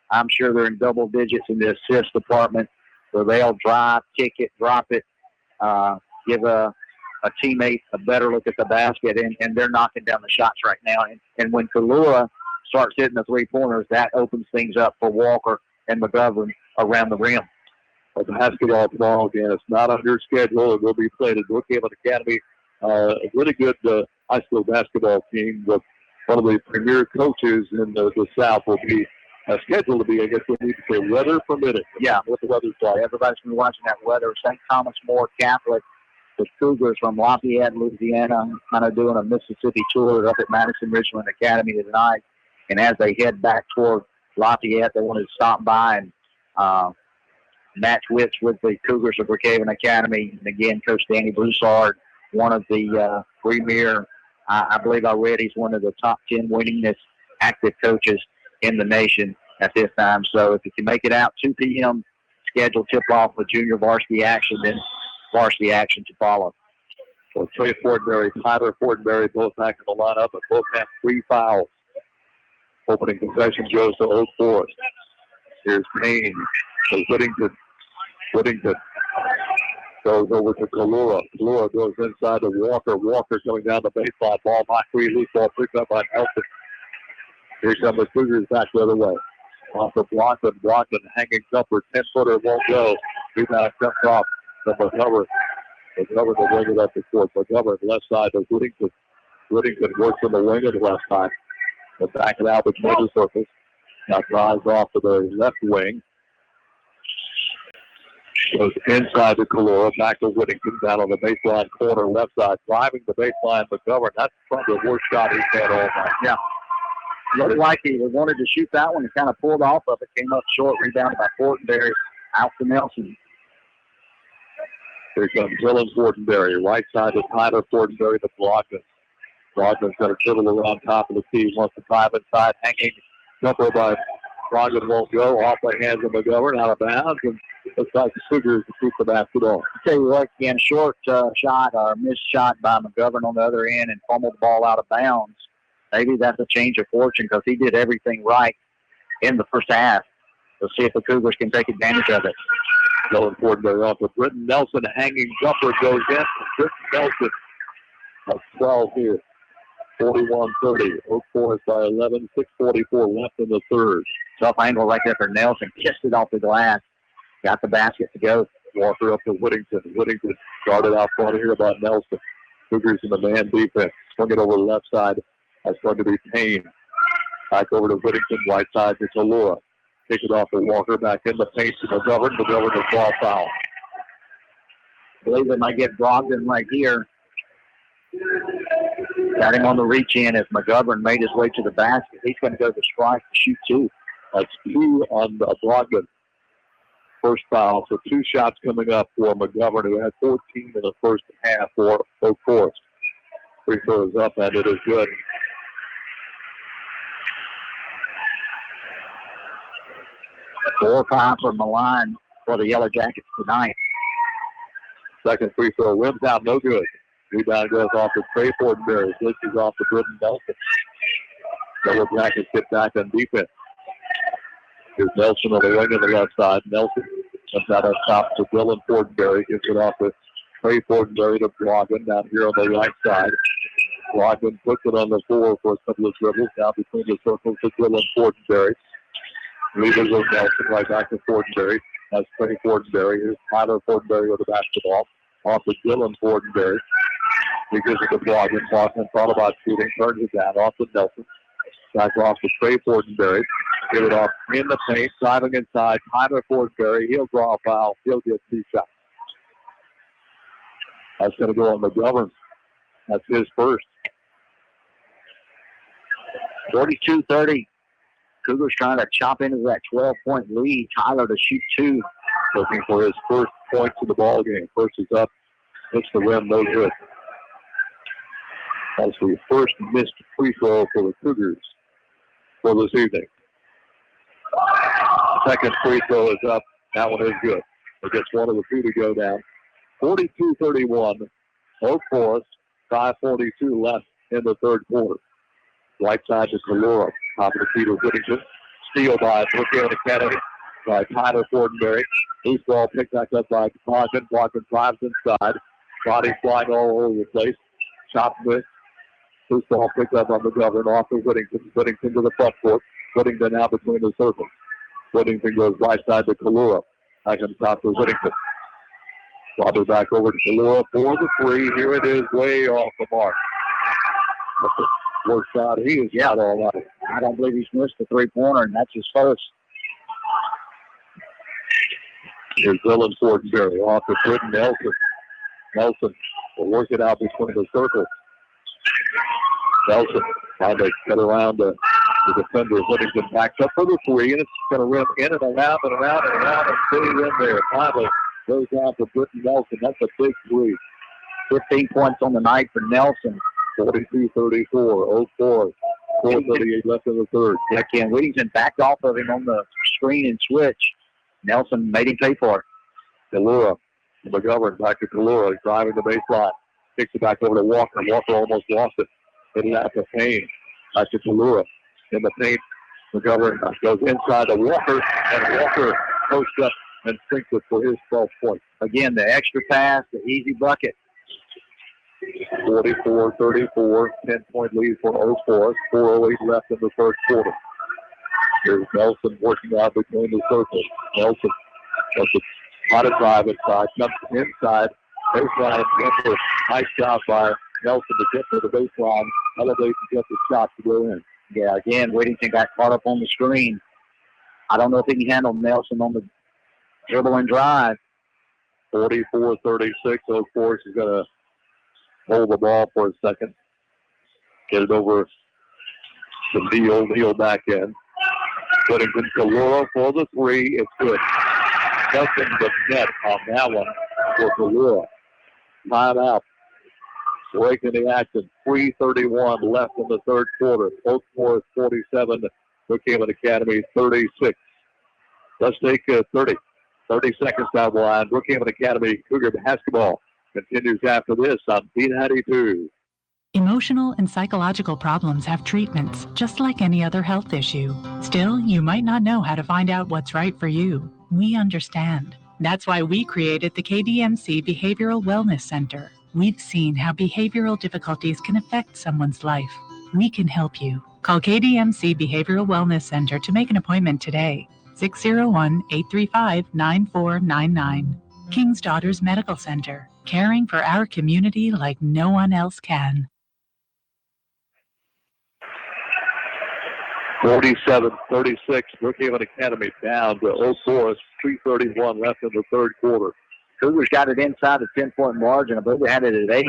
I'm sure they're in double digits in the assist department, so they'll drive, kick it, drop it, give a teammate a better look at the basket, and they're knocking down the shots right now. And when Kalua starts hitting the three-pointers, that opens things up for Walker and McGovern around the rim. The basketball tomorrow, again, it's not on your schedule. It will be played at Brookhaven Academy. A really good high school basketball team with one of the premier coaches in the South will be scheduled to be, I guess we need to say, weather permitted. Yeah. What the weather's like. Everybody's been watching that weather. St. Thomas More Catholic, the Cougars from Lafayette, Louisiana, kind of doing a Mississippi tour up at Madison Richland Academy tonight. And as they head back toward Lafayette, they wanted to stop by and match wits with the Cougars of Brookhaven Academy. And again, Coach Danny Broussard, one of the premier, I believe I read he's one of the top 10 winningest active coaches in the nation at this time. So if you can make it out 2 p.m. scheduled tip-off with junior varsity action, then varsity action to follow. So Trey Fortenberry, Tyler Fortenberry, both back in the lineup, and both have 3 fouls. Opening possession goes to Oak Forest. Here's Payne. So Whittington goes over to Kalura. Kalura goes inside to Walker. Walker coming down the baseline. Ball by 3. Loose ball picked up by Nelson. Here come the Cougars back the other way. Off of Blockman. Blockman hanging jumper. 10-footer won't go. Rebound comes off to McGovern. McGovern will bring it up the court. McGovern left side to Whittington. Whittington works on the wing of the left side. The back of Albert middle surface. Now drives off to the left wing. Goes inside to Kalura. Back to Whittington. Down on the baseline corner left side. Driving the baseline. McGovern. That's probably the worst shot he's had all night. Yeah. Looked like he wanted to shoot that one and kind of pulled off of it. Came up short. Rebounded by Fortenberry. Out to Nelson. Here comes Dylan Fortenberry. Right side to Tyler Fortenberry to Blockman. Blockman's got a dribble around top of the key. Wants to drive inside. Hanging jumper by Blockman won't go. Off the hands of McGovern. Out of bounds. And looks like the Cougars to keep the basketball. I'll tell you what, again, short shot or missed shot by McGovern on the other end and fumbled the ball out of bounds. Maybe that's a change of fortune because he did everything right in the first half. We'll see if the Cougars can take advantage of it. Dylan Fortenberry off with Britton Nelson. Hanging jumper goes in. Britton Nelson has 12 here. 41-30. Oak Forest by 11. 6:44 left in the third. Tough angle right there for Nelson. Kissed it off the glass. Got the basket to go. Walker up to Whittington. Whittington started out front here by Nelson. Cougars in the man defense. Swing it over the left side. That's going to be Payne. Back over to Whittington. Right side to Kalura. Take it off to Walker. Back in the paint to McGovern. McGovern the ball foul. I believe they might get Brogdon right here. Got him on the reach in as McGovern made his way to the basket. He's going to go to strike to shoot 2. That's 2 on Brockman. First foul, so 2 shots coming up for McGovern, who had 14 in the first half for Oak Forest. Free throw is up, and it is good. Four or five from the line for the Yellow Jackets tonight. Second free throw rims out, no good. Rebound goes off to Trey Fortenberry. This is off to Britton Nelson. Yellow Jackets get back on defense. Here's Nelson on the wing on the left side. Nelson comes out on top to Dylan Fortenberry. Gives it off to Trey Fortenberry to Brockman down here on the right side. Brockman puts it on the floor for a couple of dribbles. Down between the circles to Dylan Fortenberry. Leaders of Nelson right back to Fortenberry. That's Trey Fortenberry. Here's Tyler Fortenberry with the basketball. Off to Dylan Fortenberry. He gives it to Brockman. Brockman thought about shooting. Turns it down. Off to Nelson. Back off to Trey Fortenberry. Give it off in the paint. Driving inside. Tyler Fortenberry. He'll draw a foul. He'll get 2 shots. That's going to go on McGovern. That's his first. 42-30. Cougars trying to chop into that 12-point lead. Tyler to shoot 2. Looking for his first points in the ball game. First is up. Hits the rim. No good. That's the first missed free throw for the Cougars for this evening. Second free throw is up. That one is good. It gets one of the 2 to go down. 42-31. Oak Forest. 5:42 left in the third quarter. Right side to Kalura. Top of the key to Whittington. Steal by Brookhaven Academy by Tyler Fortenberry. Loose ball picked back up by Brockman. Brockman drives inside. Body flying all over the place. Shot with. Loose ball picked up on McGovern. Off to Whittington. Whittington to the front court. Whittington out between the circles. Whittington goes right side to Kalura. Back on top to Whittington. Lob it back over to Kalura for the 3. Here it is, way off the mark. That's the worst shot he has got all night. I don't believe he's missed the 3-pointer, and that's his first. Here's Dylan Fortenberry off to Britton Nelson. Nelson will work it out between the circles. Nelson trying to get around the defender. Whittington backs up for the 3, and it's going to rim in and around and around and around and stay in there. Finally goes down to Britton Nelson. That's a big 3. 15 points on the night for Nelson. 42-34. Oak Forest. 4:38 left in the third. Yeah, Ken Whittington backed off of him on the screen and switch. Nelson made him pay for it. Kalura. McGovern back to Kalura. He's driving the baseline. Kicks it back over to Walker. Walker almost lost it. Hit it out to Payne. Back to Kalura. In the paint. McGovern goes inside to Walker. And Walker posts up and sinks it for his 12 points. Again, the extra pass, the easy bucket. 44-34. 10-point lead for Oak Forest. 4:08 left in the first quarter. Here's Nelson working out between the circles. Nelson does a lot of drive inside. Comes inside. Baseline. Nice job by Nelson to get to the baseline. Elevate and get the shot to go in. Yeah, again, Whittington got caught up on the screen. I don't know if he can handle Nelson on the dribble and drive. 44-36. Oak Forest is going to hold the ball for a second. Get it over to Neal. Neal back in. Whittington Kalura for the 3. It's good. Nothing but net on that one for Kalura. Timeout. Breaking the action. 3:31 left in the third quarter. Oak Forest 47. Brookhaven Academy 36. Let's take 30 seconds down the line. Brookhaven Academy Cougar basketball continues after this on B92. Emotional and psychological problems have treatments, just like any other health issue. Still, you might not know how to find out what's right for you. We understand. That's why we created the KDMC Behavioral Wellness Center. We've seen how behavioral difficulties can affect someone's life. We can help you. Call KDMC Behavioral Wellness Center to make an appointment today. 601-835-9499. King's Daughters Medical Center. Caring for our community like no one else can. 47-36. Brookhaven Academy down to Oak Forest. 3:31 left in the third quarter. Cougars got it inside the 10-point margin. I believe they had it at 8.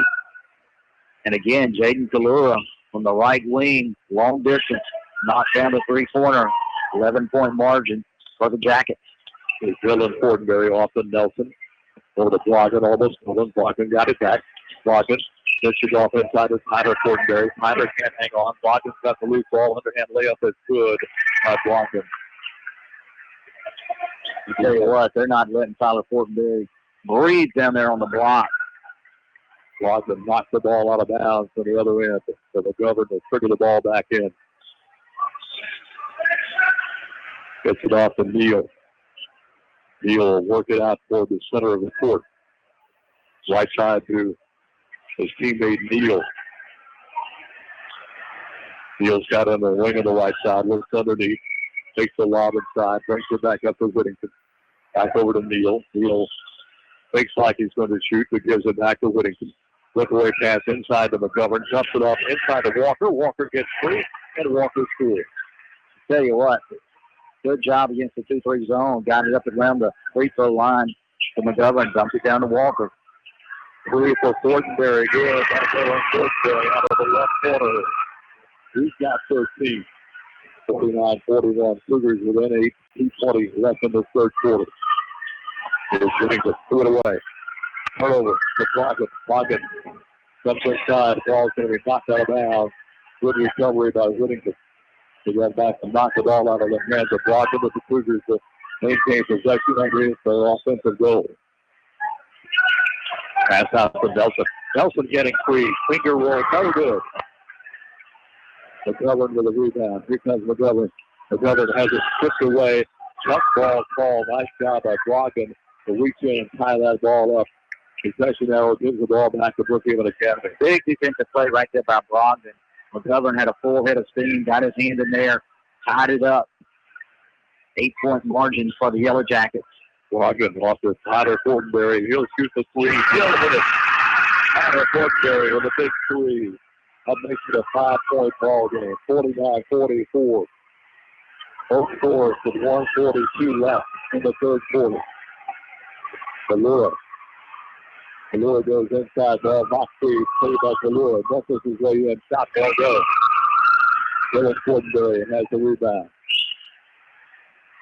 And again, Jaden Kalura from the right wing, long distance, knocked down the three-pointer, 11-point margin for the Jackets. It's Dylan Fortenberry off to Nelson. Over to Blocken, almost stolen. Blocken got it back. Blocken pitches off inside to Tyler Fortenberry. Tyler can't hang on. Blocken's got the loose ball. Underhand layup is good by Blocken. I tell you what, they're not letting Tyler Fortenberry breathe down there on the block. Blocken knocked the ball out of bounds to the other end. So the Governor will trigger the ball back in. Gets it off to Neal. Neal will work it out toward the center of the court. Right side to his teammate Neal. Neal's got on the wing of the right side, looks underneath, takes the lob inside, brings it back up to Whittington. Back over to Neal. Neal thinks like he's going to shoot, but gives it back to Whittington. Breakaway pass inside to McGovern, jumps it off inside to Walker. Walker gets free, and Walker scores. Tell you what, good job against the 2-3 zone. Got it up around the free throw line to McGovern. Dumped it down to Walker. Three for Fortenberry. Good. Back over on Fortenberry out of the left corner. He's got 13. 49-41. Cougars within 8. 2:20 left in the third quarter. They're getting to threw it away. Turnover to Blocken. Blocken comes inside. The ball's going to be knocked out of bounds. Good recovery by Whittington. They got back and knocked the ball out of the hands of Blocken, but the Cougars to maintain possession underneath their offensive goal. Pass out to Nelson. Nelson getting free. Finger roll. No good. McGovern with a rebound. Here comes McGovern. McGovern has it stripped away. Jump ball call. Nice job by Blocken to reach in and tie that ball up. Possession arrow gives the ball back to Brookhaven Academy. Big defensive play right there by Brogdon. McGovern had a full head of steam, got his hand in there, tied it up. 8-point margin for the Yellow Jackets. Brogdon off to Tyler Fortenberry. He'll shoot the three. He'll hit it. Tyler Fortenberry with a big three. That makes it a 5-point ball game. 49-44. Both scores with 1:42 left in the third quarter. Kalura goes inside ball, knocked free, played by Kalura. Memphis his way in, shot ball goes. Dylan Fortenberry has the rebound.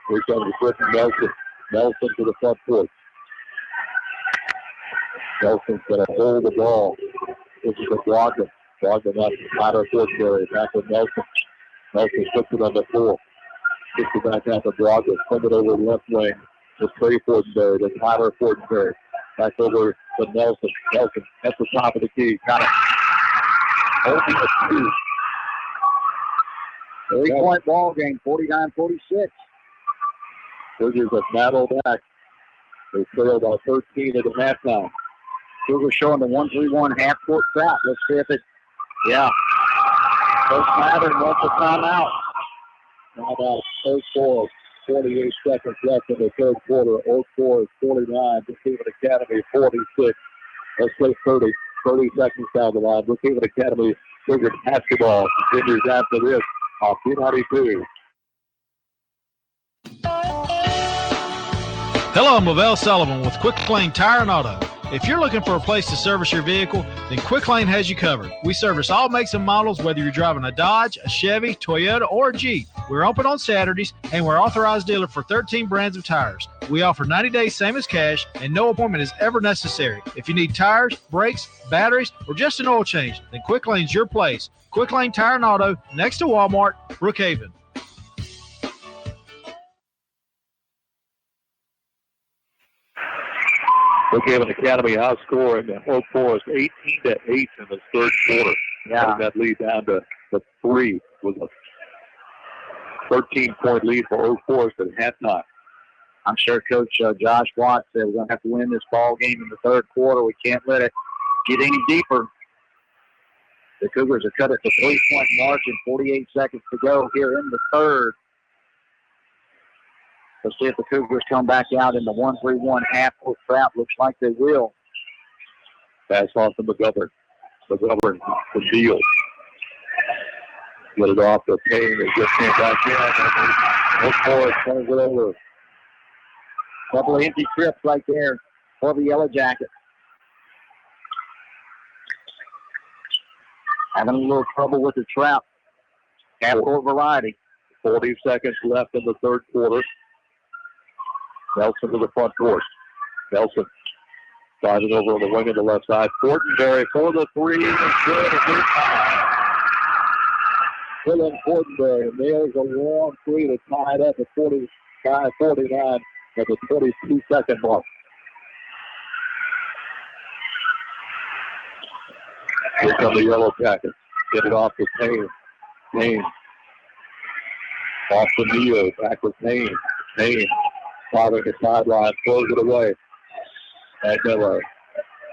Here comes Britton Nelson. Nelson to the front court. Nelson's going to hold the ball. This is a Brogdon. Brogdon up to Tyler Fortenberry. Back with Nelson. Nelson puts it on the floor. Puts it back out to Brogdon. Send it over the left wing to Trey Fortenberry, to Tyler Fortenberry. Back over to Nelson. Nelson at the top of the key. Got it. Holding a 2. 3-point ball game, 49-46. Cougars have battled back. They trailed by 13 at the halftime. Cougars showing the 1-3-1 half-court trap. Let's see if it, Coach Mathern wants a timeout. Timeout. Oak Forest, 48 seconds left in the third quarter. Oak Forest, 49. Brookhaven Academy, 46. Let's say 30. 30 seconds down the line. Brookhaven Academy Cougars basketball continues after this on B92. Hello, I'm Lavelle Sullivan with Quick Lane Tire and Auto. If you're looking for a place to service your vehicle, then Quick Lane has you covered. We service all makes and models, whether you're driving a Dodge, a Chevy, Toyota, or a Jeep. We're open on Saturdays, and we're authorized dealer for 13 brands of tires. We offer 90 days same as cash, and no appointment is ever necessary. If you need tires, brakes, batteries, or just an oil change, then Quick Lane's your place. Quick Lane Tire and Auto, next to Walmart, Brookhaven. Brookhaven Academy outscoring Oak Forest 18-8 in the third quarter. Yeah. That lead down to 3 was a 13-point lead for Oak Forest at halftime. I'm sure Coach Josh Watts said we're going to have to win this ball game in the third quarter. We can't let it get any deeper. The Cougars have cut it to 3-point margin, 48 seconds to go here in the third. Let's see if the Cougars come back out in the 1-3-1 half-court trap. Looks like they will. Pass off to McGovern. McGovern to Deal. Get it off to Payne. It just came back in. Oak Forest turns it over. Couple of empty trips right there for the Yellow Jackets. having a little trouble with the trap. Half-court variety. 40 seconds left in the third quarter. Nelson to the front court. Nelson driving over on the wing of the left side. Fortenberry for the three. It's good. Dylan Fortenberry nails a long three to tie it up at 45-49 at the 22-second mark. Here come the Yellow Jackets. Get it off to Payne. Payne. Off to Neo. Back with Payne. Payne. Following the sideline. Throws it away. And then a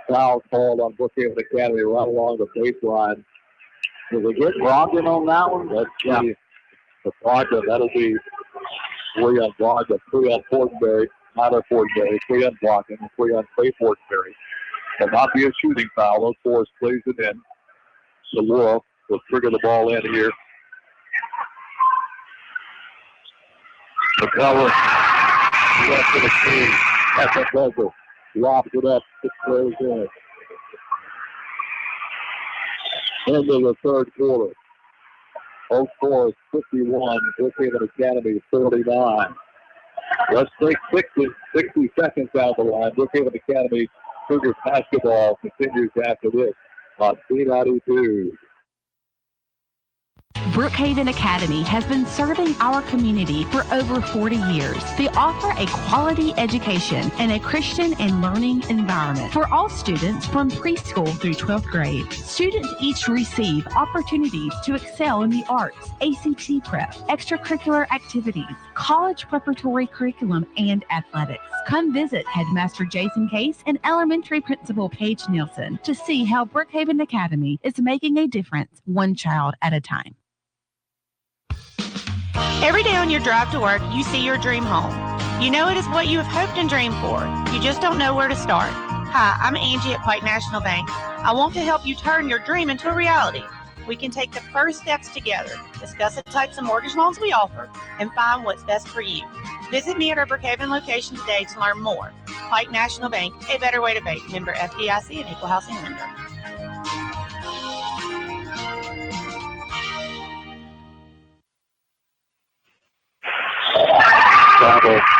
foul called on Brookhaven Academy right along the baseline. Did we get Brogdon on that one? Let's see. The Brogdon, that'll be 3 on Brogdon, 3 on Fortenberry, Tyler Fortenberry, 3 on Brogdon, and 3 on Clay Fortenberry. Will not be a shooting foul. Those Forrest plays it in. Salura will trigger the ball in here. McCullough left to the team. That's a buzzer. Lofts it up. It plays in. End of the third quarter. Oak Forest 51, Brookhaven Academy 49. Let's take 60 seconds out the line. Brookhaven Academy Cougars basketball continues after this on B92. Brookhaven Academy has been serving our community for over 40 years. They offer a quality education and a Christian and learning environment for all students from preschool through 12th grade. Students each receive opportunities to excel in the arts, ACT prep, extracurricular activities, college preparatory curriculum, and athletics. Come visit Headmaster Jason Case and Elementary Principal Paige Nielsen to see how Brookhaven Academy is making a difference one child at a time. Every day on your drive to work, you see your dream home. You know it is what you have hoped and dreamed for. You just don't know where to start. Hi, I'm Angie at Pike National Bank. I want to help you turn your dream into a reality. We can take the first steps together, discuss the types of mortgage loans we offer, and find what's best for you. Visit me at our Brookhaven location today to learn more. Pike National Bank, a better way to bank. Member FDIC and equal housing lender.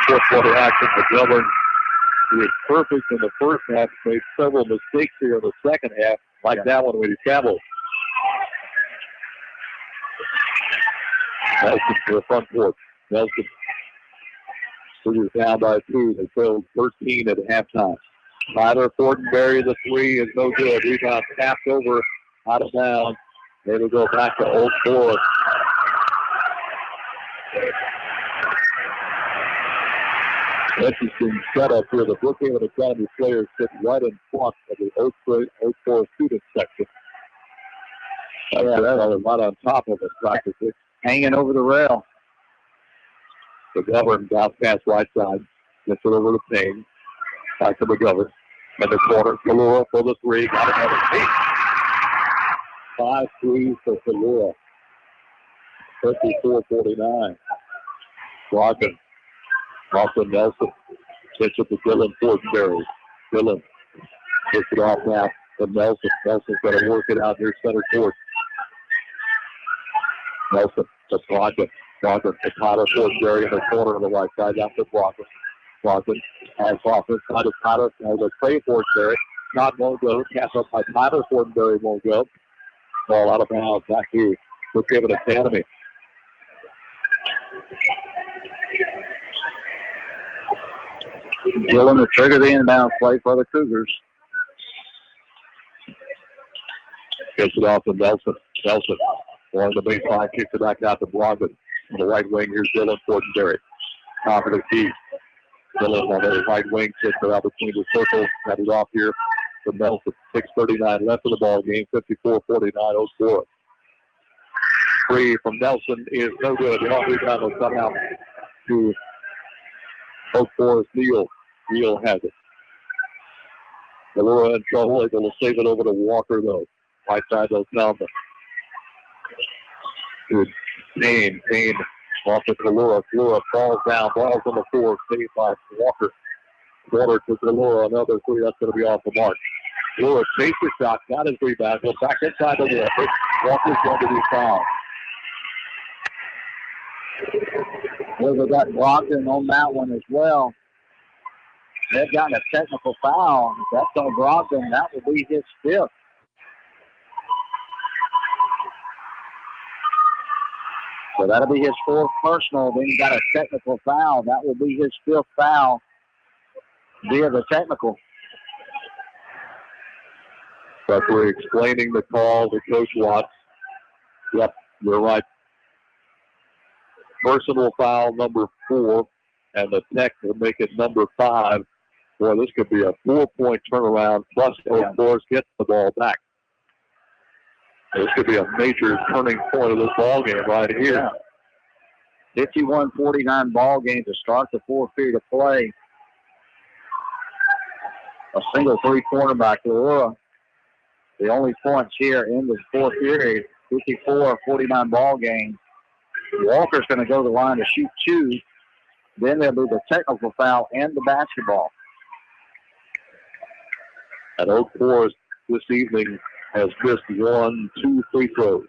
Fourth quarter action. McGovern, who was perfect in the first half, made several mistakes here in the second half, like that one when he traveled. Nelson to the front court. Nelson. Cougars down by 2. They trailed 13 at halftime. Tyler Fortenberry, the three is no good. Rebound tapped over out of bounds. They will go back to Oak Forest. Interesting setup here. The Brookhaven Academy players sit right in front of the Oak Forest student section. They're right on top of it practically. Hanging over the rail. McGovern down past right side. Gets it over to Payne. Back to McGovern. In the corner, Kalura for the three. Got another 8. 5 threes for Kalura. 54-49. Brogdon. Also Nelson. Gets it to Dylan Fortenberry. Dylan takes it off now to Nelson. Nelson's got to work it out near center court. Nelson to Brogdon. Brogdon to Tyler Fortenberry in the corner on the right side. Down to Brogdon. Brogdon has offense. Now to Tyler. Now to Clay Fortenberry. Not won't go. Cast up by Tyler Fortenberry won't go. Ball out of bounds. Back to Brookhaven Academy. Dylan to trigger the inbound play for the Cougars. Gets it off to Nelson. Nelson along the baseline, kicks it back out to Brogdon. On the right wing, here's Dylan Fortenberry. Top of the key. Dylan on the right wing, sits around between the circles. Got it off here to Nelson. 6:39 left of the ball game. 54-49 Oak Forest. Three from Nelson is no good. The off rebound will come out to Oak Forest. Neal has it. Kalura in trouble. Able to save it over to Walker, though. Right side, though, down to Payne. Payne off to Kalura. Kalura falls down. Ball's on the floor. Saved by Walker. Walker to Kalura. Another three. That's going to be off the mark. Lewis takes the shot, got his rebound, goes back inside the Walker. Walker's going to be fouled. Well, they got Brogdon on that one as well. They've gotten a technical foul. If that's on Brogdon, that will be his fifth. So that'll be his fourth personal. Then he got a technical foul. That will be his fifth foul via the technical. Referee explaining the call to Coach Watts. Yep, you're right. Personal foul number 4, and the tech will make it number 5. Boy, this could be a 4-point turnaround, plus Oak Forest gets the ball back. This could be a major turning point of this ball game right here. 51-49 ball game to start the fourth period of play. A single three-pointer by Kalura. The only points here in this fourth period. 54-49 ball game. Walker's going to go to the line to shoot 2. Then there'll be the technical foul and the basketball. And Oak Forest this evening has missed 1, 2 free throws.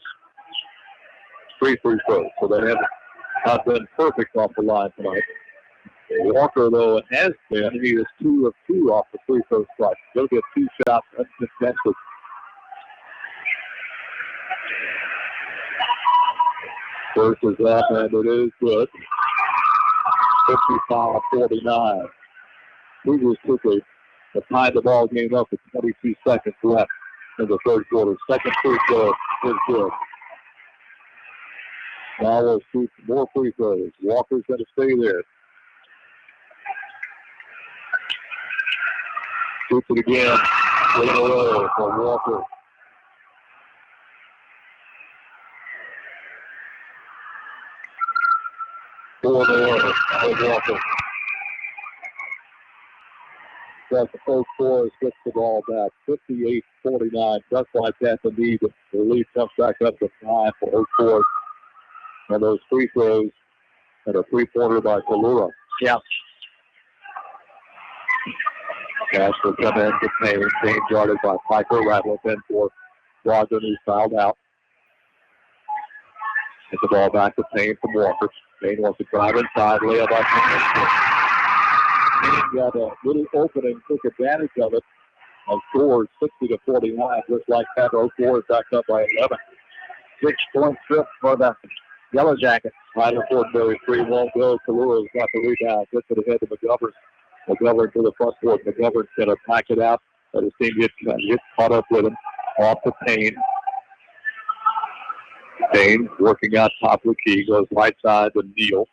3 free throws. So they have not been perfect off the line tonight. Walker, though, has been. He is 2 of 2 off the free throw strike. He'll get 2 shots uncontested. First is up, and it is good. 55-49. Cougars quickly to tie the ball game up with 22 seconds left in the third quarter. Second free throw is good. Now we'll shoot more free throws. Walker's going to stay there. Shoots it again. 3 in a row for Walker. Four more for Walker. That's the first Forest gets the ball back. 58-49. Just like that, the lead comes back up to 5 for Oak Forest. And those free throws and a three-pointer by Kalura. Yeah. Cash will come in to Payne. Payne guarded by Piper. Ratliff in for Brogdon, who's fouled out. Get the ball back to Payne from Walker. Payne wants to drive inside. Layup by Payne. Payne got a little opening, took advantage of it, and scored 60-49. Just like that, Oak Forest back up by 11. 6-point trip for the Yellow Jackets. Ryder Fortenberry, 3 won't go. Kalura's got the rebound. Gets it ahead to McGovern. McGovern to the front court. McGovern's going to pack it out. But his team gets caught up with him. Off to Payne. Payne working out top of the key. Goes right side to Neal.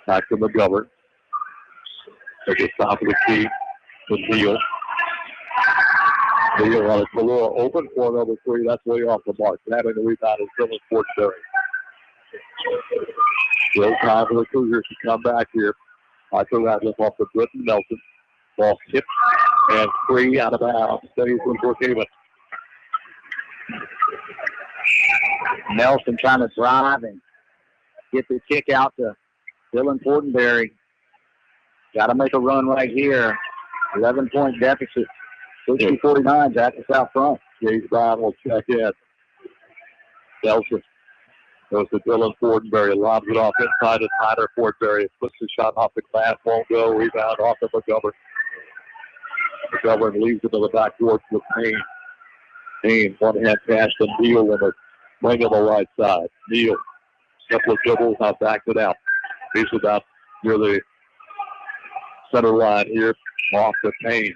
Back to McGovern. Takes it top of the key to Neal. Neal on a Kalura open for another 3. That's way off the mark. Having the rebound is Dylan Fortenberry. Still time for the Cougars to come back here. Piper Ratliff off the Britton Nelson. Ball tipped and free out of bounds. Stays with Brookhaven. Nelson trying to drive and get the kick out to Dylan Fortenberry. Got to make a run right here. 11-point deficit. 60-49, Jackets out front. Gage Brown will check in. Nelson goes to Dylan Fortenberry, lobs it off inside to Tyler Fortenberry. Puts the shot off the glass, won't go. Rebound off of McGovern. McGovern leaves it to the backboard with Payne. Payne, one-hand pass to Neal in the wing on the right side. Neal, couple of dribbles, now backs it out. He's about near the center line here, off to Payne.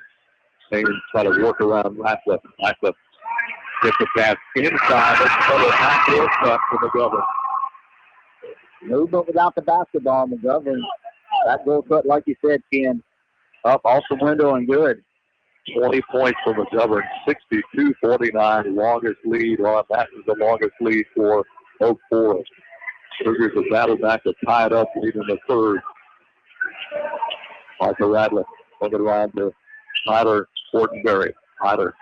Payne try to work around Ratliff. Ratliff gets the pass inside. Let's put it back to the McGovern. Movement without the basketball, McGovern. That goal cut, like you said, Ken, up off the window and good. 20 points for McGovern. 62-49, longest lead. Well, that is the longest lead for Oak Forest. Cougars have battled back to tie it up, leading the third. Michael Ratliff looking around to Tyler Fortenberry. Tyler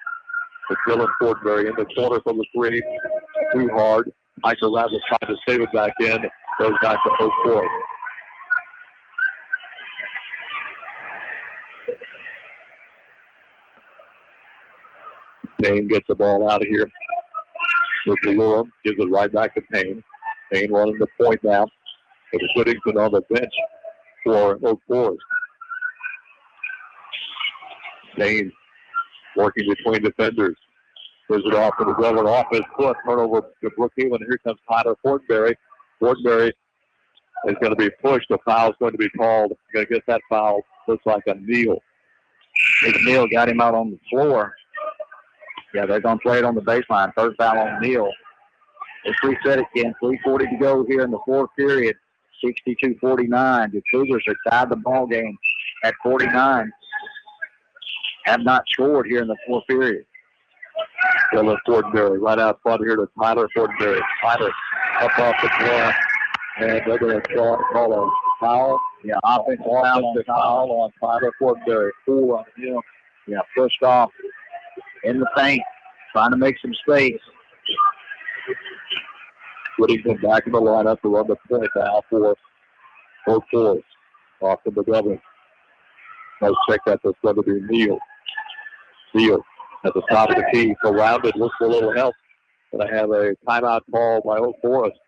to Dylan Fortenberry in the corner from the 3. Too hard. Michael Ratliff trying to save it back in. Goes back to Oak Forest. Payne gets the ball out of here. With Delura, gives it right back to Payne. Payne running the point now. With Whittington on the bench for Oak Forest. Payne working between defenders. Gives it off to the Governor off his foot. Turnover to Brookhaven. Here comes Tyler Fortenberry. Fortenberry is going to be pushed. A foul is going to be called. Going to get that foul. Looks like a kneel. Big Neal got him out on the floor. Yeah, they're going to play it on the baseline. Third foul on Neal. Let's reset it, Ken. 3:40 to go here in the fourth period. 62-49. The Cougars are tied the ball game at 49. Have not scored here in the fourth period. Dylan Fortenberry right out front here to Tyler Fortenberry. Tyler up off the floor. And they're going to call a foul. Yeah, offensive foul on Tyler Fortenberry. 4 on him. Yeah, pushed off in the paint, trying to make some space. Whittington back in the lineup to run the point now for Oak Forest. Off to the Governor. Let's check that. That's going to be Neal. Neal at the top of the key. Surrounded. Looks for a little help. Going to have a timeout call by Oak Forest.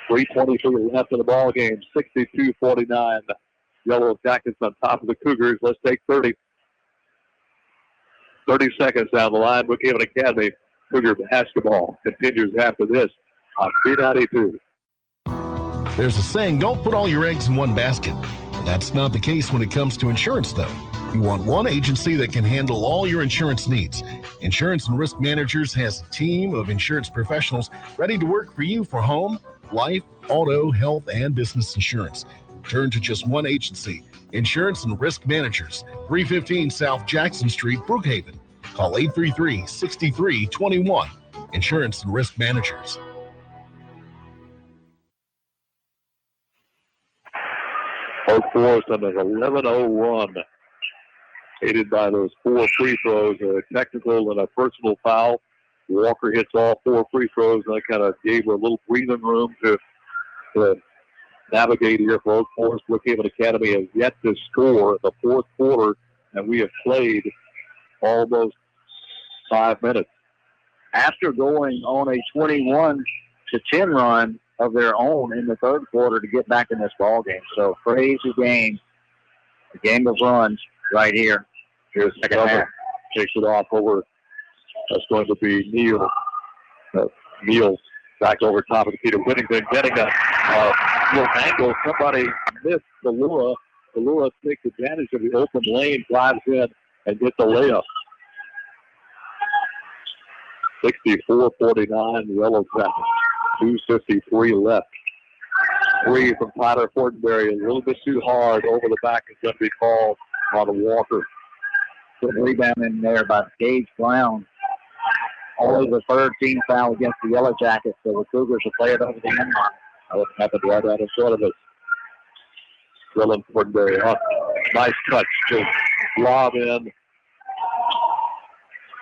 3:23 left in the ball game. 62-49. Yellow Jackets on top of the Cougars. Let's take 30. 30 seconds down the line. Brookhaven Academy. Cougar basketball continues after this on B92. There's a saying, don't put all your eggs in one basket. That's not the case when it comes to insurance, though. You want one agency that can handle all your insurance needs. Insurance and Risk Managers has a team of insurance professionals ready to work for you for home, life, auto, health, and business insurance. Turn to just one agency, Insurance and Risk Managers, 315 South Jackson Street, Brookhaven. Call 833-6321. Insurance and Risk Managers. Oak Forest on an 11-0 run, aided by those 4 free throws, a technical and a personal foul. Walker hits all 4 free throws, and that kind of gave her a little breathing room to navigate here for Oak Forest. Brookhaven Academy has yet to score in the fourth quarter, and we have played almost 5 minutes. After going on a 21-10 run of their own in the third quarter to get back in this ball game. So crazy game. The game of runs right here. Here's second half. Takes it off over. That's going to be Neal. Neal back over top of the key to Whittington, getting a little angle. Somebody missed Delura. Delura takes advantage of the open lane, drives in, and gets a layup. 64-49, Yellow Jackets. 2:53 left. 3 from Tyler Fortenberry, a little bit too hard over the back. Is going to be called on Walker. Good rebound in there by Gage Brown. Only the third team foul against the Yellow Jackets, so the Cougars will play it over the end line. That happened right out in front of us. Dylan Fortenberry up. Nice touch to lob in.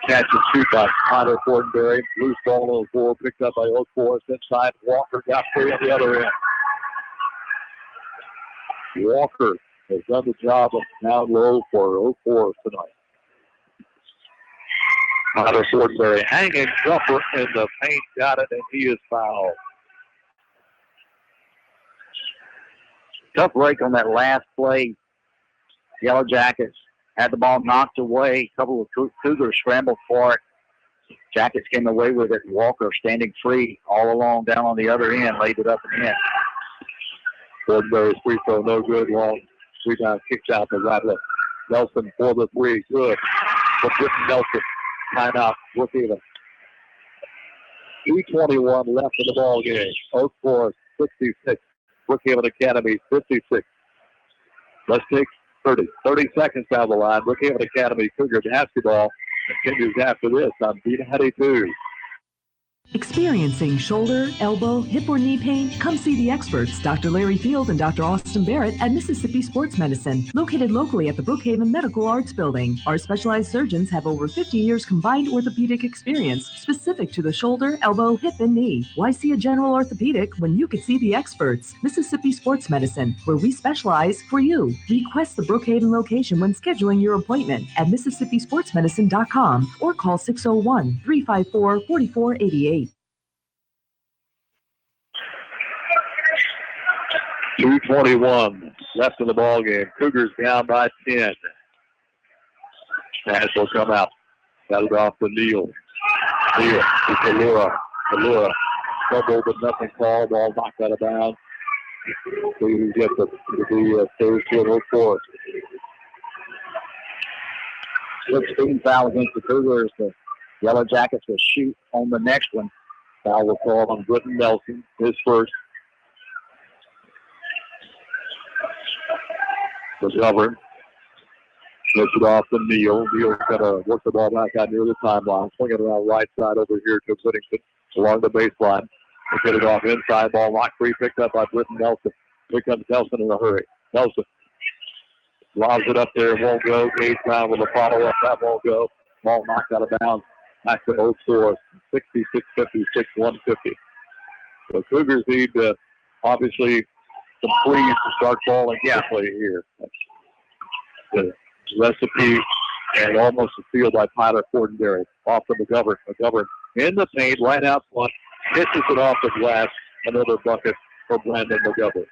Catch and shoot by Tyler Fortenberry. Loose ball on the floor, picked up by Oak Forest inside. Walker got free on the other end. Walker has done the job of down low for Oak Forest tonight. Tyler Fortenberry hanging jumper in the paint, got it, and he is fouled. Tough break on that last play. Yellow Jackets had the ball knocked away. A couple of Cougars scrambled for it. Jackets came away with it. Walker standing free all along down on the other end, laid it up and in. Fortenberry's free throw, no good. Long rebound kicks out to Rattler. Nelson for the 3, good. For Britton Nelson. Timeout, Brookhaven. 2:21 left in the ball game. Oak Forest 66. Brookhaven Academy 56. Let's take 30 seconds down the line. Brookhaven Academy Cougar basketball continues after this on B92. Experiencing shoulder, elbow, hip, or knee pain? Come see the experts, Dr. Larry Field and Dr. Austin Barrett at Mississippi Sports Medicine, located locally at the Brookhaven Medical Arts Building. Our specialized surgeons have over 50 years combined orthopedic experience specific to the shoulder, elbow, hip, and knee. Why see a general orthopedic when you could see the experts? Mississippi Sports Medicine, where we specialize for you. Request the Brookhaven location when scheduling your appointment at MississippiSportsMedicine.com or call 601-354-4488. 2:21 left in the ball game. Cougars down by 10. Pass will come out. Got it off to Neal. Neal to Kalura. Kalura fumbled but nothing called. Ball knocked out of bounds. So you get the third field for us. 16 foul against the Cougars. The Yellow Jackets will shoot on the next one. Foul will call on Britton Nelson, his first. McGovern gets it off to Neal. Neal's got to work the ball back out near the timeline. Swing it around right side over here to Whittington along the baseline. They get it off inside. Ball knocked free, picked up by Britton Nelson. Here comes Nelson in a hurry. Nelson lobs it up there, won't go. Gage Brown with a follow-up. That won't go. Ball knocked out of bounds. Back to Oak Forest. 66-56, 150. So Cougars need to obviously some threes to start falling quickly here. That's the recipe, and almost a steal by Tyler Fortenberry. Off to McGovern. McGovern in the paint, right out front, pitches it off the glass. Another bucket for Brandon McGovern.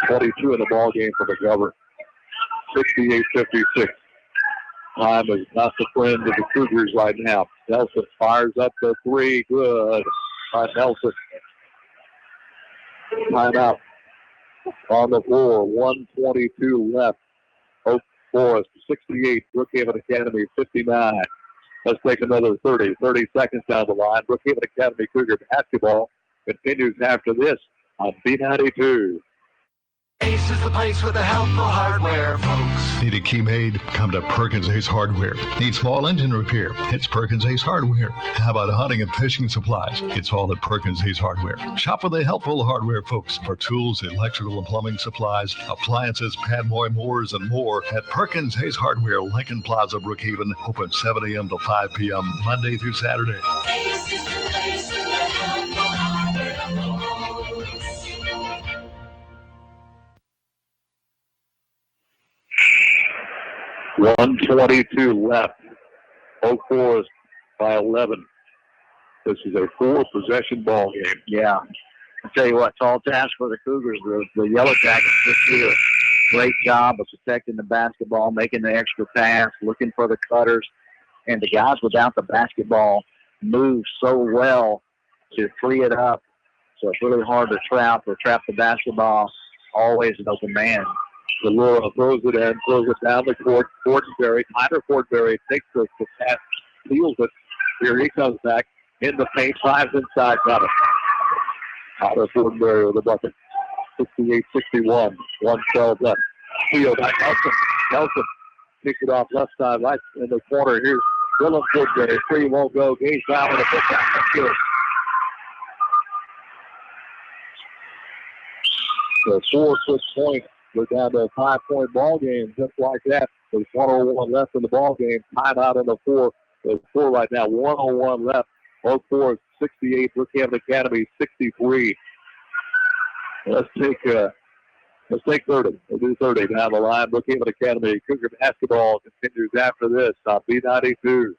22 in the ball game for McGovern. 68-56. Time is not the friend of the Cougars right now. Nelson fires up the three. Good by Nelson. Timeout on the floor. 1:22 left. Oak Forest 68. Brookhaven Academy 59. Let's take another 30 seconds down the line. Brookhaven Academy Cougar basketball continues after this on B92. Ace is the place with the helpful hardware, folks. Need a key made? Come to Perkins Ace Hardware. Need small engine repair? It's Perkins Ace Hardware. How about hunting and fishing supplies? It's all at Perkins Ace Hardware. Shop for the helpful hardware folks for tools, electrical and plumbing supplies, appliances, pad mowers, and more at Perkins Ace Hardware, Lincoln Plaza, Brookhaven. Open 7 a.m. to 5 p.m. Monday through Saturday. Ace is the place with the helpful hardware, folks. 1:22 left. Oak Forest by 11. This is a 4-possession ball game. Yeah. I'll tell you what, tall task for the Cougars. The Yellow Jackets this year, great job of protecting the basketball, making the extra pass, looking for the cutters. And the guys without the basketball move so well to free it up. So it's really hard to trap or trap the basketball. Always an open man. Delura throws it in, throws it down the court. Fortenberry, Tyler Fortenberry takes the pass, steals it. Here he comes back in the paint, drives inside, got it. Tyler Fortenberry with the bucket. 68-61, 1:12 left. Steal by Nelson. Nelson kicks it off left side, right in the corner. Here's Dylan Fortenberry. Three won't go. Gage down with a pick out. That's good. So 4 quick points. We're down to a 5-point ball game just like that. There's 1:01 left in the ball game. Timeout in the four. There's 4 right now. 1:01 left. Oak Forest 68. Brookhaven Academy 63. Let's take 30. We'll do 30 down the line. Brookhaven Academy Cougar basketball continues after this on B92.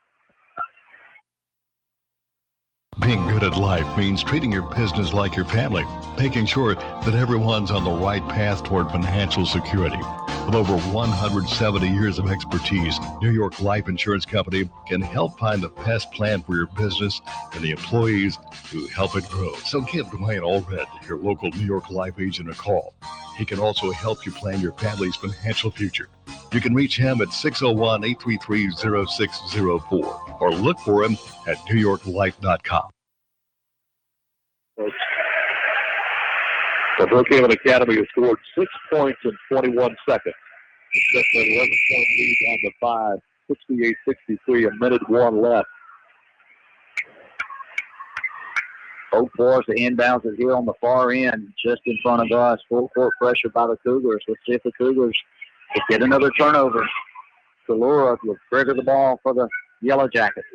Being good at life means treating your business like your family, making sure that everyone's on the right path toward financial security. With over 170 years of expertise, New York Life Insurance Company can help find the best plan for your business and the employees who help it grow. So give Dwayne Allred, your local New York Life agent, a call. He can also help you plan your family's financial future. You can reach him at 601-833-0604 or look for him at NewYorkLife.com. The Brookhaven Academy has scored 6 points in 21 seconds. It's just an 11-point lead on the 5. 68-63, a minute 1 left. Oak Forest, the inbounds is here on the far end, just in front of us. Full court pressure by the Cougars. Let's see if the Cougars can get another turnover. Kalura will trigger the ball for the Yellow Jackets.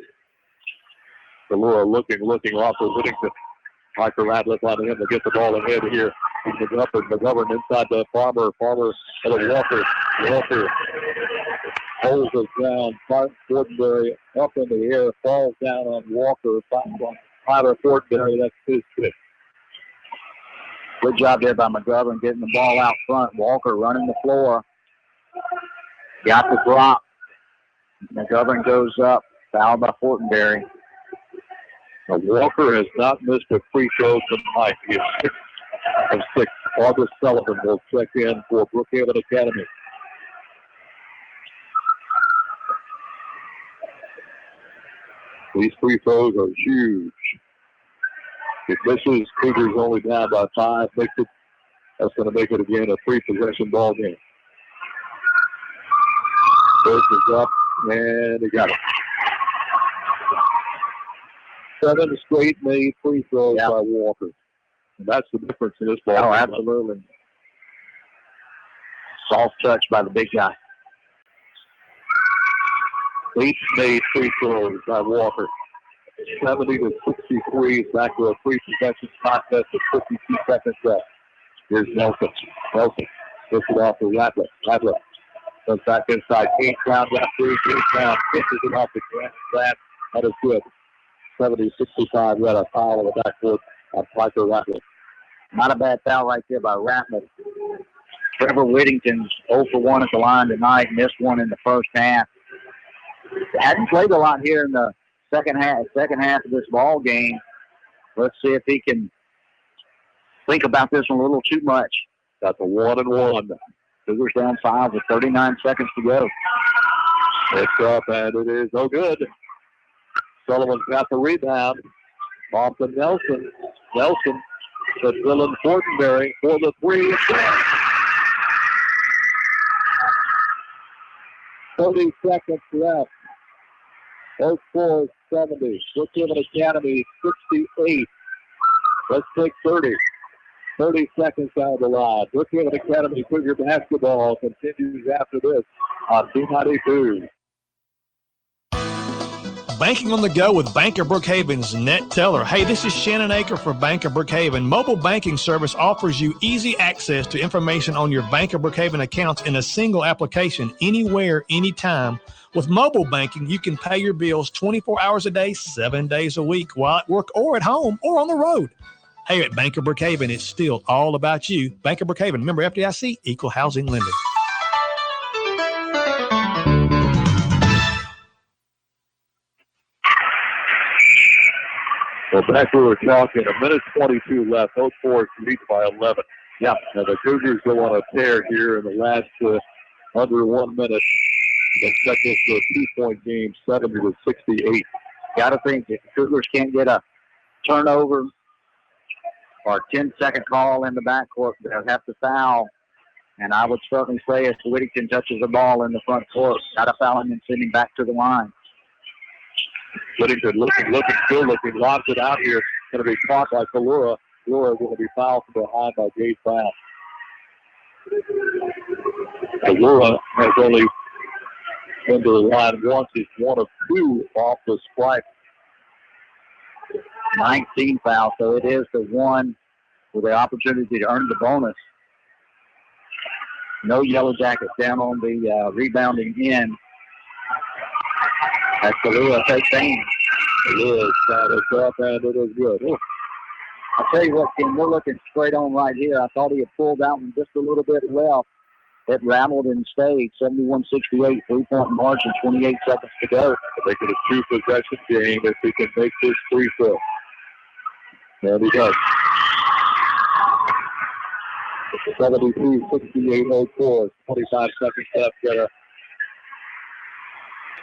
Kalura looking off of Whittington. Parker Radliff on him to get the ball ahead here. McGovern inside the Farmer to the Walker. Walker holds us down. Martin Fortenberry up in the air, falls down on Walker. Tyler Fortenberry, that's his kick. Good job there by McGovern getting the ball out front. Walker running the floor. Got the drop. McGovern goes up. Fouled by Fortenberry. Now, Walker has not missed a free throw tonight. He is 6 of 6. August Sullivan will check in for Brookhaven Academy. These free throws are huge. If misses, Cougars only down by 5. That's going to make it again a 3-possession ball game. First is up, and he got it. 7 straight made free throws by Walker. And that's the difference in this ball. Oh, absolutely. Soft touch by the big guy. 8 made free throws by Walker. 70-63. Back to a 3-possession contest with 52 seconds left. Here's Nelson. Nelson puts it off to Radliff. Radliff goes back inside. Kane Brown got 3. Kane Brown pitches it off the glass. That is good. 70-65. We had a foul on the backboard on Parker Radliff. Not a bad foul right there by Ratliff. Trevor Whittington's 0 for 1 at the line tonight. Missed one in the first half. Hadn't played a lot here in the second half of this ball game. Let's see if he can think about this one a little too much. Got the 1-1. Cougars down 5 with 39 seconds to go. It's up, and it is no good. Sullivan's got the rebound. Off to Nelson. Nelson to Dylan Fortenberry for the 3. 30 seconds left. Oak Forest 70. Brookhaven Academy 68. Let's take 30. 30 seconds out of the line. Brookhaven Academy Cougar basketball continues after this on B92. Banking on the go with Bank of Brookhaven's Net Teller. Hey, this is Shannon Aker for Bank of Brookhaven. Mobile banking service offers you easy access to information on your Bank of Brookhaven accounts in a single application, anywhere, anytime. With mobile banking, you can pay your bills 24 hours a day, 7 days a week, while at work or at home or on the road. Hey, at Bank of Brookhaven, it's still all about you. Bank of Brookhaven, member FDIC, equal housing lender. Well, back we were talking, 1:22 left. Oak Forest leads by 11. Yeah, now the Cougars go on a tear here in the last under 1 minute. They set this to a 2-point game, 70-68. Got to think if the Cougars can't get a turnover or a 10-second call in the backcourt, they'll have to foul. And I would certainly say if Whittington touches the ball in the front court, got to foul him and send him back to the line. Whittington still looking, lobs it out here. Going to be caught by Kalura. Kalura going to be fouled from behind by Gabe Brown. Kalura has only been to the line once. He's 1 of 2 off the strike. 19 fouls, so it is the one with the opportunity to earn the bonus. No Yellow Jackets down on the rebounding end. That's Kalura takes aim. Kalura got it up, and it is good. Ooh. I'll tell you what, Ken, we're looking straight on right here. I thought he had pulled that one just a little bit left. It rattled and stayed. 71-68, 3-point margin, 28 seconds to go. Make it a 2-possession game if he can make this free throw. And he does. 72-68, Oak Forest. 25 seconds left. Got a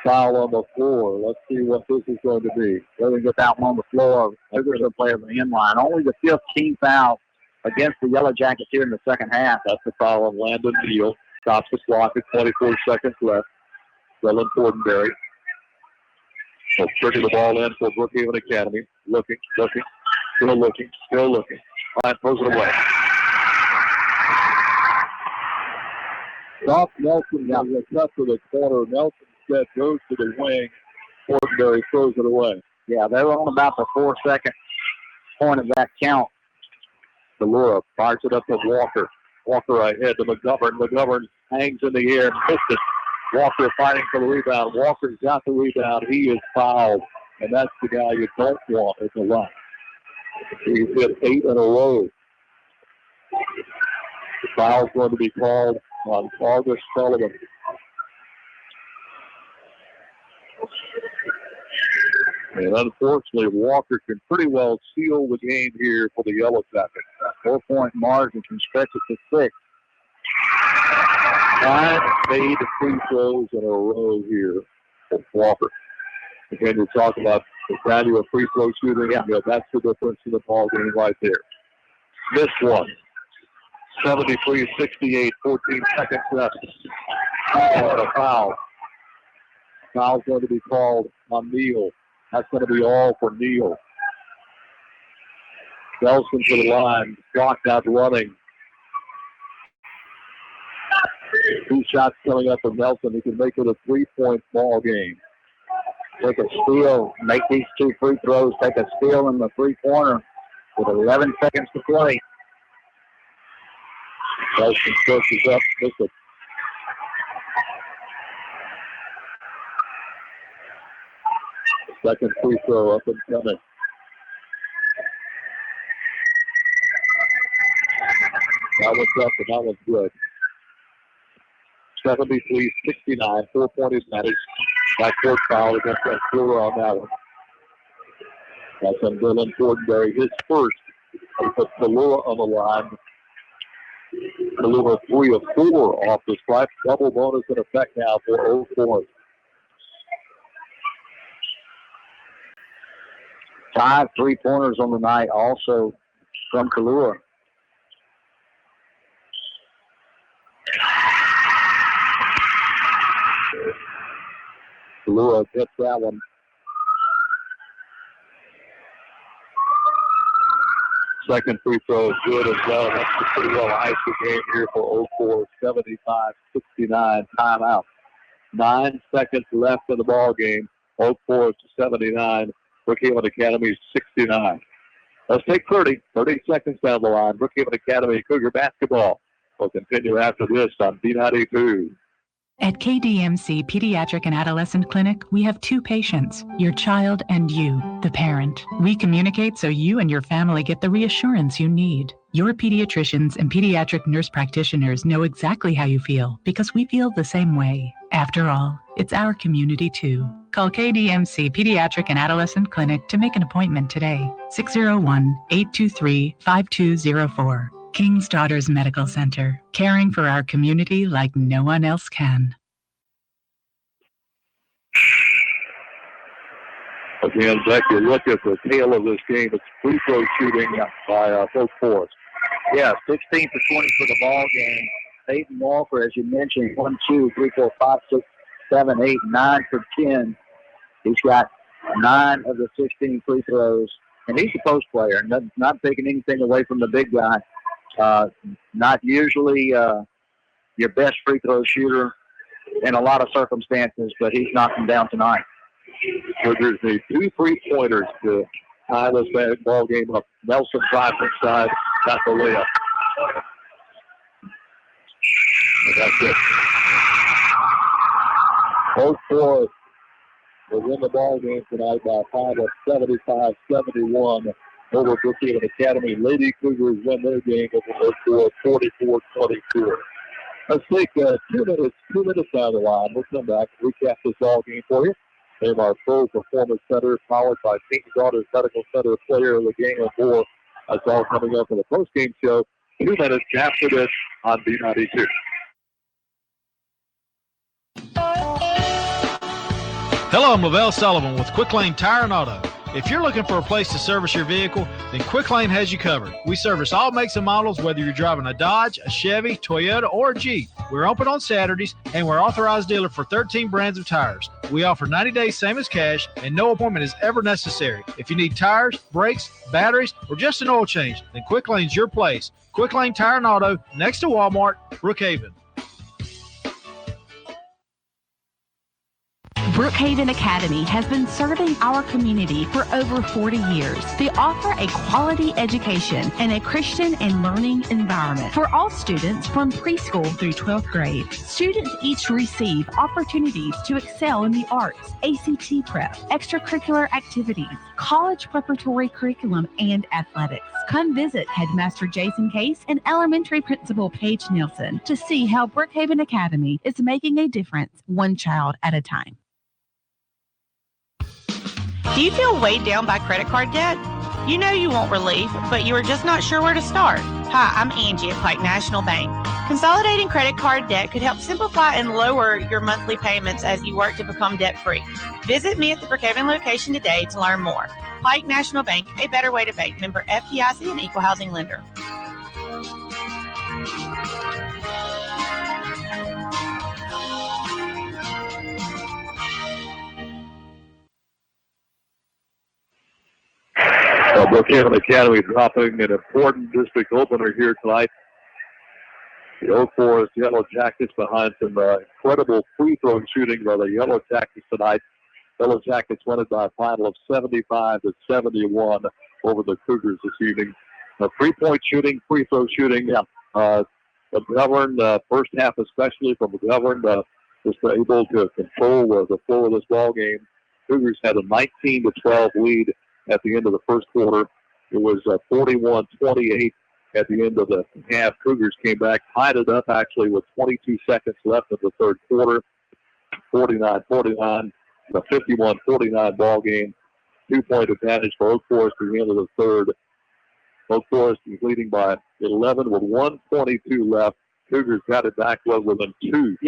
foul on the floor. Let's see what this is going to be. Really get that one on the floor. Cougars will play on the end line. Only the 15th foul against the Yellow Jackets here in the second half. That's the foul on Landon Neal. Stops the clock at 24 seconds left. Dylan Fortenberry. He'll trigger the ball in for Brookhaven Academy. Looking. Still looking. Line throws it away. Off Nelson has a cut to the corner. Nelson instead goes to the wing. Fortenberry throws it away. Yeah, they were on about the 4-second point of that count. Delura fires it up to Walker. Walker ahead to McGovern. McGovern hangs in the air, missed it. Walker fighting for the rebound. Walker's got the rebound. He is fouled, and that's the guy you don't want at the line. He's hit 8 in a row. The foul's going to be called on August Sullivan. And unfortunately, Walker can pretty well seal the game here for the Yellow Jackets. 4-point margin can stretch it to 6. 5 made free throws in a row here for Walker. Again, we're talking about the value of free throw shooting. Yeah, that's the difference in the ball game right there. This one, 73-68, 14 seconds left. A foul. Foul's going to be called on Neal. That's going to be all for Neal. Nelson to the line, blocked out running. 2 shots coming up from Nelson. He can make it a 3-point ball game. Take a steal, make these 2 free throws, take a steal in the 3-pointer with 11 seconds to play. Nelson pushes up, missed it. Second free throw up and coming. That one's up and that one's good. 73-69, 4-point advantage. Backcourt foul against Ventura on that one. That's on Dylan Fortenberry, his first. He puts Kalua on the line. Kalua 3 of 4 off the stripe. Double bonus in effect now for 0-4. 5 3-pointers on the night also from Kalua. Kalua gets that one. Second free throw is good as well. That's pretty well iced the game here for 0-4, 75-69 timeout. 9 seconds left in the ball game. 0-4-79. Brookhaven Academy 69. Let's take 30 seconds down the line. Brookhaven Academy Cougar basketball will continue after this on B92. At KDMC Pediatric and Adolescent Clinic, we have 2 patients, your child and you, the parent. We communicate so you and your family get the reassurance you need. Your pediatricians and pediatric nurse practitioners know exactly how you feel because we feel the same way. After all, it's our community too. Call KDMC Pediatric and Adolescent Clinic to make an appointment today. 601-823-5204. King's Daughters Medical Center, caring for our community like no one else can. Again, Beck, you look at the tail of this game. It's free throw shooting by both Forest. Yeah, 16 for 20 for the ball game. Peyton Walker, as you mentioned, 1, 2, 3, 4, 5, 6, 7, 8, 9 for 10. He's got 9 of the 16 free throws, and he's a post player, not taking anything away from the big guy. Not usually your best free throw shooter in a lot of circumstances, but he's knocked him down tonight. Cougars need 2 3-pointers to tie this ball game up. Nelson drives inside, got the layup. And that's it. Both Forest will win the ball game tonight by a final of 75-71 over Brookhaven Academy. Lady Cougars win their game over 44-24. Let's take 2 minutes down the line. We'll come back and recap this ball game for you. Name our Pro Performance Center, powered by King's Daughters Medical Center, player of the game of 4. That's all coming up in the post-game show. 2 minutes after this on B92. Hello, I'm Lavelle Sullivan with Quick Lane Tire and Auto. If you're looking for a place to service your vehicle, then Quick Lane has you covered. We service all makes and models, whether you're driving a Dodge, a Chevy, Toyota, or a Jeep. We're open on Saturdays, and we're authorized dealer for 13 brands of tires. We offer 90 days same as cash, and no appointment is ever necessary. If you need tires, brakes, batteries, or just an oil change, then Quick Lane's your place. Quick Lane Tire and Auto, next to Walmart, Brookhaven. Brookhaven Academy has been serving our community for over 40 years. They offer a quality education and a Christian and learning environment for all students from preschool through 12th grade. Students each receive opportunities to excel in the arts, ACT prep, extracurricular activities, college preparatory curriculum, and athletics. Come visit Headmaster Jason Case and Elementary Principal Paige Nielsen to see how Brookhaven Academy is making a difference one child at a time. Do you feel weighed down by credit card debt? You know you want relief, but you are just not sure where to start. Hi, I'm Angie at Pike National Bank. Consolidating credit card debt could help simplify and lower your monthly payments as you work to become debt-free. Visit me at the Brookhaven location today to learn more. Pike National Bank, a better way to bank. Member FDIC and Equal Housing Lender. Brookhaven Academy dropping an important district opener here tonight. The Oak Forest Yellow Jackets behind some incredible free throw shooting by the Yellow Jackets tonight. Yellow Jackets won it by a final of 75-71 over the Cougars this evening. Three-point shooting, free throw shooting. McGovern, first half especially from McGovern, was able to control the flow of this ball game. Cougars had a 19-12 lead at the end of the first quarter. It was 41-28 at the end of the half. Cougars came back, tied it up actually with 22 seconds left of the third quarter. 49-49, a 51-49 ball game. 2-point advantage for Oak Forest at the end of the third. Oak Forest is leading by 11 with 1:22 left. Cougars got it back within 2.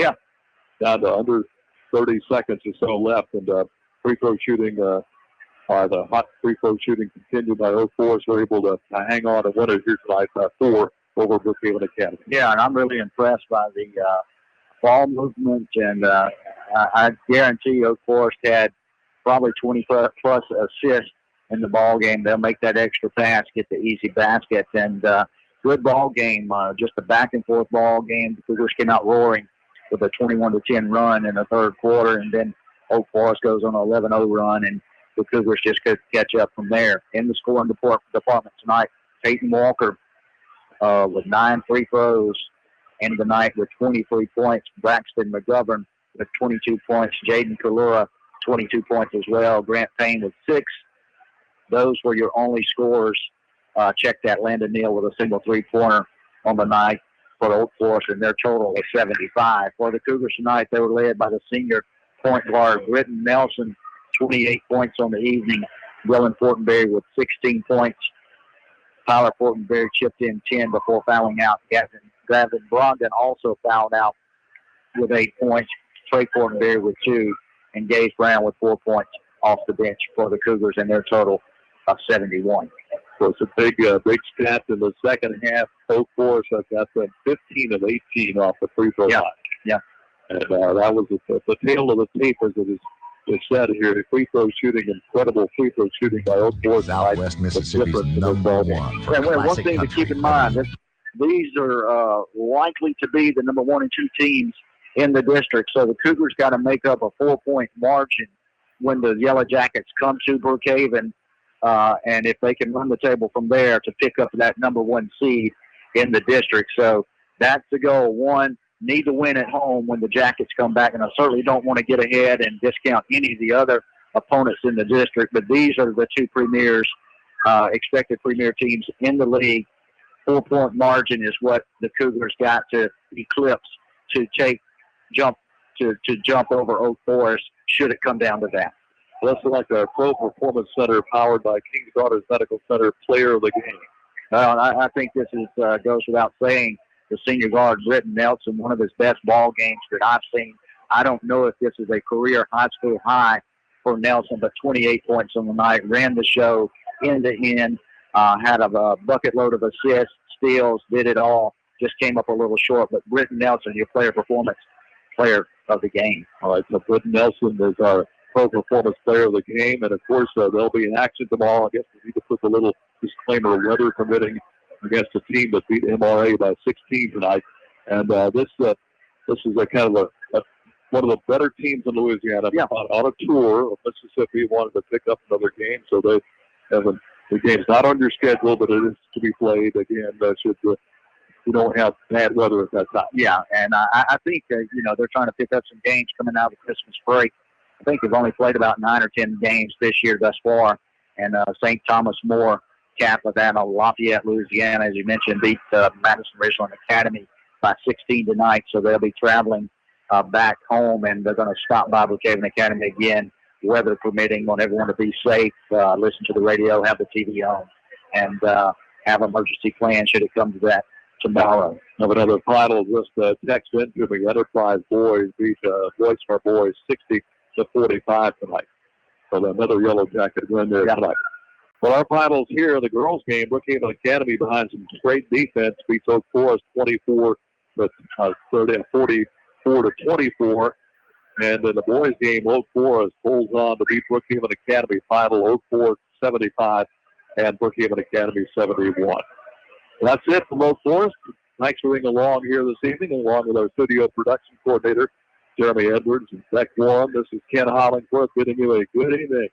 Down to under 30 seconds or so left, and free throw shooting. The hot free throw shooting continued by Oak Forest. Were able to hang on and win it here tonight by 4 over Brookhaven Academy. Yeah, and I'm really impressed by the ball movement, and I guarantee Oak Forest had probably 20 plus assists in the ball game. They'll make that extra pass, get the easy basket, and good ball game. Just a back and forth ball game. The Cougars came out roaring with a 21-10 run in the third quarter, and then Oak Forest goes on an 11-0 run, and the Cougars just could catch up from there. In the scoring department tonight, Peyton Walker with 9 free throws in the night with 23 points. Braxton McGovern with 22 points. Jaden Kalura, 22 points as well. Grant Payne with 6. Those were your only scorers. Check that. Landon Neal with a single three-pointer on the night for Oak Forest, and their total was 75. For the Cougars tonight, they were led by the senior point guard, Britton Nelson, 28 points on the evening. Dylan Fortenberry with 16 points. Tyler Fortenberry chipped in 10 before fouling out. Gavin Brogdon also fouled out with 8 points. Trey Fortenberry with 2. And Gage Brown with 4 points off the bench for the Cougars, and their total of 71. So it's a big stat in the second half. Oak Forest got them 15 of 18 off the free throw line. Yeah. And that was the tail of the tape, as it is said here. The free throw shooting, incredible free throw shooting by Oak Forest. Southwest Mississippi's number one. And one thing to keep in mind, these are likely to be the number 1 and 2 teams in the district. So the Cougars got to make up a 4-point margin when the Yellow Jackets come to Brookhaven. And if they can run the table from there to pick up that number 1 seed in the district. So that's the goal. 1, need to win at home when the Jackets come back. And I certainly don't want to get ahead and discount any of the other opponents in the district. But these are the 2 premiers, expected premier teams in the league. 4-point margin is what the Cougars got to eclipse to jump over Oak Forest should it come down to that. Let's select our Pro Performance Center, powered by King's Daughters Medical Center, player of the game. Well, I think this goes without saying. The senior guard, Britton Nelson, one of his best ball games that I've seen. I don't know if this is a career high school high for Nelson, but 28 points on the night, ran the show end to end, had a bucket load of assists, steals, did it all. Just came up a little short, but Britton Nelson, your player of the game. All right, so Britton Nelson is our pro performance player of the game, and of course they'll be in action tomorrow. I guess we need to put the little disclaimer, weather permitting, against a team that beat MRA by 16 tonight. And this is a kind of one of the better teams in Louisiana. Yeah. On a tour of Mississippi, wanted to pick up another game, so they haven't. The game's not on your schedule, but it is to be played again. Should you don't have bad weather at that time. Yeah, and I think they're trying to pick up some games coming out of the Christmas break. I think they've only played about 9 or 10 games this year thus far. And St. Thomas More, Catholic, Lafayette, Louisiana, as you mentioned, beat Madison Ridgeland Academy by 16 tonight. So they'll be traveling back home, and they're going to stop by Brookhaven Academy again, weather permitting. Want everyone to be safe, listen to the radio, have the TV on, and have emergency plans should it come to that tomorrow. Have another final just text in to me. Enterprise boys beat Boydsmar boys 60-45 tonight. So another Yellow Jacket win there tonight. Well, our finals here, the girls game, Brookhaven Academy behind some great defense beats Oak Forest 44 to 24. And in the boys game, Oak Forest pulls on to beat Brookhaven Academy final. Oak Forest 75 and Brookhaven Academy 71. That's it from Oak Forest. Thanks for being along here this evening, along with our studio production coordinator, Jeremy Edwards and Beck Warren. This is Ken Hollingsworth bidding you a good evening.